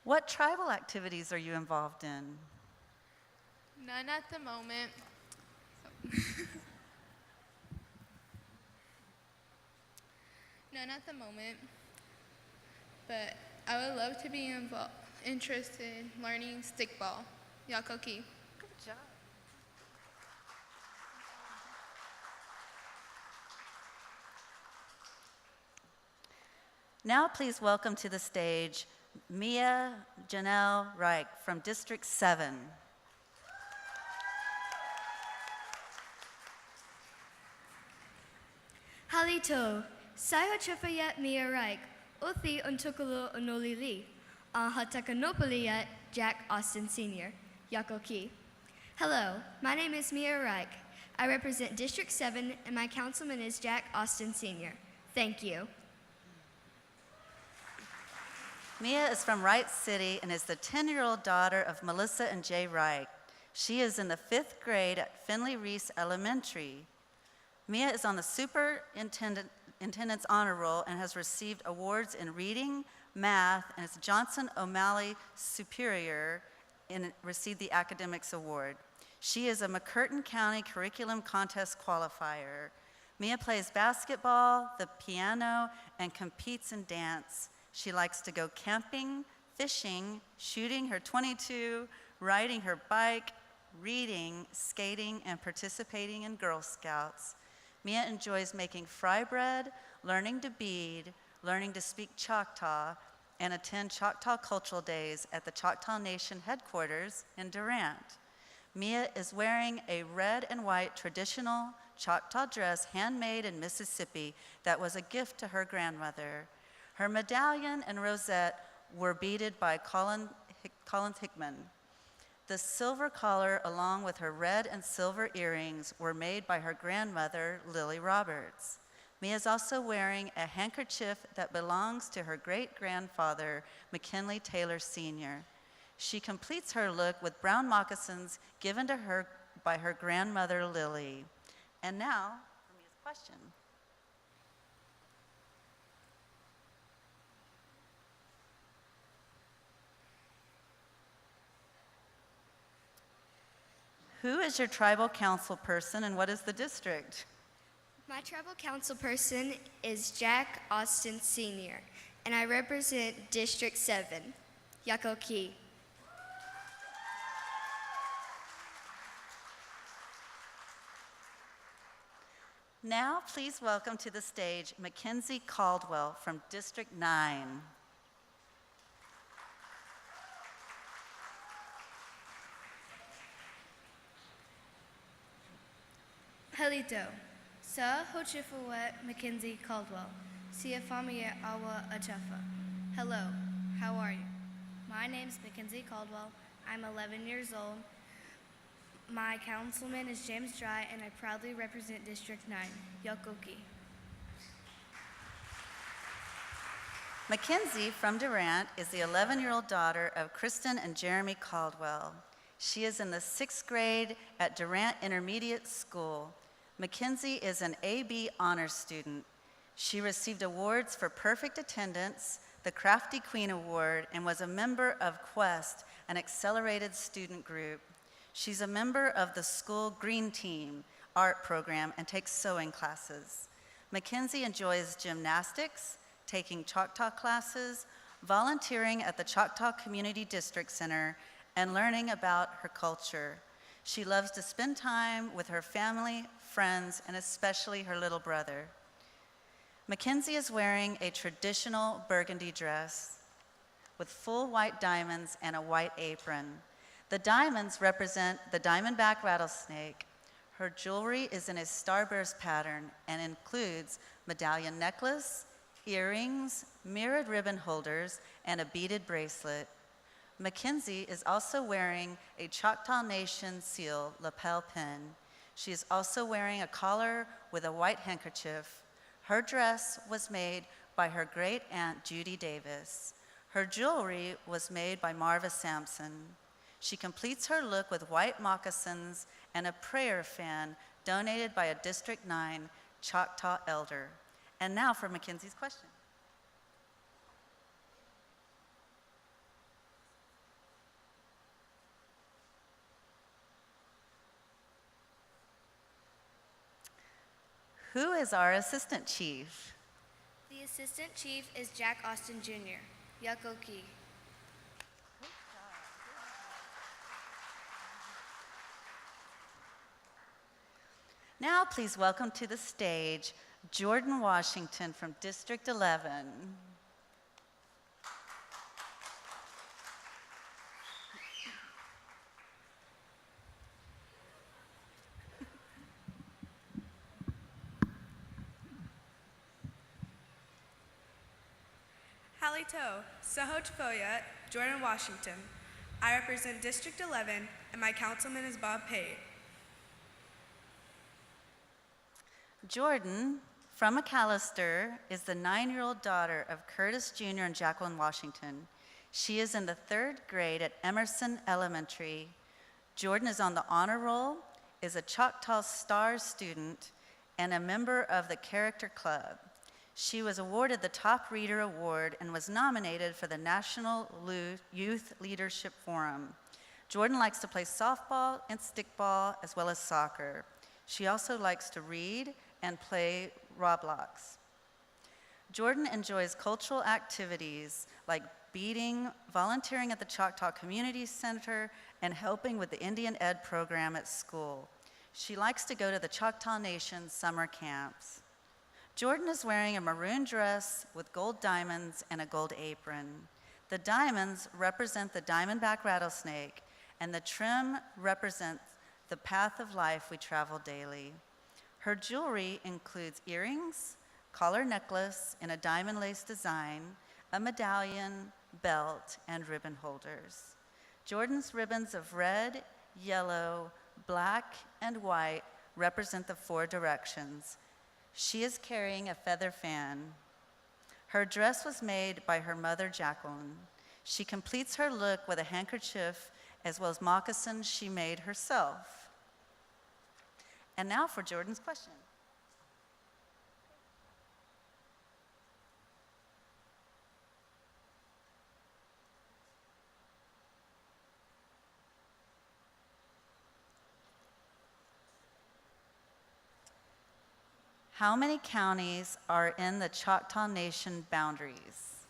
What tribal activities are you involved in? None at the moment. None at the moment, but I would love to be interested in learning stickball. Yakoki. Good job. Now please welcome to the stage Mia Janelle Reich from District 7. Halito, Sayo Chafayat Mia Reich, Uthi Untukulu Unolili, Hatakanopaliyat Jack Austin Sr., Yakoki. Hello, my name is Mia Reich. I represent District 7 and my councilman is Jack Austin Sr. Thank you. Mia is from Wright City and is the 10-year-old daughter of Melissa and Jay Wright. She is in the 5th grade at Finley Reese Elementary. Mia is on the Superintendent's Honor Roll and has received awards in reading, math, and is Johnson O'Malley Superior and received the Academics Award. She is a McCurtain County Curriculum Contest qualifier. Mia plays basketball, the piano, and competes in dance. She likes to go camping, fishing, shooting her .22, riding her bike, reading, skating, and participating in Girl Scouts. Mia enjoys making fry bread, learning to bead, learning to speak Choctaw, and attend Choctaw Cultural Days at the Choctaw Nation headquarters in Durant. Mia is wearing a red and white traditional Choctaw dress handmade in Mississippi that was a gift to her grandmother. Her medallion and rosette were beaded by Collins Hickman. The silver collar, along with her red and silver earrings, were made by her grandmother, Lily Roberts. Mia is also wearing a handkerchief that belongs to her great-grandfather, McKinley Taylor Sr. She completes her look with brown moccasins given to her by her grandmother, Lily. And now, for Mia's question. Who is your tribal council person and what is the district? My tribal council person is Jack Austin Sr., and I represent District 7, Yakoki. Now, please welcome to the stage Mackenzie Caldwell from District 9. Halito, Sa Hochifawet Mackenzie Caldwell, Siafamia Awa Achafa. Hello, how are you? My name's Mackenzie Caldwell. I'm 11 years old. My councilman is James Dry, and I proudly represent District 9, Yokoki. Mackenzie from Durant is the 11-year-old daughter of Kristen and Jeremy Caldwell. She is in the 6th grade at Durant Intermediate School. Mackenzie is an AB honors student. She received awards for perfect attendance, the Crafty Queen Award, and was a member of Quest, an accelerated student group. She's a member of the school Green Team art program and takes sewing classes. Mackenzie enjoys gymnastics, taking Choctaw classes, volunteering at the Choctaw Community District Center, and learning about her culture. She loves to spend time with her family, friends, and especially her little brother. Mackenzie is wearing a traditional burgundy dress with full white diamonds and a white apron. The diamonds represent the diamondback rattlesnake. Her jewelry is in a starburst pattern and includes medallion necklace, earrings, mirrored ribbon holders, and a beaded bracelet. Mackenzie is also wearing a Choctaw Nation seal lapel pin. She is also wearing a collar with a white handkerchief. Her dress was made by her great-aunt Judy Davis. Her jewelry was made by Marva Sampson. She completes her look with white moccasins and a prayer fan donated by a District 9 Choctaw elder. And now for Mackenzie's question. Who is our assistant chief? The assistant chief is Jack Austin Jr., Yakoki. Now please welcome to the stage Jordan Washington from District 11. Halito, Sahochfoyet, Jordan, Washington. I represent District 11, and my councilman is Bob Pate. Jordan, from McAllister, is the 9-year-old daughter of Curtis Jr. and Jacqueline Washington. She is in the 3rd grade at Emerson Elementary. Jordan is on the honor roll, is a Choctaw Star student, and a member of the Character Club. She was awarded the Top Reader Award and was nominated for the National Youth Leadership Forum. Jordan likes to play softball and stickball as well as soccer. She also likes to read and play Roblox. Jordan enjoys cultural activities like beading, volunteering at the Choctaw Community Center, and helping with the Indian Ed program at school. She likes to go to the Choctaw Nation summer camps. Jordan is wearing a maroon dress with gold diamonds and a gold apron. The diamonds represent the diamondback rattlesnake, and the trim represents the path of life we travel daily. Her jewelry includes earrings, collar necklace in a diamond lace design, a medallion, belt, and ribbon holders. Jordan's ribbons of red, yellow, black, and white represent the 4 directions. She is carrying a feather fan. Her dress was made by her mother, Jacqueline. She completes her look with a handkerchief as well as moccasins she made herself. And now for Jordan's question. How many counties are in the Choctaw Nation boundaries?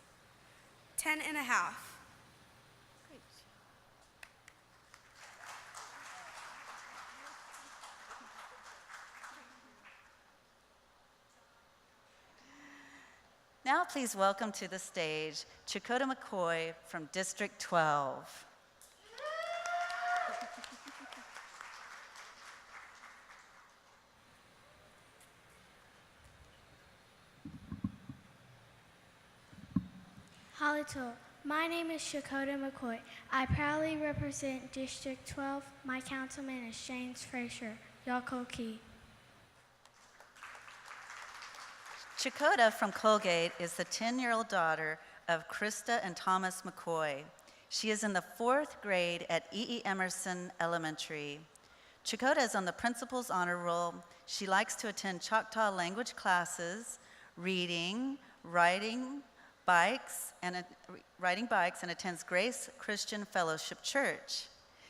10 and a half. Now please welcome to the stage Choctaw McCoy from District 12. Halito, my name is Choctaw McCoy. I proudly represent District 12. My councilman is James Frazier, Yako-Key. Choctaw from Colgate is the 10-year-old daughter of Krista and Thomas McCoy. She is in the 4th grade at E.E. Emerson Elementary. Choctaw is on the principal's honor roll. She likes to attend Choctaw language classes, reading, riding bikes, and attends Grace Christian Fellowship Church.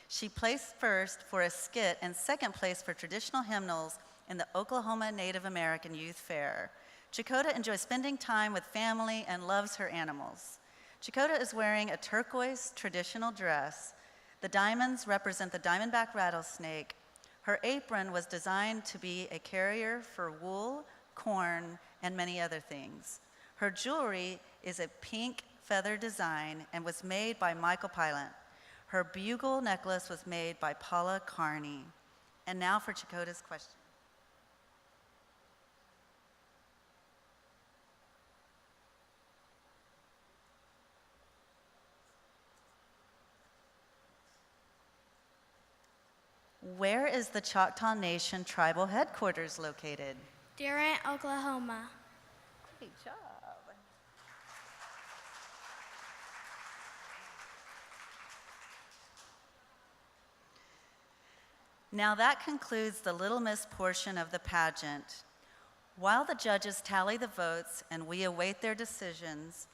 She placed first for a skit and 2nd place for traditional hymnals in the Oklahoma Native American Youth Fair. Choctaw enjoys spending time with family and loves her animals. Choctaw is wearing a turquoise traditional dress. The diamonds represent the diamondback rattlesnake. Her apron was designed to be a carrier for wool, corn, and many other things. Her jewelry is a pink feather design and was made by Michael Pilot. Her bugle necklace was made by Paula Carney. And now for Choctaw's question. Where is the Choctaw Nation tribal headquarters located? Durant, Oklahoma. Great job. Now that concludes the Little Miss portion of the pageant. While the judges tally the votes and we await their decisions,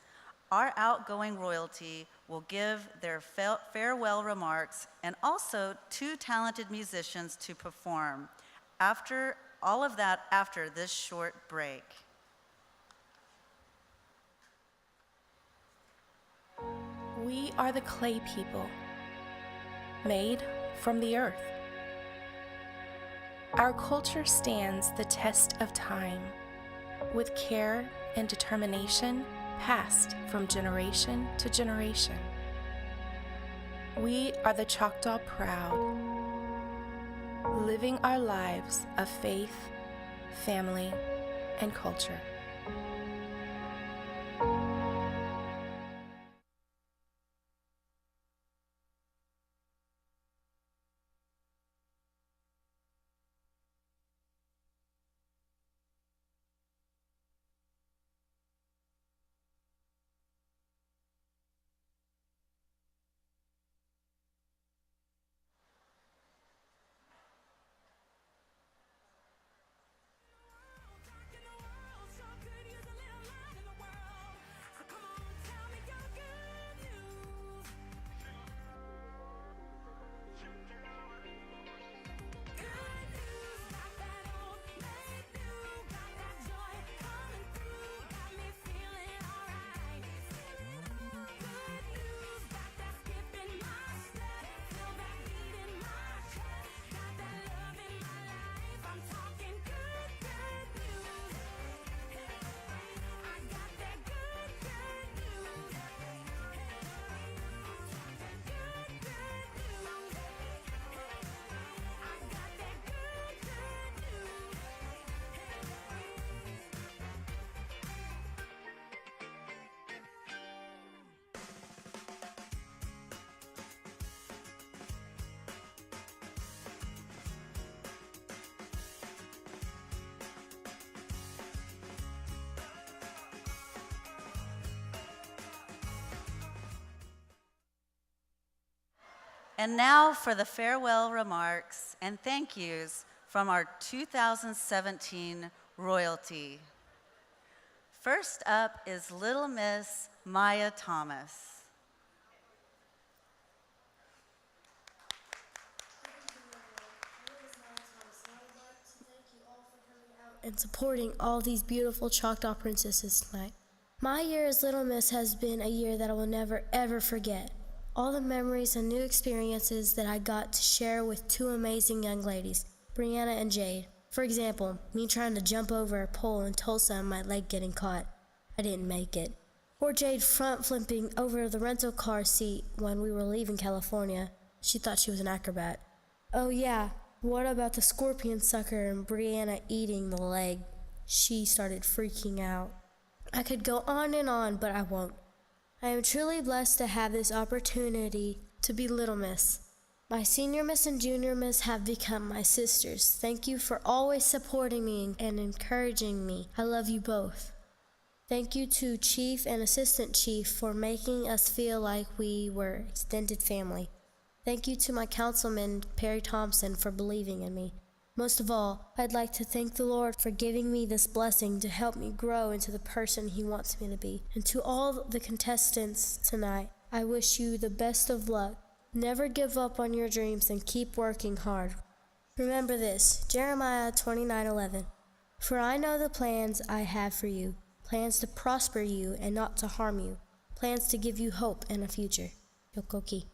our outgoing royalty will give their farewell remarks and also 2 talented musicians to perform. After all of that, after this short break. We are the clay people, made from the earth. Our culture stands the test of time, with care and determination passed from generation to generation. We are the Choctaw proud, living our lives of faith, family, and culture. And now for the farewell remarks and thank yous from our 2017 royalty. First up is Little Miss Maya Thomas. And supporting all these beautiful Choctaw princesses tonight. My year as Little Miss has been a year that I will never ever forget. All the memories and new experiences that I got to share with two amazing young ladies, Brianna and Jade. For example, me trying to jump over a pole in Tulsa and my leg getting caught. I didn't make it. Or Jade front flipping over the rental car seat when we were leaving California. She thought she was an acrobat. Oh yeah, what about the scorpion sucker and Brianna eating the leg? She started freaking out. I could go on, but I won't. I am truly blessed to have this opportunity to be Little Miss. My senior miss and junior miss have become my sisters. Thank you for always supporting me and encouraging me. I love you both. Thank you to Chief and Assistant Chief for making us feel like we were extended family. Thank you to my councilman, Perry Thompson, for believing in me. Most of all, I'd like to thank the Lord for giving me this blessing to help me grow into the person He wants me to be. And to all the contestants tonight, I wish you the best of luck. Never give up on your dreams and keep working hard. Remember this, Jeremiah 29:11. For I know the plans I have for you, plans to prosper you and not to harm you, plans to give you hope and a future. Yokoki.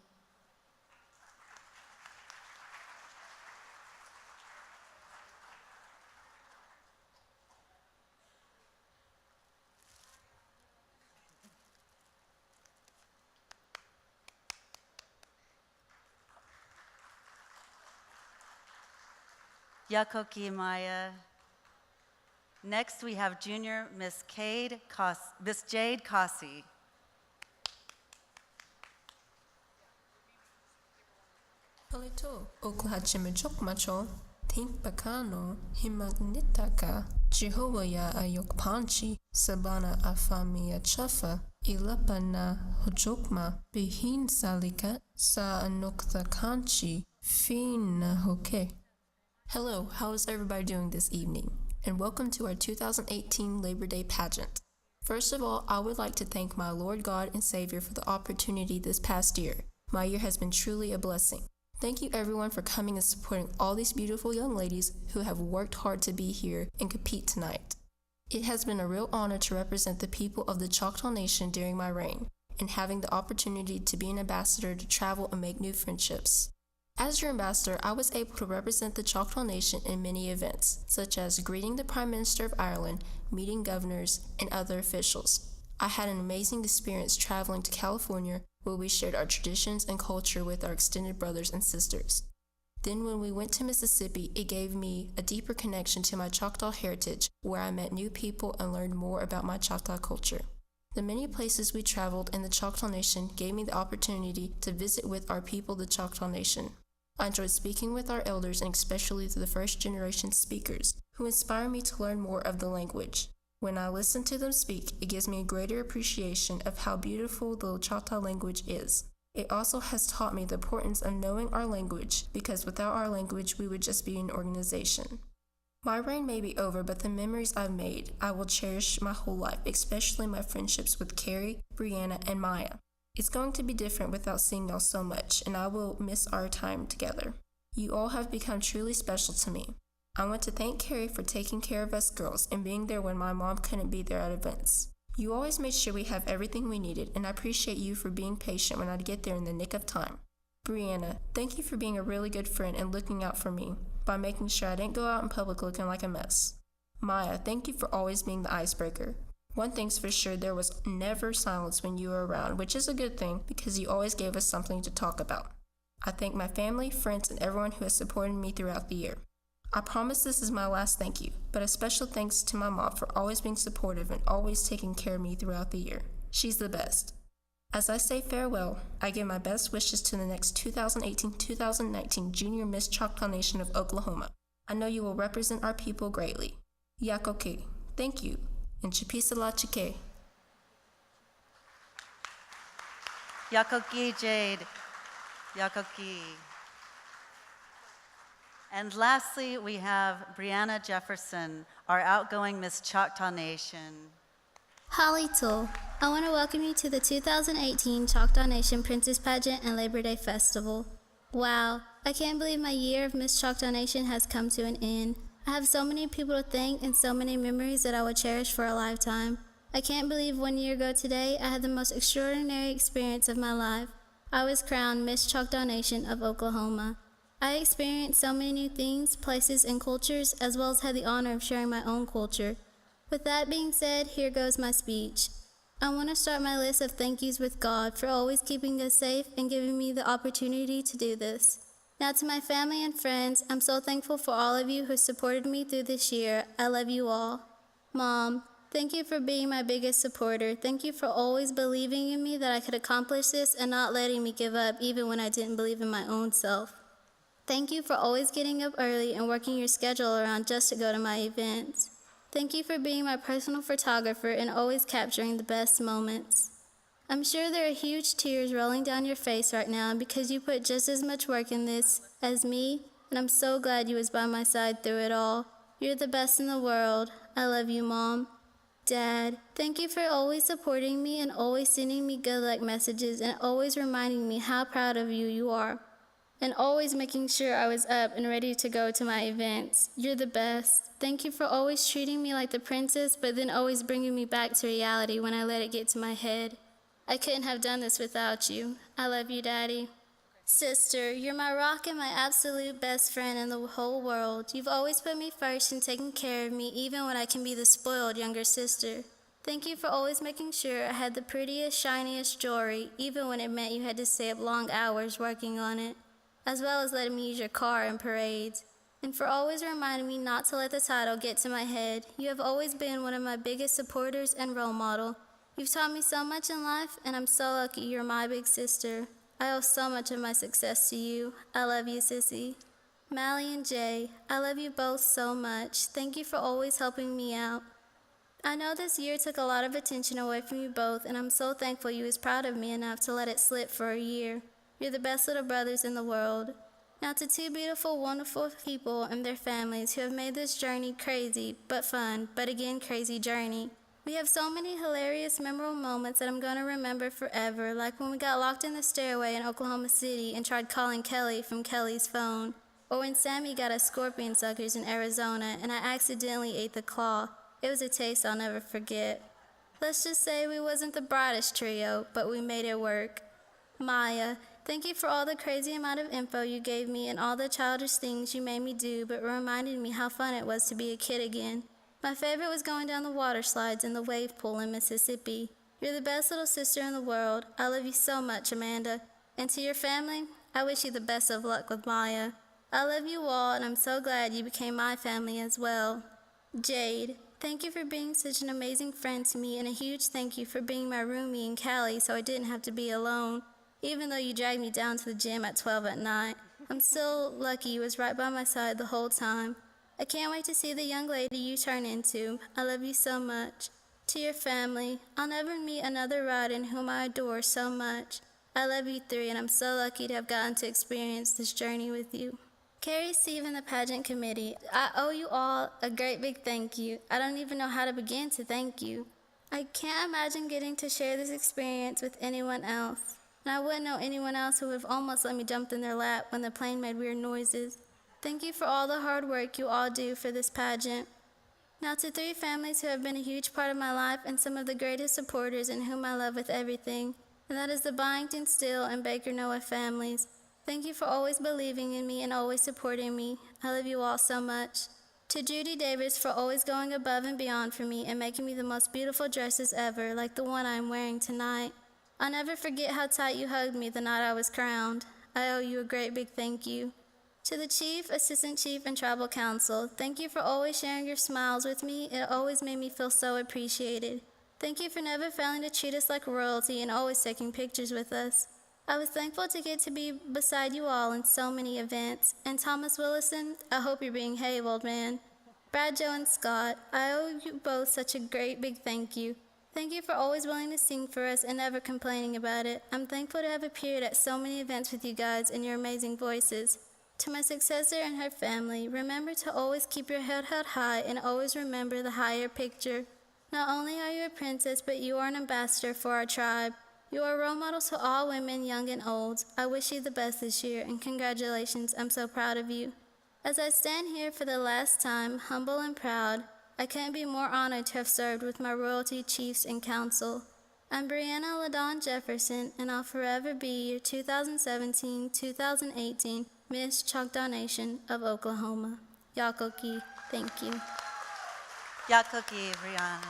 Yakoki Maya. Next, we have Junior Miss Jade Cossey. Palito, Oklahachimichokmacho, Timpakano, Himagnitaka, Jehovah Ayokpanchi, Sabana Afamia Chafa, Ilapana Hojokma, Bihin Salikat, Sa Anokta Kanchi, Fina Hoke. Hello, how is everybody doing this evening? And welcome to our 2018 Labor Day pageant. First of all, I would like to thank my Lord God and Savior for the opportunity this past year. My year has been truly a blessing. Thank you everyone for coming and supporting all these beautiful young ladies who have worked hard to be here and compete tonight. It has been a real honor to represent the people of the Choctaw Nation during my reign and having the opportunity to be an ambassador to travel and make new friendships. As your ambassador, I was able to represent the Choctaw Nation in many events, such as greeting the Prime Minister of Ireland, meeting governors, and other officials. I had an amazing experience traveling to California, where we shared our traditions and culture with our extended brothers and sisters. Then when we went to Mississippi, it gave me a deeper connection to my Choctaw heritage, where I met new people and learned more about my Choctaw culture. The many places we traveled in the Choctaw Nation gave me the opportunity to visit with our people, the Choctaw Nation. I enjoyed speaking with our elders and especially the first generation speakers, who inspire me to learn more of the language. When I listen to them speak, it gives me a greater appreciation of how beautiful the Choctaw language is. It also has taught me the importance of knowing our language, because without our language, we would just be an organization. My reign may be over, but the memories I've made, I will cherish my whole life, especially my friendships with Carrie, Brianna, and Maya. It's going to be different without seeing y'all so much, and I will miss our time together. You all have become truly special to me. I want to thank Carrie for taking care of us girls and being there when my mom couldn't be there at events. You always made sure we have everything we needed, and I appreciate you for being patient when I'd get there in the nick of time. Brianna, thank you for being a really good friend and looking out for me by making sure I didn't go out in public looking like a mess. Maya, thank you for always being the icebreaker. One thing's for sure, there was never silence when you were around, which is a good thing because you always gave us something to talk about. I thank my family, friends, and everyone who has supported me throughout the year. I promise this is my last thank you, but a special thanks to my mom for always being supportive and always taking care of me throughout the year. She's the best. As I say farewell, I give my best wishes to the next 2018-2019 Junior Miss Choctaw Nation of Oklahoma. I know you will represent our people greatly. Yakoke, thank you. And Chapisala Chike. Yakoki Jade. Yakoki. And lastly, we have Brianna Jefferson, our outgoing Miss Choctaw Nation. Halito, I want to welcome you to the 2018 Choctaw Nation Princess Pageant and Labor Day Festival. Wow, I can't believe my year of Miss Choctaw Nation has come to an end. I have so many people to thank and so many memories that I will cherish for a lifetime. I can't believe 1 year ago today, I had the most extraordinary experience of my life. I was crowned Miss Choctaw Nation of Oklahoma. I experienced so many new things, places, and cultures, as well as had the honor of sharing my own culture. With that being said, here goes my speech. I want to start my list of thank yous with God for always keeping us safe and giving me the opportunity to do this. Now to my family and friends, I'm so thankful for all of you who supported me through this year. I love you all. Mom, thank you for being my biggest supporter. Thank you for always believing in me that I could accomplish this and not letting me give up even when I didn't believe in my own self. Thank you for always getting up early and working your schedule around just to go to my events. Thank you for being my personal photographer and always capturing the best moments. I'm sure there are huge tears rolling down your face right now because you put just as much work in this as me, and I'm so glad you was by my side through it all. You're the best in the world. I love you, Mom. Dad, thank you for always supporting me and always sending me good luck messages and always reminding me how proud of you are. And always making sure I was up and ready to go to my events. You're the best. Thank you for always treating me like the princess, but then always bringing me back to reality when I let it get to my head. I couldn't have done this without you. I love you, Daddy. Sister, you're my rock and my absolute best friend in the whole world. You've always put me first and taken care of me, even when I can be the spoiled younger sister. Thank you for always making sure I had the prettiest, shiniest jewelry, even when it meant you had to stay up long hours working on it, as well as letting me use your car in parades, and for always reminding me not to let the title get to my head. You have always been one of my biggest supporters and role model. You've taught me so much in life, and I'm so lucky you're my big sister. I owe so much of my success to you. I love you, Sissy. Mally and Jay, I love you both so much. Thank you for always helping me out. I know this year took a lot of attention away from you both, and I'm so thankful you was proud of me enough to let it slip for a year. You're the best little brothers in the world. Now to two beautiful, wonderful people and their families who have made this journey crazy, but fun, but again crazy journey. We have so many hilarious, memorable moments that I'm going to remember forever, like when we got locked in the stairway in Oklahoma City and tried calling Kelly from Kelly's phone, or when Sammy got us scorpion suckers in Arizona and I accidentally ate the claw. It was a taste I'll never forget. Let's just say we wasn't the brightest trio, but we made it work. Maya, thank you for all the crazy amount of info you gave me and all the childish things you made me do, but reminded me how fun it was to be a kid again. My favorite was going down the water slides in the wave pool in Mississippi. You're the best little sister in the world. I love you so much, Amanda. And to your family, I wish you the best of luck with Maya. I love you all, and I'm so glad you became my family as well. Jade, thank you for being such an amazing friend to me, and a huge thank you for being my roomie in Cali so I didn't have to be alone. Even though you dragged me down to the gym at 12 at night, I'm still lucky you was right by my side the whole time. I can't wait to see the young lady you turn into. I love you so much. To your family, I'll never meet another Rodden whom I adore so much. I love you three, and I'm so lucky to have gotten to experience this journey with you. Carrie, Steve, and the pageant committee, I owe you all a great big thank you. I don't even know how to begin to thank you. I can't imagine getting to share this experience with anyone else. And I wouldn't know anyone else who would have almost let me jump in their lap when the plane made weird noises. Thank you for all the hard work you all do for this pageant. Now to three families who have been a huge part of my life and some of the greatest supporters and whom I love with everything, and that is the Byington, Still, and Baker Noah families. Thank you for always believing in me and always supporting me. I love you all so much. To Judy Davis for always going above and beyond for me and making me the most beautiful dresses ever, like the one I am wearing tonight. I'll never forget how tight you hugged me the night I was crowned. I owe you a great big thank you. To the Chief, Assistant Chief, and Tribal Council, thank you for always sharing your smiles with me. It always made me feel so appreciated. Thank you for never failing to treat us like royalty and always taking pictures with us. I was thankful to get to be beside you all in so many events. And Thomas Willison, I hope you're being old man. Brad, Joe, and Scott, I owe you both such a great big thank you. Thank you for always willing to sing for us and never complaining about it. I'm thankful to have appeared at so many events with you guys and your amazing voices. To my successor and her family, remember to always keep your head held high and always remember the higher picture. Not only are you a princess, but you are an ambassador for our tribe. You are a role model to all women, young and old. I wish you the best this year, and congratulations, I'm so proud of you. As I stand here for the last time, humble and proud, I couldn't be more honored to have served with my royalty chiefs and council. I'm Brianna LaDawn Jefferson, and I'll forever be your 2017-2018 Miss Choctaw Nation of Oklahoma. Yakoki, thank you. Yakoki, Brianna.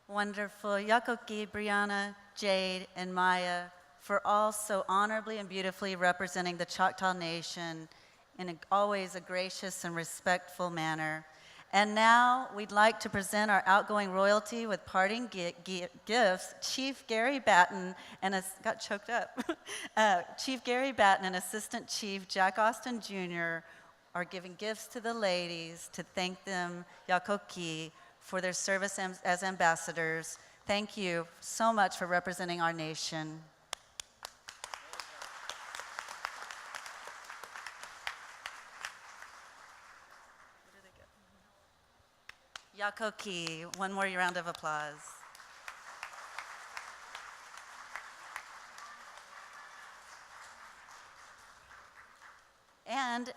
Wonderful. Yakoki, Brianna, Jade, and Maya, for all so honorably and beautifully representing the Choctaw Nation in always a gracious and respectful manner. And now we'd like to present our outgoing royalty with parting gifts. Chief Gary Batten and got choked up. Chief Gary Batten and Assistant Chief Jack Austin Jr. are giving gifts to the ladies to thank them, Yakoki, for their service as ambassadors. Thank you so much for representing our nation. Yakoki, one more round of applause. And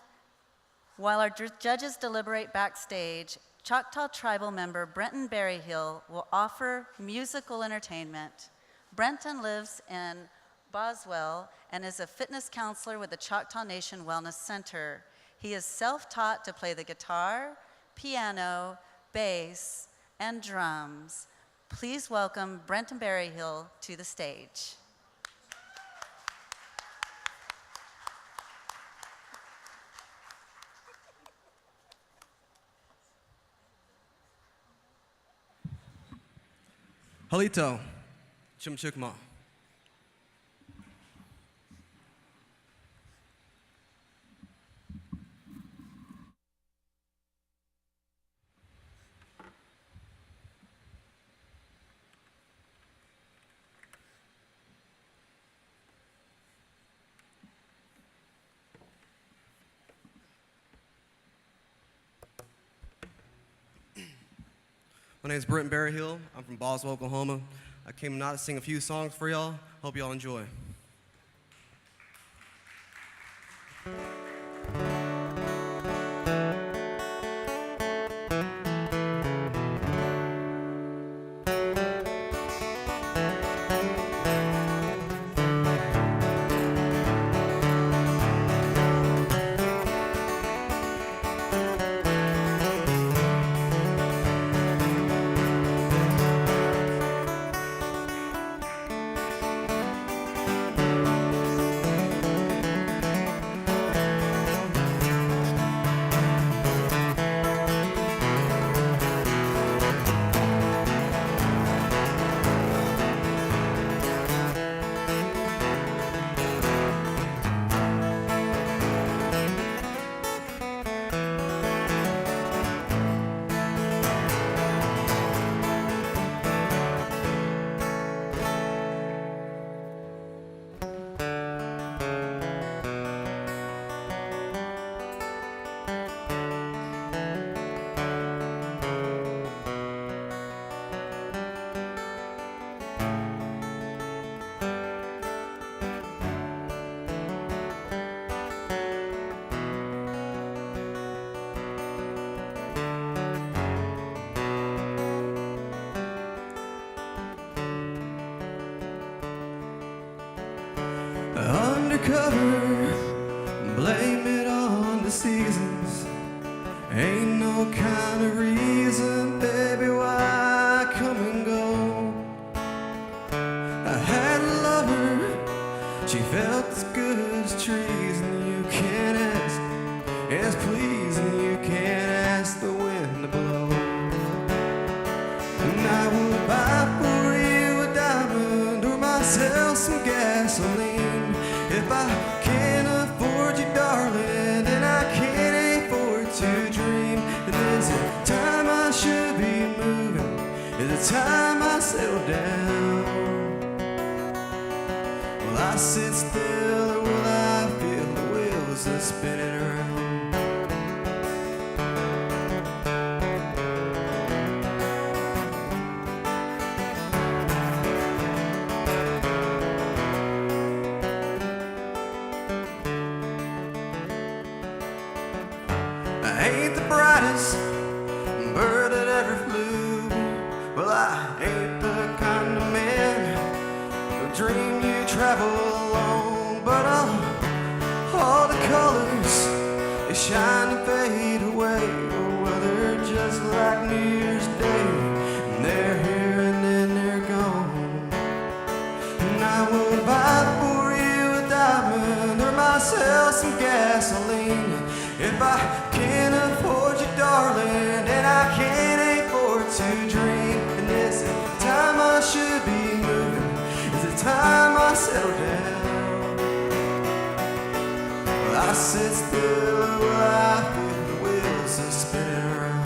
while our judges deliberate backstage, Choctaw tribal member Brenton Berryhill will offer musical entertainment. Brenton lives in Boswell and is a fitness counselor with the Choctaw Nation Wellness Center. He is self-taught to play the guitar, piano, bass, and drums. Please welcome Brenton Berryhill to the stage. Halito, Chimchukma. My name is Brenton Berryhill. I'm from Boswell, Oklahoma. I came tonight to sing a few songs for y'all. Hope y'all enjoy. Undercover, blame it on the seasons. Ain't no kind of reason, baby, why I come and go. I had a lover, she felt as good as trees, and you can't ask, as pleasing, you can't ask the wind to blow. And I would buy for you a diamond or myself some gasoline. If I can't afford you, darling, then I still, or will I feel the wheels are spinning around? I ain't the brightest bird that ever flew. Well, I ain't the kind of man who dream you travel alone. But all the colors, they shine and fade away. Well, they're just like New Year's Day, and they're here and then they're gone. And I would buy for you a diamond or myself some gasoline if I can't afford you, darling, and I can't afford to dream. And is it time I should be moving? Is it time I settle down? Well, I sit still while I feel the wheels are spinning around.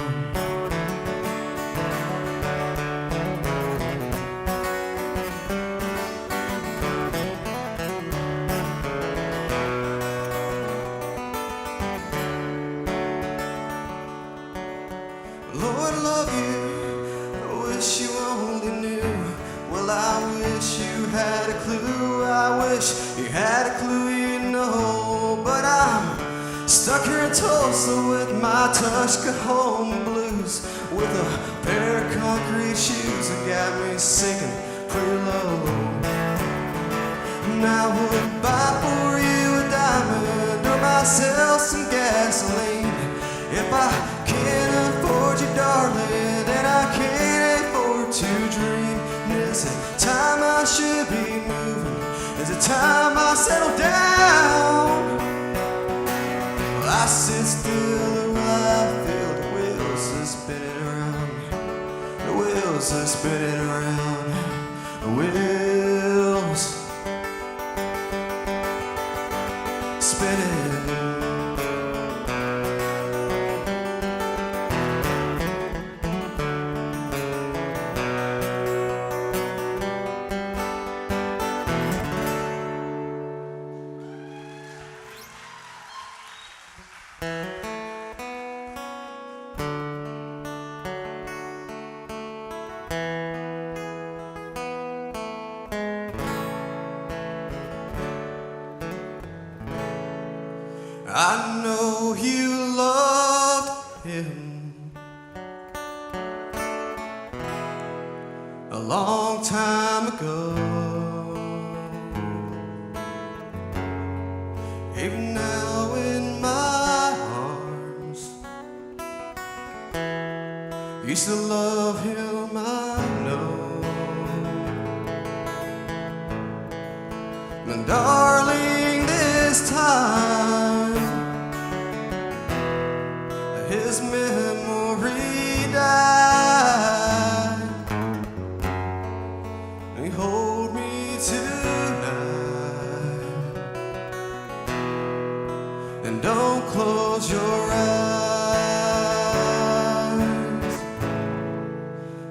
Lord, I love you, I wish you only knew. Well, I wish you had a clue, I wish you had a clue, you know. But I'm stuck here in Tulsa with my Tuskahoma blues, with a pair of concrete shoes that got me sinking pretty low. And I would buy for you a diamond or myself some gasoline if I can't afford you, darling, and I can't afford to dream. And is it time I should be moving? Is it time I settle down? Well, I sit still while I feel the wheels are spinning around. The wheels are spinning around. The wheels spinning. I know you loved him a long time ago. Even now in my arms, you still love him, I know. And darling, this time his memory died. And he hold me tonight, and don't close your eyes,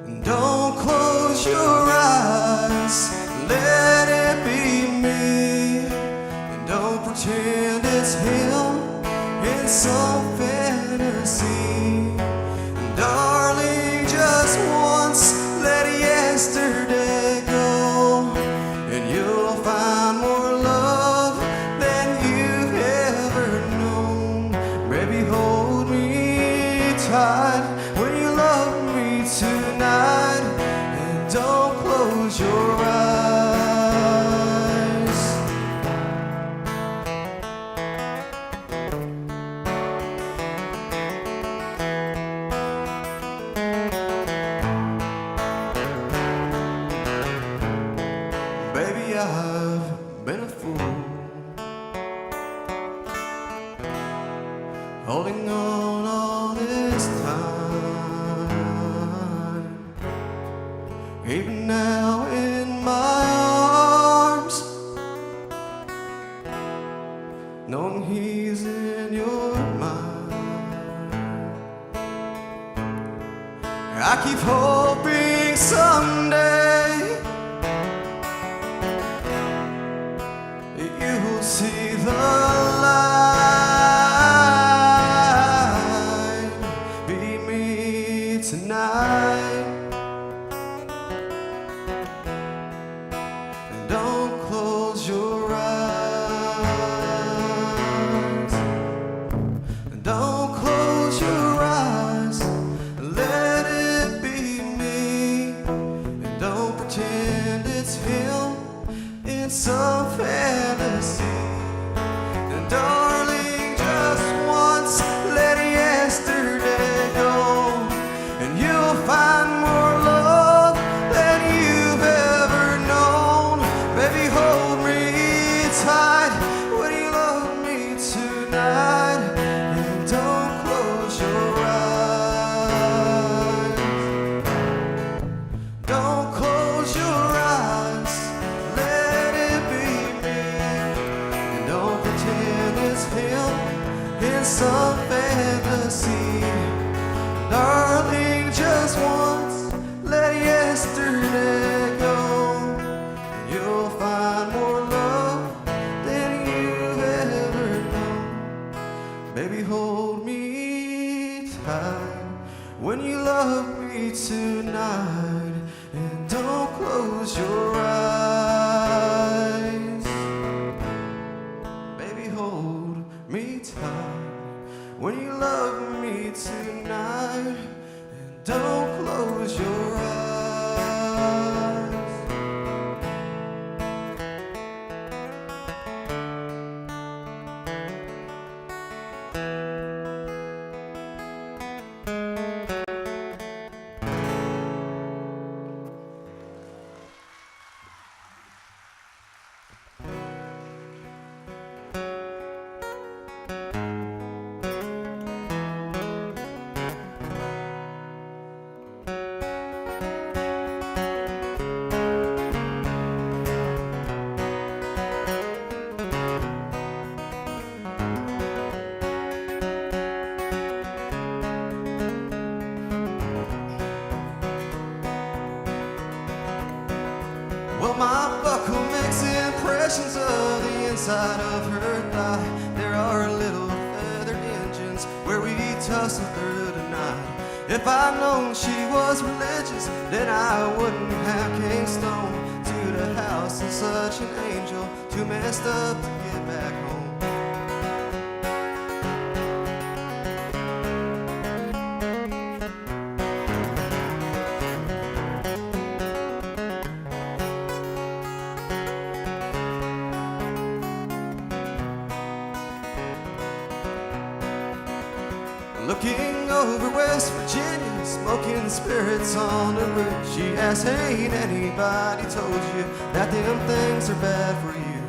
and don't close your eyes. Let it be me, and don't pretend it's him in some fantasy. And darling, just once let yesterday go, and you'll find more love than you've ever known. Baby, hold me tight when you love me tonight, and don't close your eyes. Baby, I've been a fool, holding on all this time. Even now in my arms, knowing he's in your mind. I keep hoping someday in some fantasy. Darling, just once, let yesterday go, and you'll find more love than you've ever known. Baby, hold me tight when you love me tonight, and don't close your eyes. Baby, hold me tight when you love me tonight, and don't close your eyes. Well, my buckle makes impressions of the inside of her thigh. There are little feathered engines where we tussle through the night. If I'd known she was religious, then I wouldn't have came stone to the house of such an angel, too messed up to get back home. Looking over West Virginia, smoking spirits on the roof, she asked, ain't anybody told you that them things are bad for you?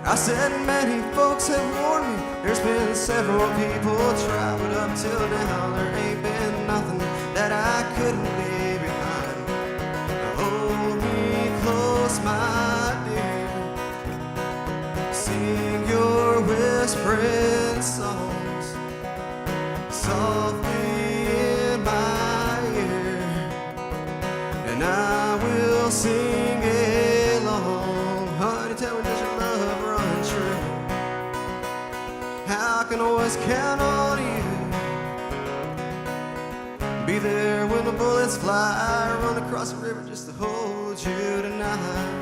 I said, many folks have warned me, there's been several people try, but up till now there ain't been nothing that I couldn't leave behind. Hold me close, my dear, sing your whispering songs softly in my ear, and I will sing along. Honey, tell me, does your love run true? How can I always count on you? Be there when the bullets fly, run across the river just to hold you tonight.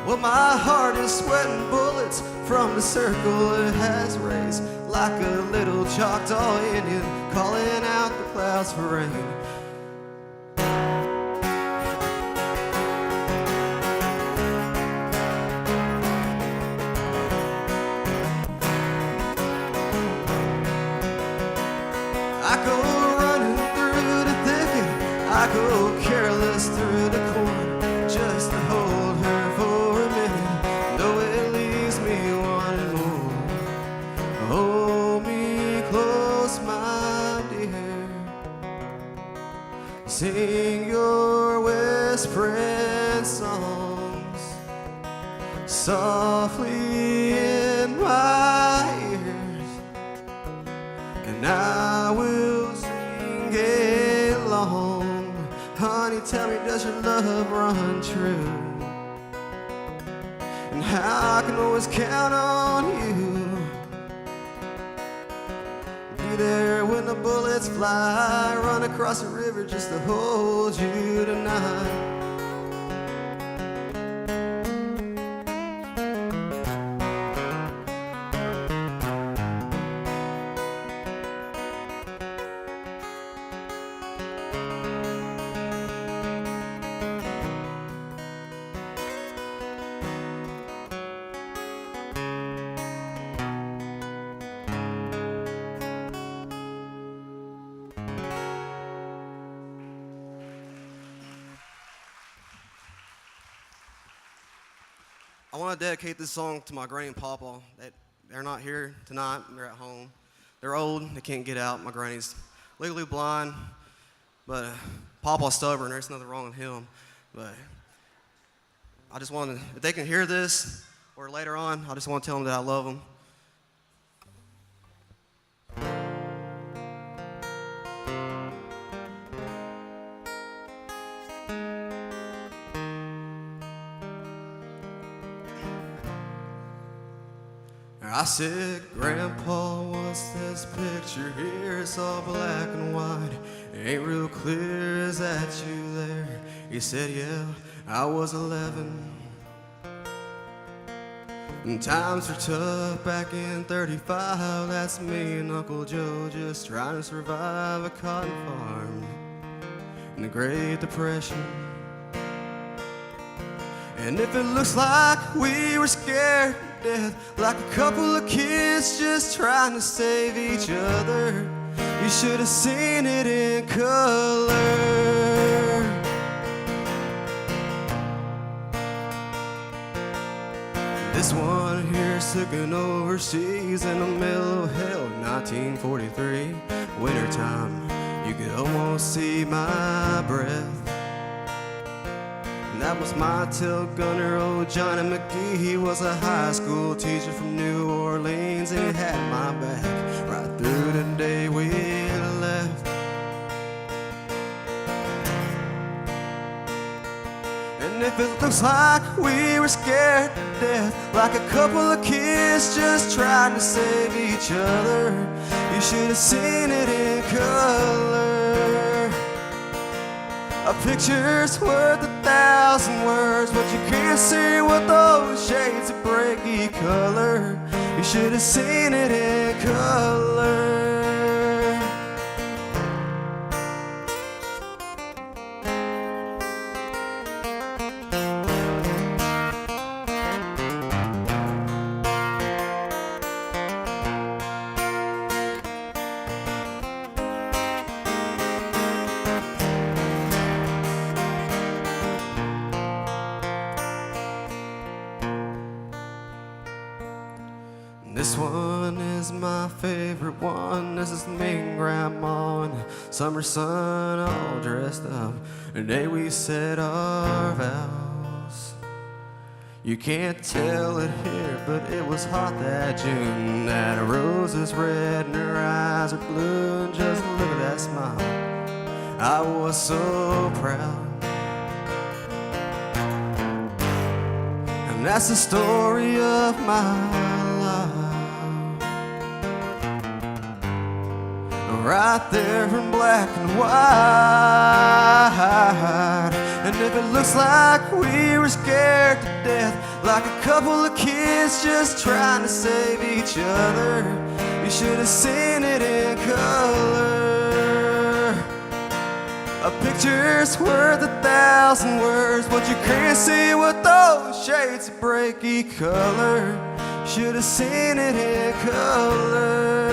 Well, my heart is sweating bullets from the circle it has raised, like a little Choctaw Indian calling out the clouds for rain. I go running through the thicket, I go careless through the corn, just to hold her for a minute, though it leaves me wanting more. Hold me close, my dear, sing your whispering songs softly in my ears, and I will sing along. Honey, tell me, does your love run true? And how I can always count on you. Be there when the bullets fly, run across the river just to hold you tonight. I want to dedicate this song to my granny and papa. They're not here tonight. They're at home. They're old. They can't get out. My granny's legally blind, but papa's stubborn. There's nothing wrong with him. But I just want to, if they can hear this or later on, I just want to tell them that I love them. I said, Grandpa, what's this picture here? It's all black and white. Ain't real clear, is that you there? He said, yeah, I was 11. And times were tough back in 35. That's me and Uncle Joe just trying to survive a cotton farm in the Great Depression. And if it looks like we were scared to death, like a couple of kids just trying to save each other, you should have seen it in color. This one here's taken overseas in the middle of hell, 1943. Wintertime, you could almost see my breath. That was my tail gunner, old Johnny McGee. He was a high school teacher from New Orleans, and he had my back right through the day we left. And if it looks like we were scared to death, like a couple of kids just trying to save each other, you should have seen it in color. A picture's worth 1,000 words, but you can't see with those shades of breaky color. You should have seen it in color. This one is my favorite one. This is me and Grandma in the summer sun, all dressed up the day we said our vows. You can't tell it here, but it was hot that June. That rose is red and her eyes are blue, and just look at that smile. I was so proud. And that's the story of my life. Right there in black and white. And if it looks like we were scared to death, like a couple of kids just trying to save each other, you should have seen it in color. A picture's worth 1,000 words, but you can't see with those shades of breaky color. Should have seen it in color.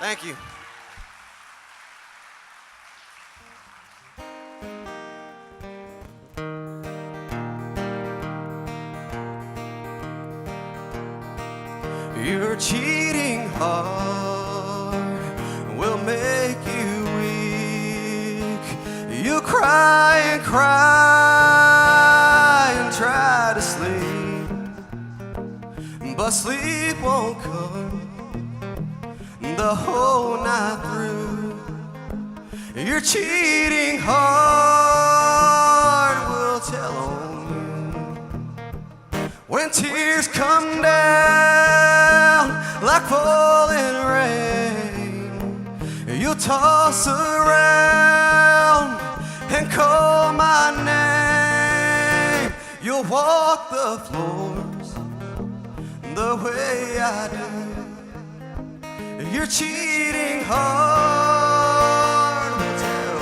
Thank you. Your cheating heart will make you weak. You cry and cry and try to sleep, but sleep won't come the whole night through. Your cheating heart will tell on you when tears come down like falling rain. toss around and call my name. You'll walk the floors the way I do. You're cheating hard, will tell.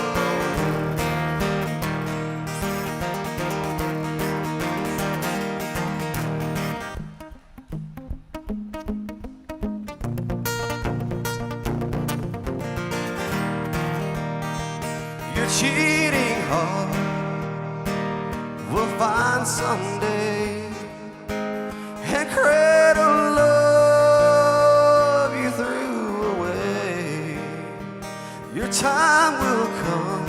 You're cheating hard, we'll find someday, and cradle love you threw away. Your time will come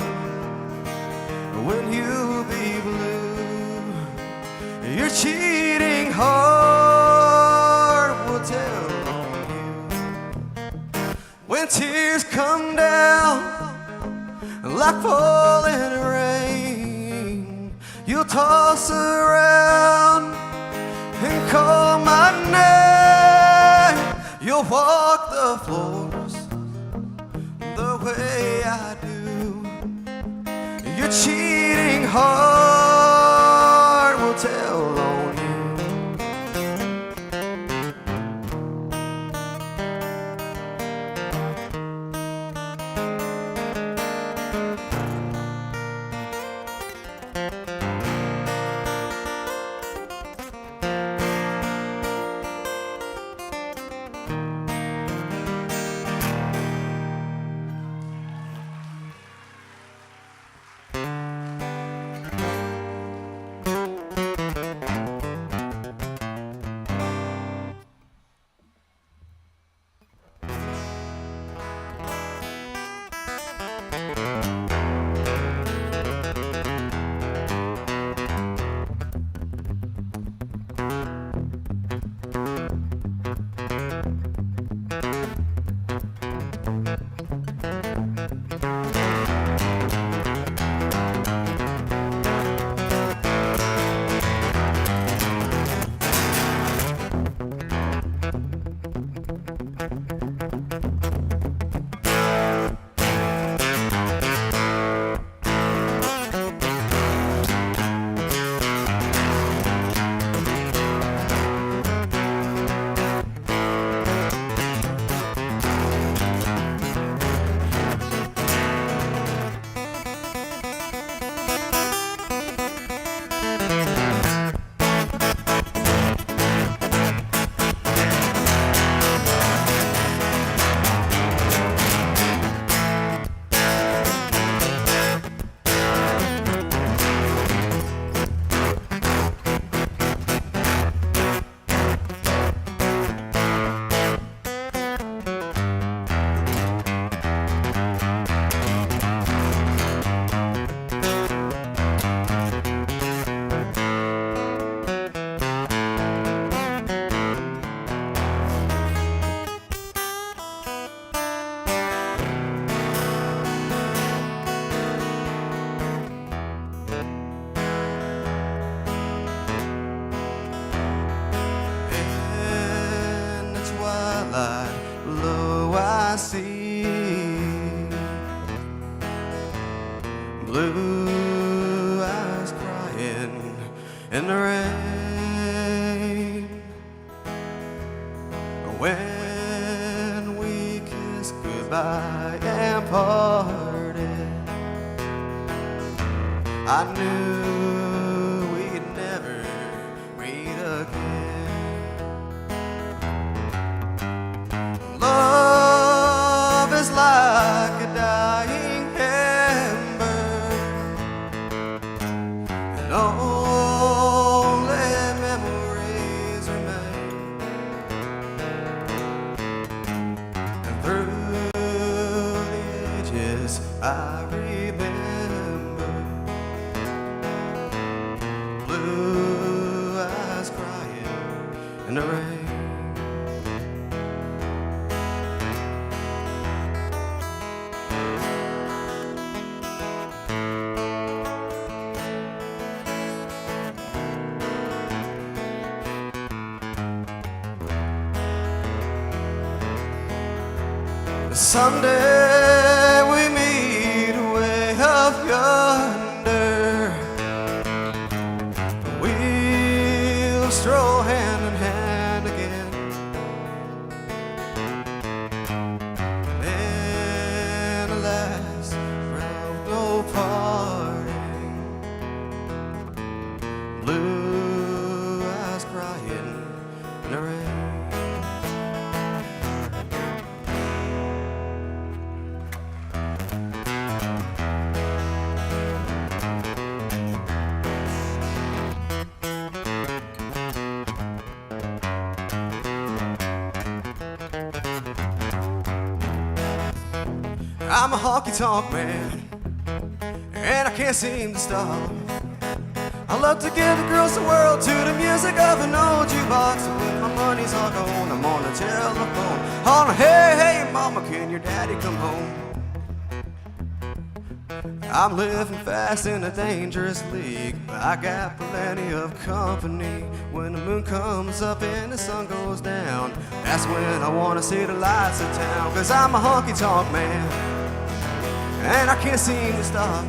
when you'll be blue. You're cheating hard, we'll tell on you. When tears come down like falling rain, you'll toss around and call my name. You'll walk the floors the way I do. You're cheating hard, will tell on you. Low I see blue eyes crying in the rain. When we kissed goodbye and parted, I knew we'd never meet again. Love is like a dying ember, and only memories remain. And through the ages I remember blue eyes crying in the rain. Someday I'm a honky-tonk man, and I can't seem to stop. I love to give the girls the world to the music of an old jukebox. And when my money's all gone, I'm on the telephone. On a hey, hey, mama, can your daddy come home? I'm living fast in a dangerous league. I got plenty of company. When the moon comes up and the sun goes down, that's when I wanna see the lights of town. Cause I'm a honky-tonk man, and I can't seem to stop.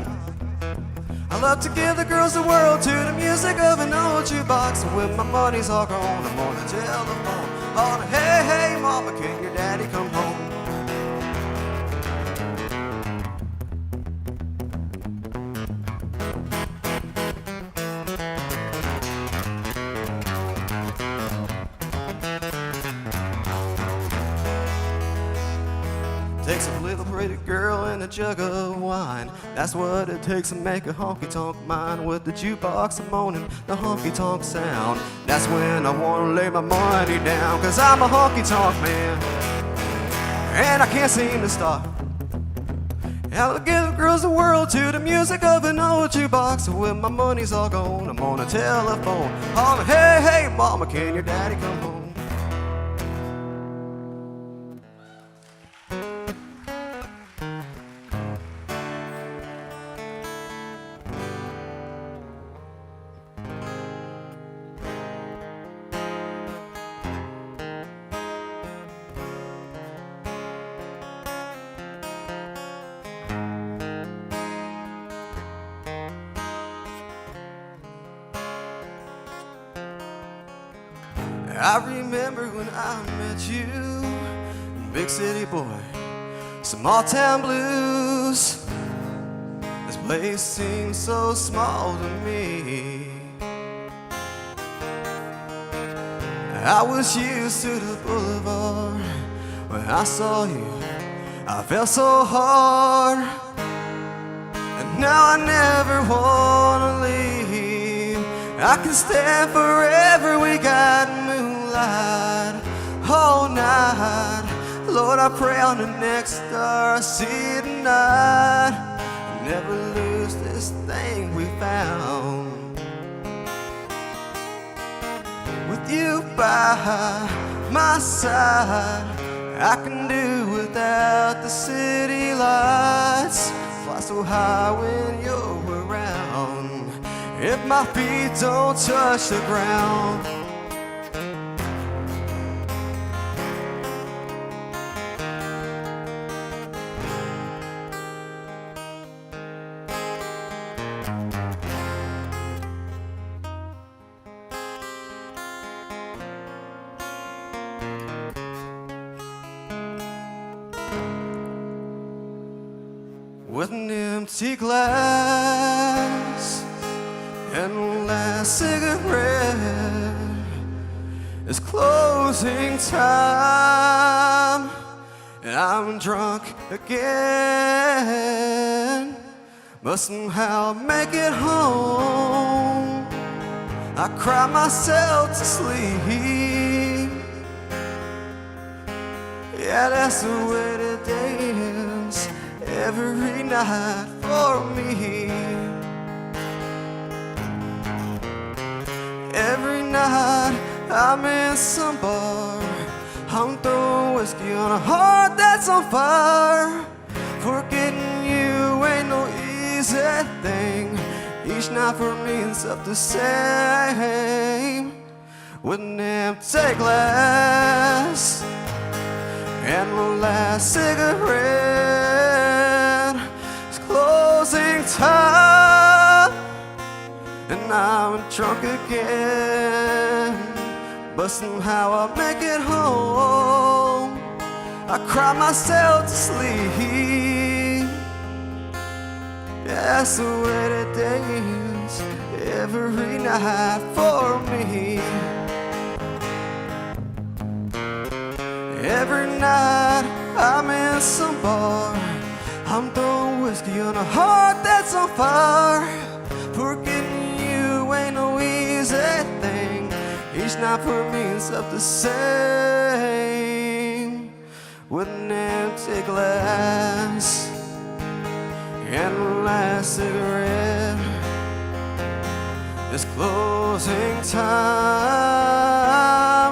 I love to give the girls the world to the music of an old jukebox. And when my money's all gone, I'm on the telephone. On a hey, hey, mama, can your daddy come home? Takes a little pretty girl and a jug of wine. That's what it takes to make a honky-tonk mine. With the jukebox a moaning, the honky-tonk sound, that's when I wanna lay my money down. Cause I'm a honky-tonk man, and I can't seem to stop. I'll give the girls the world to the music of an old jukebox. And when my money's all gone, I'm on the telephone. On a hey, hey, mama, can your daddy come home? I remember when I met you, big city boy, small town blues. This place seems so small to me. I was used to the boulevard. When I saw you, I felt so hard. And now I never wanna leave. I can stand forever, we got moonlight all night. Lord, I pray on the next star I see tonight. Never lose this thing we found. With you by my side, I can do without the city lights. Fly so high when you're around, if my feet don't touch the ground. With an empty glass and one last cigarette, it's closing time, and I'm drunk again. But somehow make it home. I cry myself to sleep. Yeah, that's the way the day ends every night for me. Every night I'm in some bar, I'm throwing whiskey on a heart that's on fire. Forgetting you ain't no easy thing. Each night for me it's up the same. With an empty glass and one last cigarette, it's closing time, and I'm drunk again. But somehow I make it home. I cry myself to sleep. Yeah, that's the way the day ends every night for me. Every night I'm in some bar, I'm throwing whiskey on a heart that's on fire. Forgetting you ain't no easy thing. Each night for me it's up the same. With an empty glass and the last cigarette. It's closing time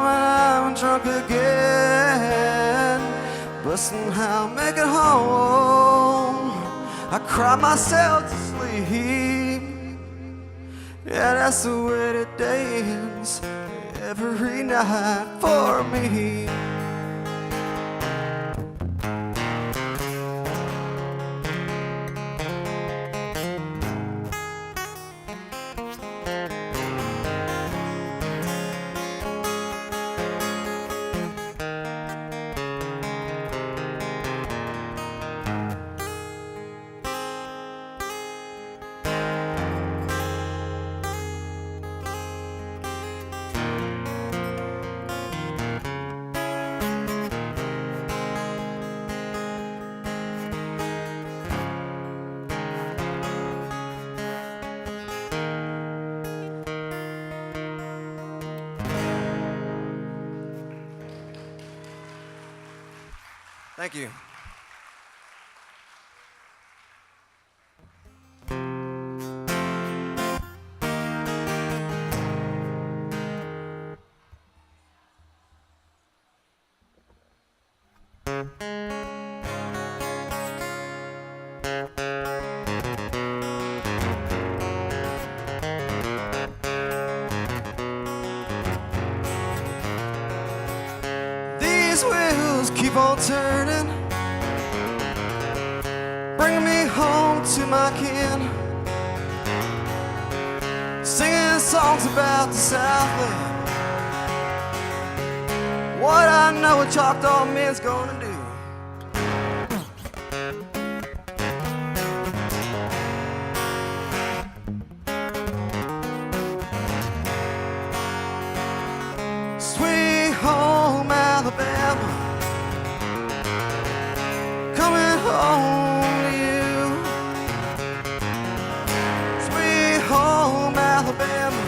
and I'm drunk again, but somehow make it home. I cry myself to sleep. Yeah, that's the way it ends every night for me. Thank you. These wheels keep on turning, bringing me home to my kin, singing songs about the Southland. What I know a Choctaw man's gonna do. Sweet home Alabama, coming home to you. Sweet home Alabama,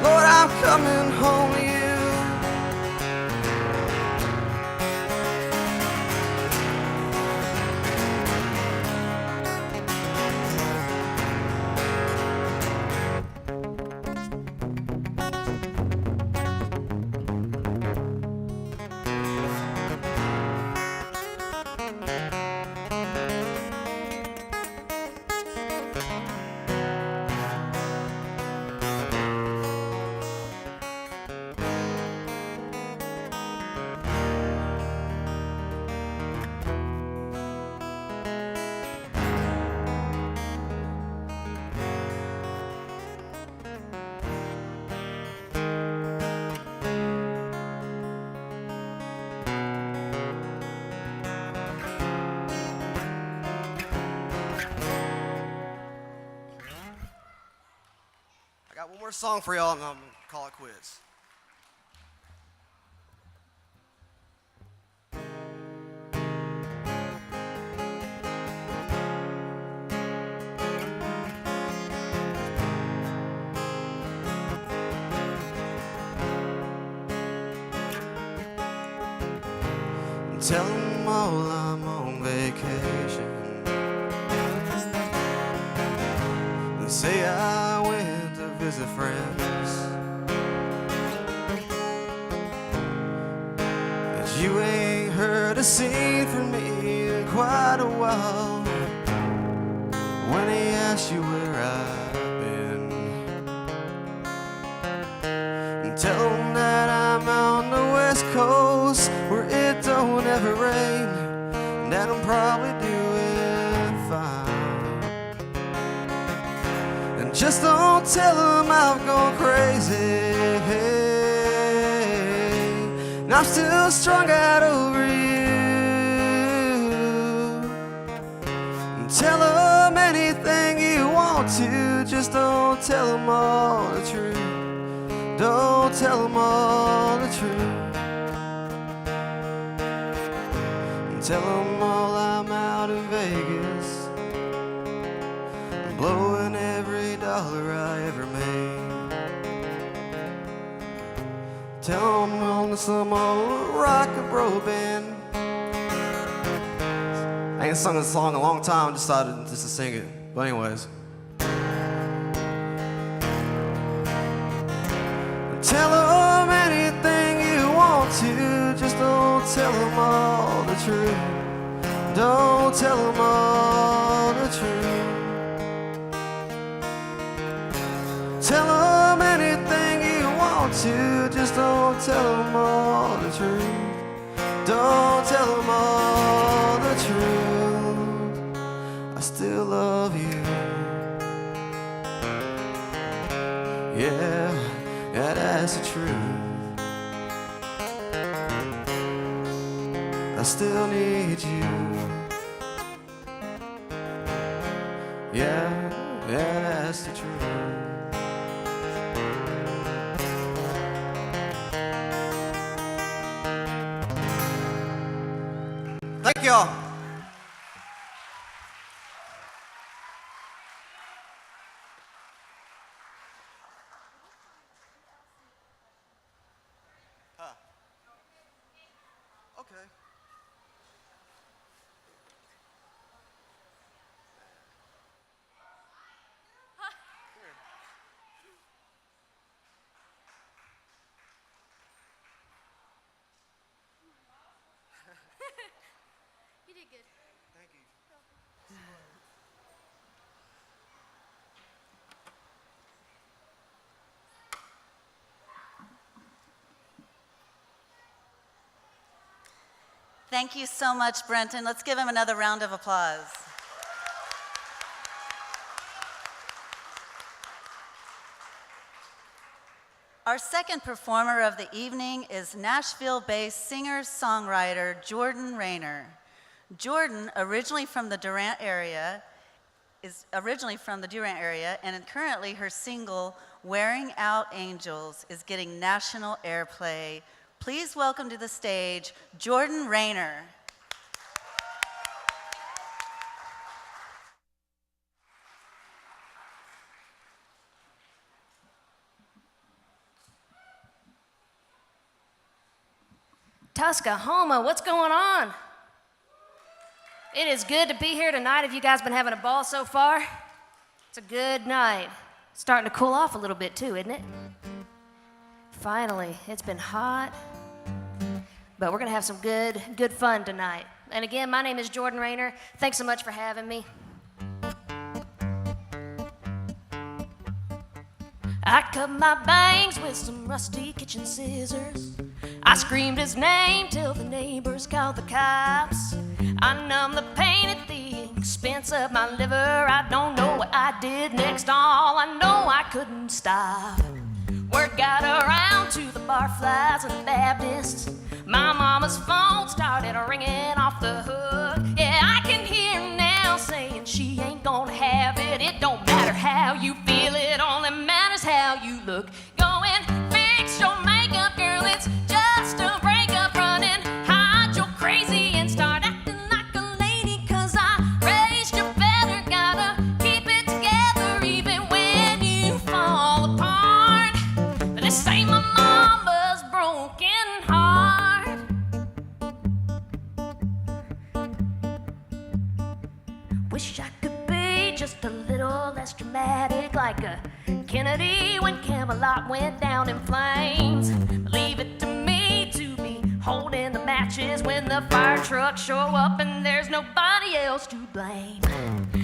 Lord, I'm coming home to you. I got one more song for y'all and I'm gonna call it quits. Tell them all I'm on vacation, and say I went to visit friends. But you ain't heard a scene from me in quite a while. When he asked you where I've been, and tell him that I'm on the West Coast where it don't ever rain, and that I'm probably doing fine. And just don't tell them I've gone crazy, and I'm still strung out over you. And tell them anything you want to, just don't tell them all the truth. Don't tell them all the truth. Tell them all I'm out in Vegas, blowing every dollar I ever made. Tell them on some old rock and roll band, and sung this song a long time, decided just to sing it. But anyways. Tell them anything you want to, just don't tell them all the truth. Don't tell them all the truth. Tell them anything you want to, just don't tell them all the truth. Don't tell them all the truth. I still love you. Yeah, that's the truth. I still need you. Yeah, that's the truth. Thank y'all. Okay. You did good. Thank you. Thank you so much, Brenton. Let's give him another round of applause. Our second performer of the evening is Nashville-based singer-songwriter Jordan Rayner. Jordan, originally from the Durant area, and currently her single, Wearing Out Angels, is getting national airplay. Please welcome to the stage, Jordan Rayner. Tuscahoma, what's going on? It is good to be here tonight. Have you guys been having a ball so far? It's a good night. It's starting to cool off a little bit too, isn't it? Finally, it's been hot, but we're gonna have some good fun tonight. And again, my name is Jordan Rayner. Thanks so much for having me. I cut my bangs with some rusty kitchen scissors. I screamed his name till the neighbors called the cops. I numbed the pain at the expense of my liver. I don't know what I did next. All I know, I couldn't stop. Word got around to the barflies and the Baptists. My mama's phone started ringing off the hook. Yeah, I can hear now saying she ain't gonna have it. It don't matter how you feel, it only matters how you look. Go and fix your makeup, girl, it's just a breakup. Running, hide your crazy and start acting like a lady. 'Cause I raised you better, gotta keep it together even when you fall apart. But this ain't my mama's broken heart. Wish I could be just a little less dramatic, like a Kennedy when Camelot went down in flames. Leave it to me to be holding the matches when the fire trucks show up and there's nobody else to blame.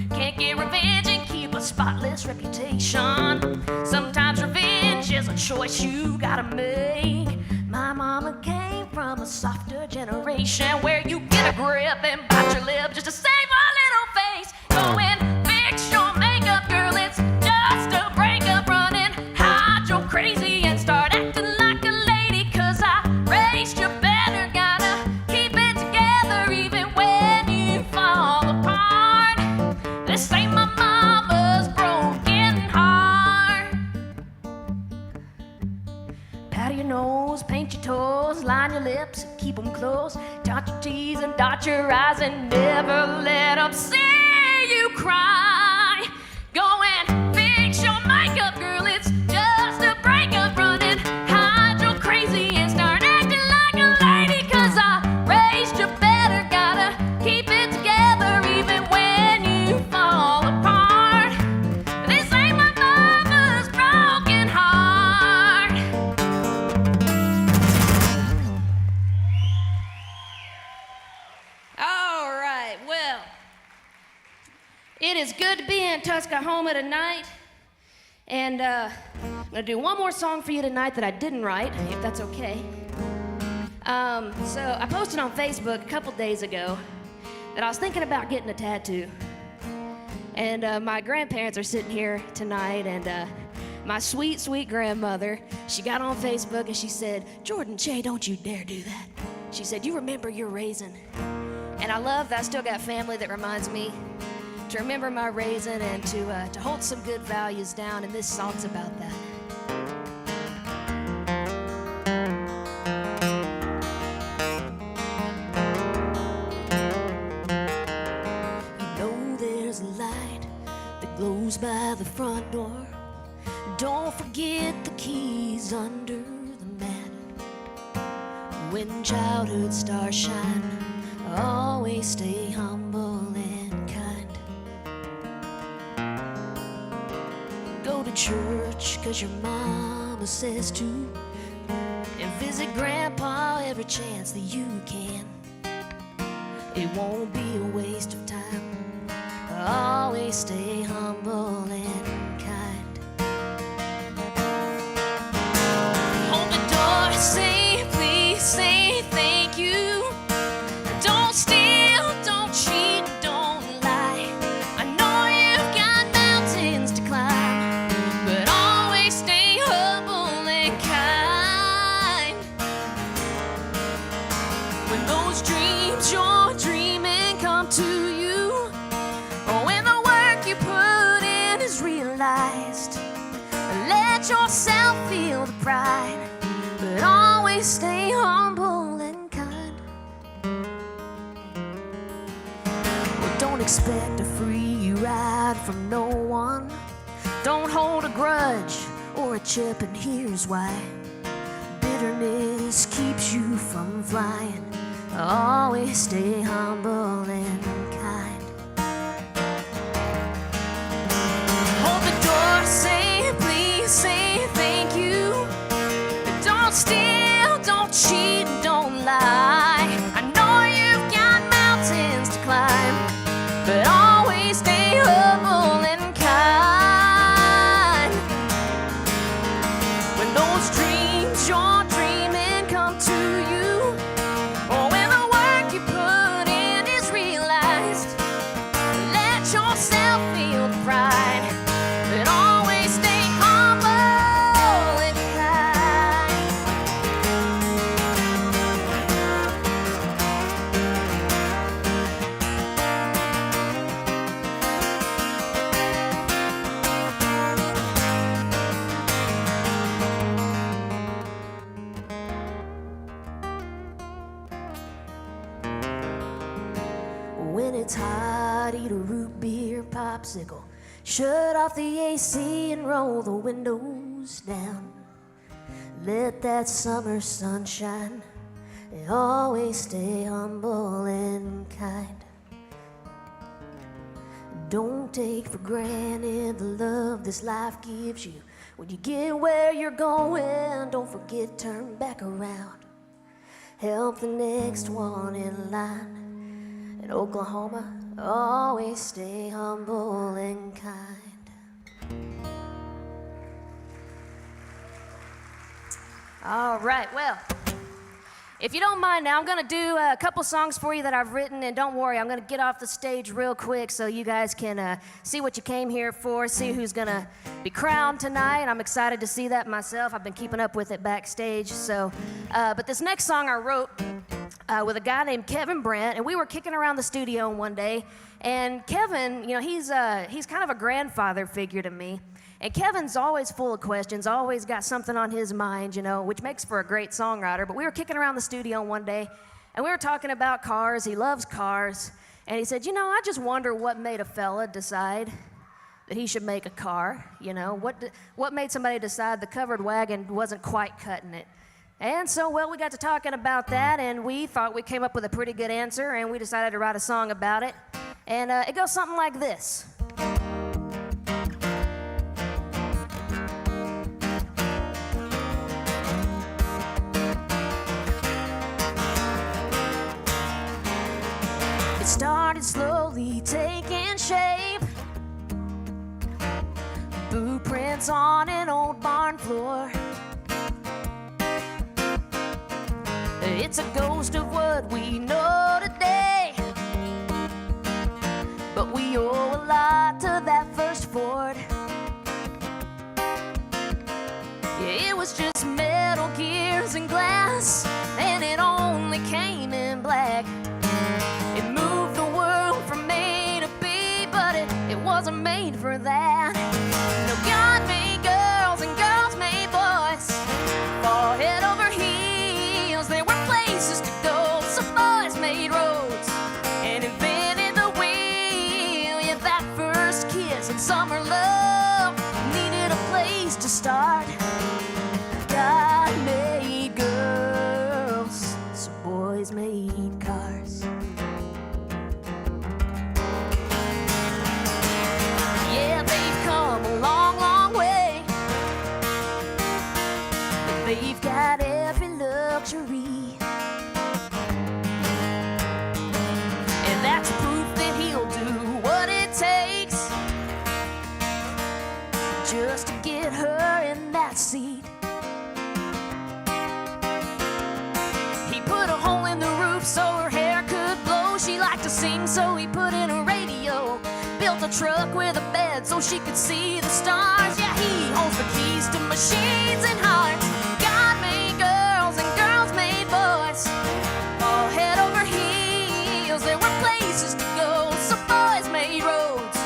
Can't get revenge and keep a spotless reputation. Sometimes revenge is a choice you gotta make. My mama came from a softer generation where you get a grip and bite your lip just to save a little face. Go and fix your makeup, girl, it's just a breakup. Running, hide your crazy and start acting like a lady. 'Cause I raised you better, gotta keep it together even when you fall apart. This ain't my mama's broken heart. Powder your nose, paint your toes, line your lips, keep them closed. Dot your T's and dot your I's and never let them see you cry. Go and fix your makeup, girl, it's just a breakup. Running, hide your crazy and start acting like a lady. 'Cause I raised you better, gotta keep it together It is good to be in Tuscaloosa tonight. And I'm going to do one more song for you tonight that I didn't write, if that's okay. So I posted on Facebook a couple days ago that I was thinking about getting a tattoo. And my grandparents are sitting here tonight, and my sweet, sweet grandmother, she got on Facebook and she said, "Jordan Che, don't you dare do that." She said, "You remember your raisin." And I love that I still got family that reminds me to remember my raisin and to hold some good values down, and this song's about that. You know there's a light that glows by the front door. Don't forget the keys under the mat. When childhood stars shine, always stay humble and kind. Go to church 'cause your mama says to, and visit grandpa every chance that you can. It won't be a waste of time. Always stay humble and kind. Hold the door, say please, say thank you. Don't steal, don't cheat, don't lie. I know you've got mountains to climb, but always stay humble and kind. When those dreams you're dreaming come to you, or when the work you put in is realized, let yourself feel the pride, but always stay humble and kind. Well, don't expect a free ride from no one. Don't hold a grudge or a chip, and here's why. Bitterness keeps you from flying. Always stay humble and kind. Hold the door, say please, say thank you. Don't steal, don't cheat, don't lie. I know you've got mountains to climb, but always stay humble and kind. When those dreams you're dreaming come to you, or when the work you put in is realized, let yourself feel the pride, but always stay humble and kind. When it's hot, eat a root beer popsicle. Shut off the AC and roll the windows down. Let that summer sunshine and always stay humble and kind. Don't take for granted the love this life gives you. When you get where you're going, don't forget, turn back around. Help the next one in line. In Oklahoma, always stay humble and kind. All right, well, if you don't mind now, I'm going to do a couple songs for you that I've written, and don't worry, I'm going to get off the stage real quick so you guys can see what you came here for, see who's going to be crowned tonight. I'm excited to see that myself. I've been keeping up with it backstage. So, but this next song I wrote with a guy named Kevin Brandt, and we were kicking around the studio one day, and Kevin, you know, he's kind of a grandfather figure to me. And Kevin's always full of questions, always got something on his mind, you know, which makes for a great songwriter. But we were kicking around the studio one day, and we were talking about cars. He loves cars. And he said, you know, I just wonder what made a fella decide that he should make a car, you know. What made somebody decide the covered wagon wasn't quite cutting it? And so, well, we got to talking about that, and we thought we came up with a pretty good answer, and we decided to write a song about it. And it goes something like this. It started slowly taking shape. footprints on an old barn floor. It's a ghost of what we know today, but we owe a lot to that first Ford. Yeah, it was just metal gears and glass, and it only came in black. It moved the world from A to B, but it wasn't made for that. No, God made girls and girls made boys, fall head over heels. There were places to go, so boys made roads and invented the wheel. Yeah, that first kiss and summer love needed a place to start. God made girls, so boys made cars. Yeah, they've come a long, long way. They've got every luxury, and that's proof that he'll do what it takes just to get her in that seat. He put a hole in the roof so her hair could blow. She liked to sing, so he put in a radio. Built a truck with a bed so she could see the stars. Yeah, he holds the keys to machines and hearts. God made girls and girls made boys, all head over heels. There were places to go, so boys made roads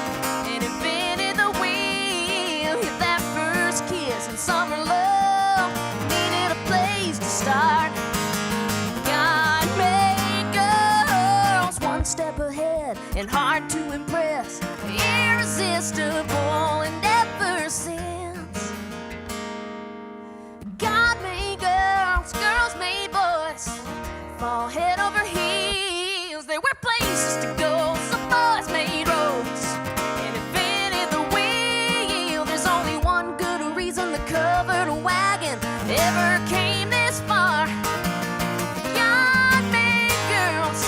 and invented the wheel. Yeah, that first kiss and summer love needed a place to start. God made girls one step ahead and hard to impress, irresistible and ever since. God made girls, girls made boys, fall head over heels. There were places to go, so boys made roads and invented the wheel. There's only one good reason the covered wagon ever came this far. God made girls,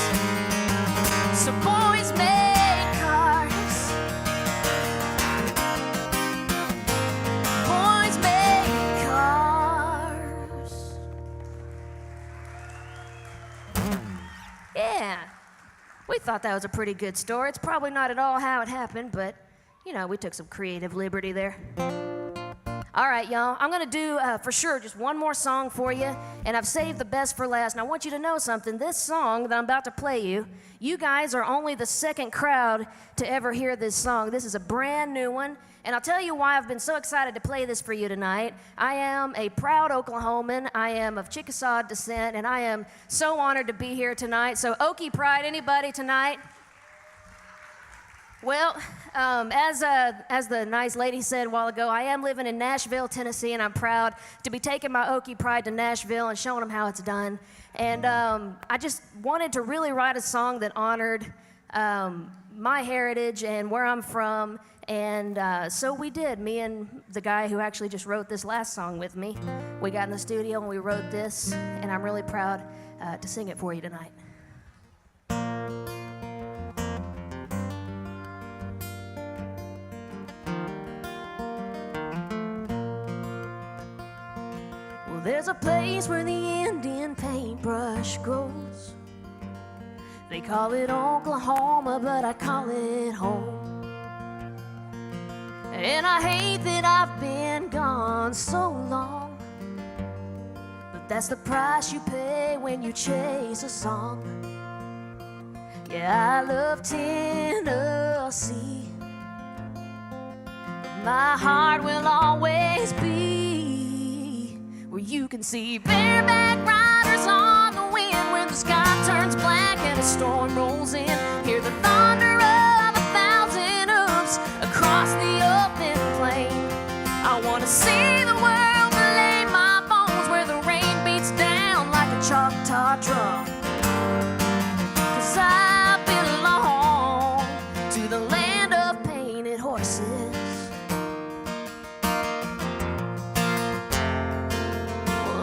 so boys made cars. Boys made cars. Yeah, we thought that was a pretty good story. It's probably not at all how it happened, but, you know, we took some creative liberty there. All right, y'all, I'm going to do, for sure, just one more song for you, and I've saved the best for last. And I want you to know something. This song that I'm about to play you guys are only the second crowd to ever hear this song. This is a brand new one, and I'll tell you why I've been so excited to play this for you tonight. I am a proud Oklahoman. I am of Chickasaw descent, and I am so honored to be here tonight. So, Okie pride, anybody tonight? Well, as the nice lady said a while ago, I am living in Nashville, Tennessee, and I'm proud to be taking my Okie pride to Nashville and showing them how it's done. And I just wanted to really write a song that honored my heritage and where I'm from. And so we did. Me and the guy who actually just wrote this last song with me, we got in the studio and we wrote this, and I'm really proud to sing it for you tonight. There's a place where the Indian paintbrush grows. They call it Oklahoma, but I call it home. And I hate that I've been gone so long, but that's the price you pay when you chase a song. Yeah, I love Tennessee. My heart will always be where you can see bareback riders on the wind when the sky turns black and a storm rolls in. Hear the thunder of 1,000 hoofs across the open plain. I want to see the world and lay my bones where the rain beats down like a Choctaw drum. 'Cause I belong to the land of painted horses.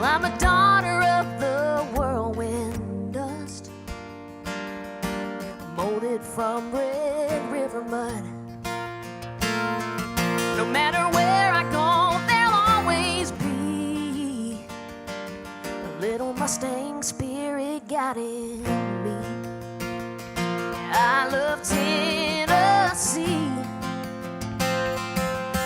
I'm a daughter of the whirlwind dust, molded from Red River mud. No matter where I Mustang spirit got in me. I love Tennessee,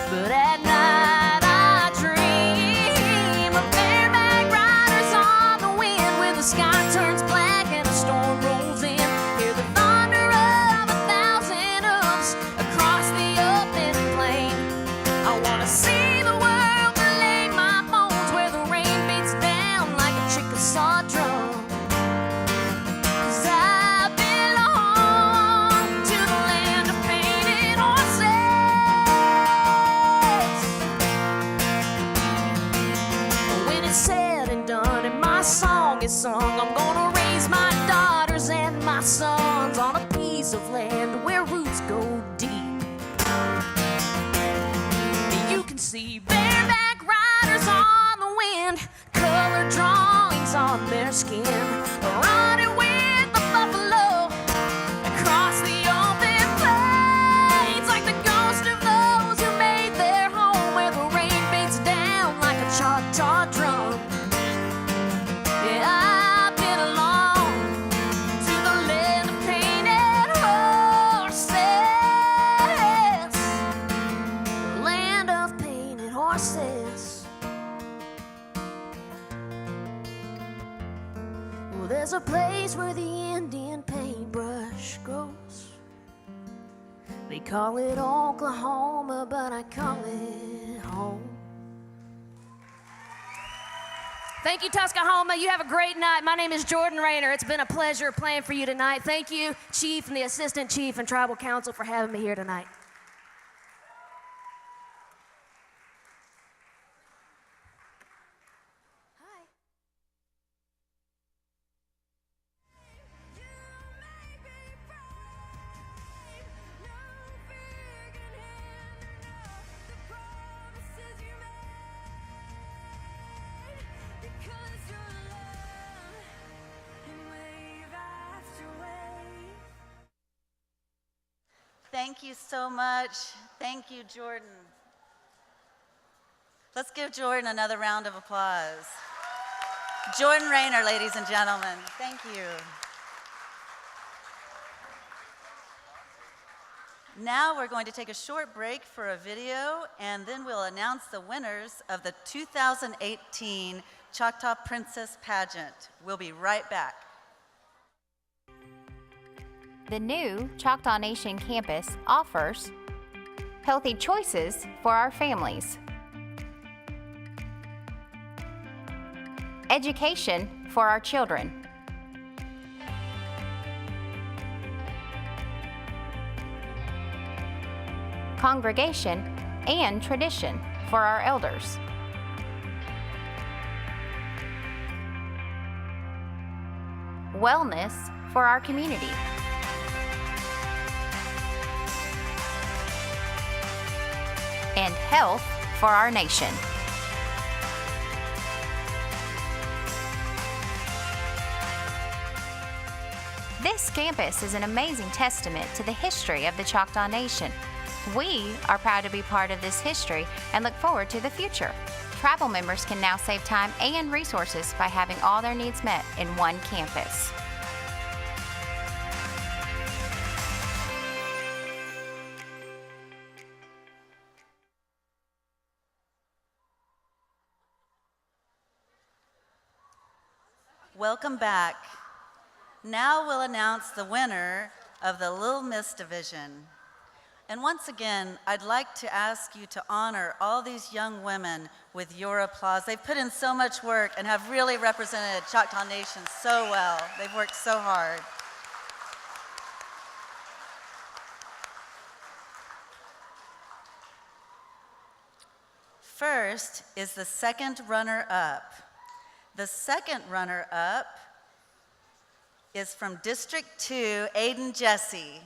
but at night I dream of bareback riders on the wind, when the sky turns black and a storm rolls in. Hear the thunder of 1,000 hooves across the open plain. I wanna see the world and lay my bones where the rain beats down like a Chickasaw drum. 'Cause I belong to the land of painted horses. When it's said and done and my song is sung, I'm gonna raise my daughters and my sons on a piece of land where roots go deep. You can see bareback riders on the wind, colored drawings on their skin, running with the buffalo across the open plains, like the ghost of those who made their home where the rain beats down like a Choctaw drum. Yeah, I belong to the land of painted horses. The land of painted horses. Well, there's a place where the Indian paintbrush grows. They call it Oklahoma, but I call it home. Thank you, Tuscaloosa. You have a great night. My name is Jordan Rayner. It's been a pleasure playing for you tonight. Thank you, Chief and the Assistant Chief and Tribal Council, for having me here tonight. Thank you so much. Thank you, Jordan. Let's give Jordan another round of applause. Jordan Rayner, ladies and gentlemen. Thank you. Now we're going to take a short break for a video, and then we'll announce the winners of the 2018 Choctaw Princess Pageant. We'll be right back. The new Choctaw Nation campus offers healthy choices for our families, education for our children, congregation and tradition for our elders, wellness for our community, and health for our nation. This campus is an amazing testament to the history of the Choctaw Nation. We are proud to be part of this history and look forward to the future. Tribal members can now save time and resources by having all their needs met in one campus. Welcome back. Now we'll announce the winner of the Little Miss Division. And once again, I'd like to ask you to honor all these young women with your applause. They've put in so much work and have really represented Choctaw Nation so well. They've worked so hard. First is the second runner-up. The second runner-up is from District 2, Aiden Jesse.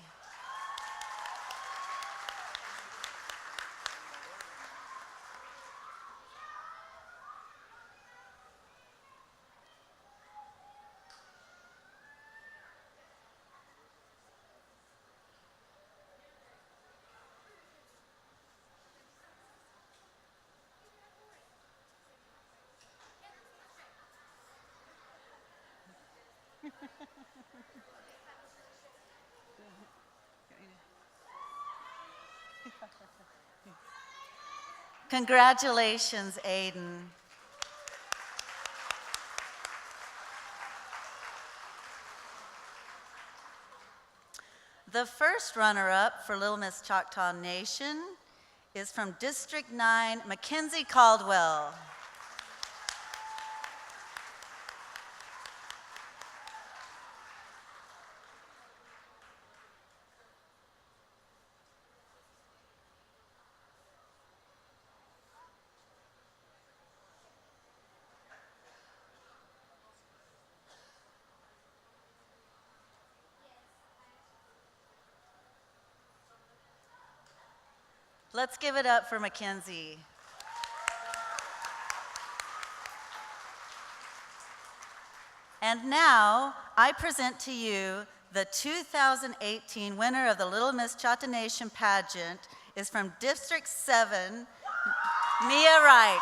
Congratulations, Aiden. The first runner-up for Little Miss Choctaw Nation is from District 9, Mackenzie Caldwell. Let's give it up for Mackenzie. And now, I present to you the 2018 winner of the Little Miss Choctaw Nation pageant is from District 7, Mia Wright.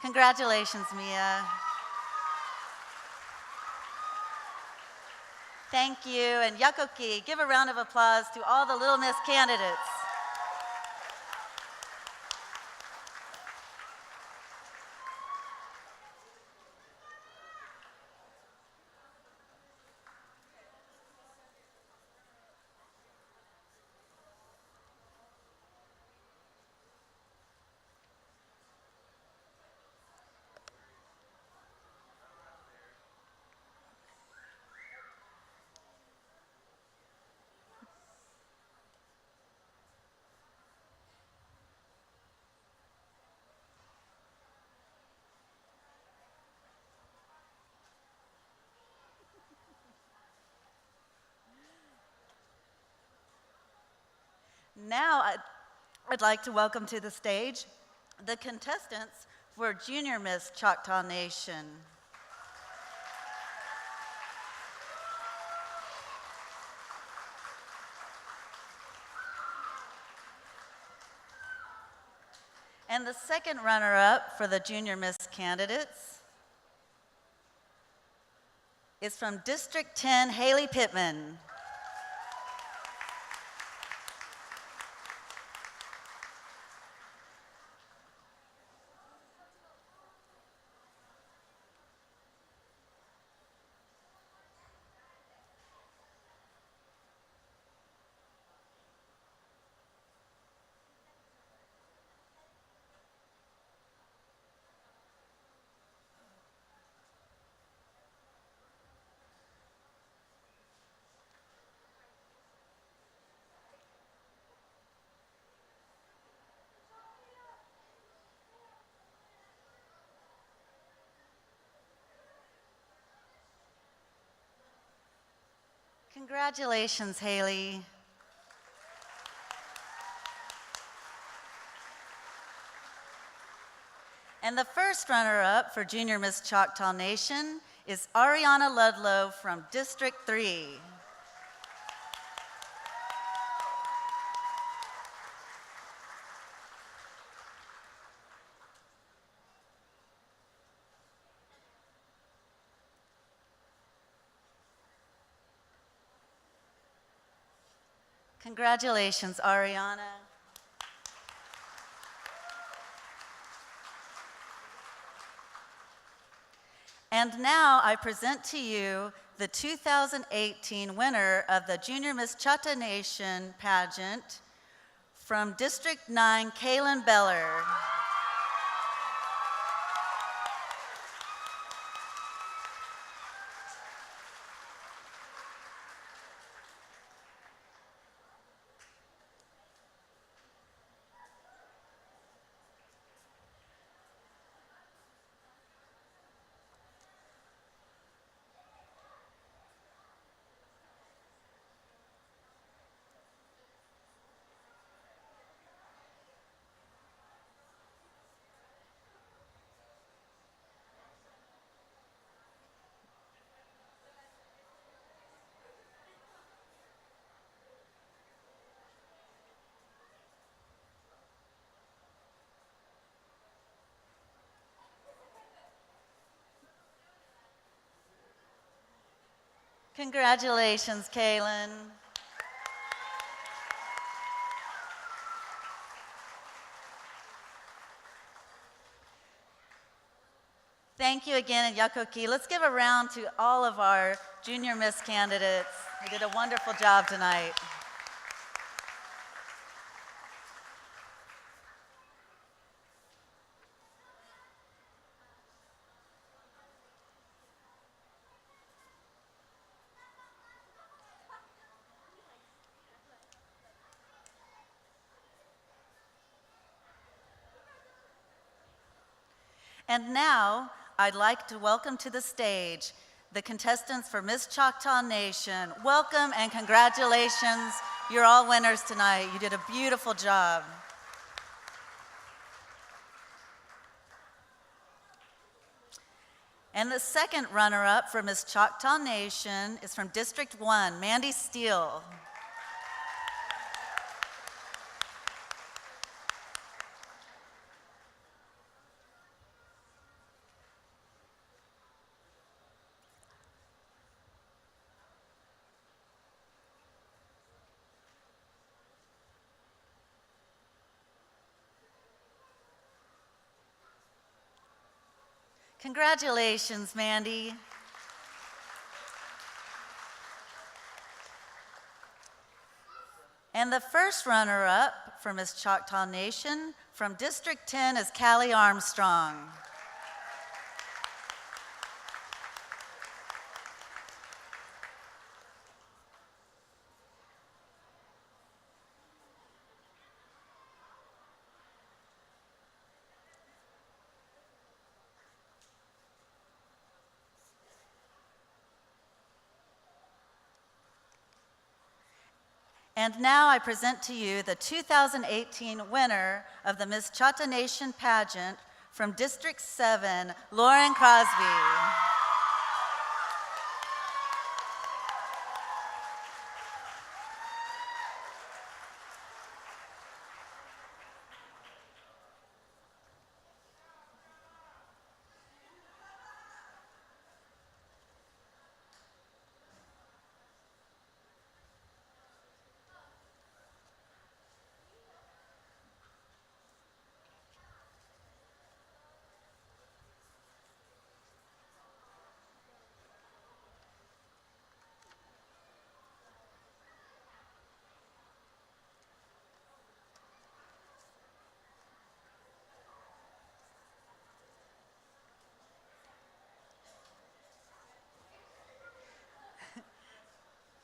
Congratulations, Mia. Thank you, and Yakoki, give a round of applause to all the Little Miss candidates. Now, I'd like to welcome to the stage the contestants for Junior Miss Choctaw Nation. And the second runner-up for the Junior Miss candidates is from District 10, Haley Pittman. Congratulations, Haley. And the first runner-up for Junior Miss Choctaw Nation is Ariana Ludlow from District 3. Congratulations, Ariana. And now I present to you the 2018 winner of the Junior Miss Choctaw Nation pageant from District 9, Kaylin Beller. Congratulations, Kaylin. Thank you again, and Yakoki. Let's give a round to all of our Junior Miss candidates. You did a wonderful job tonight. And now, I'd like to welcome to the stage the contestants for Miss Choctaw Nation. Welcome and congratulations. You're all winners tonight. You did a beautiful job. And the second runner-up for Miss Choctaw Nation is from District 1, Mandy Steele. Congratulations, Mandy. And the first runner-up for Miss Choctaw Nation from District 10 is Callie Armstrong. And now I present to you the 2018 winner of the Miss Choctaw Nation pageant from District 7, Lauren Crosby.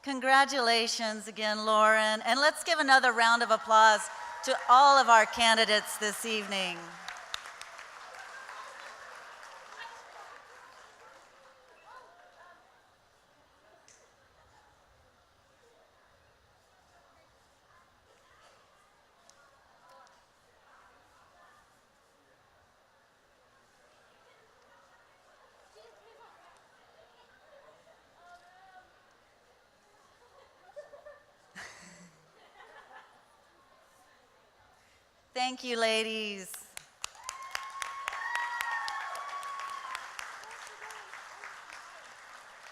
Congratulations again, Lauren. And let's give another round of applause to all of our candidates this evening. Thank you, ladies.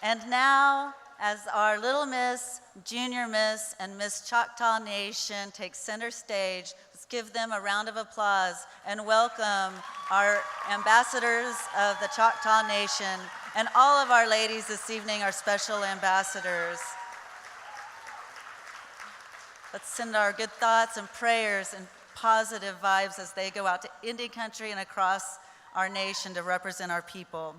And now, as our Little Miss, Junior Miss, and Miss Choctaw Nation take center stage, let's Let's give them a round of applause and welcome our ambassadors of the Choctaw Nation and all of our ladies this evening, our special ambassadors. Let's send our good thoughts and prayers and positive vibes as they go out to Indian country and across our nation to represent our people.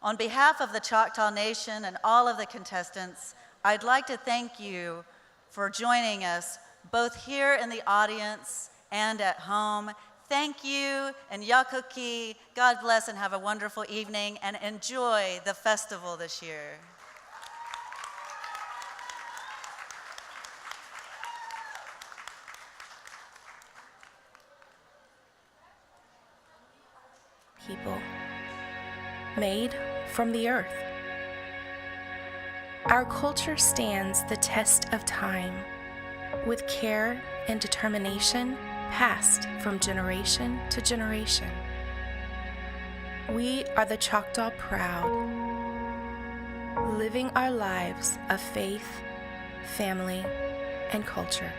On behalf of the Choctaw Nation and all of the contestants, I'd like to thank you for joining us both here in the audience and at home. Thank you, and Yakoki. God bless and have a wonderful evening and enjoy the festival this year. People made from the earth. Our culture stands the test of time with care and determination passed from generation to generation. We are the Choctaw proud, living our lives of faith, family, and culture.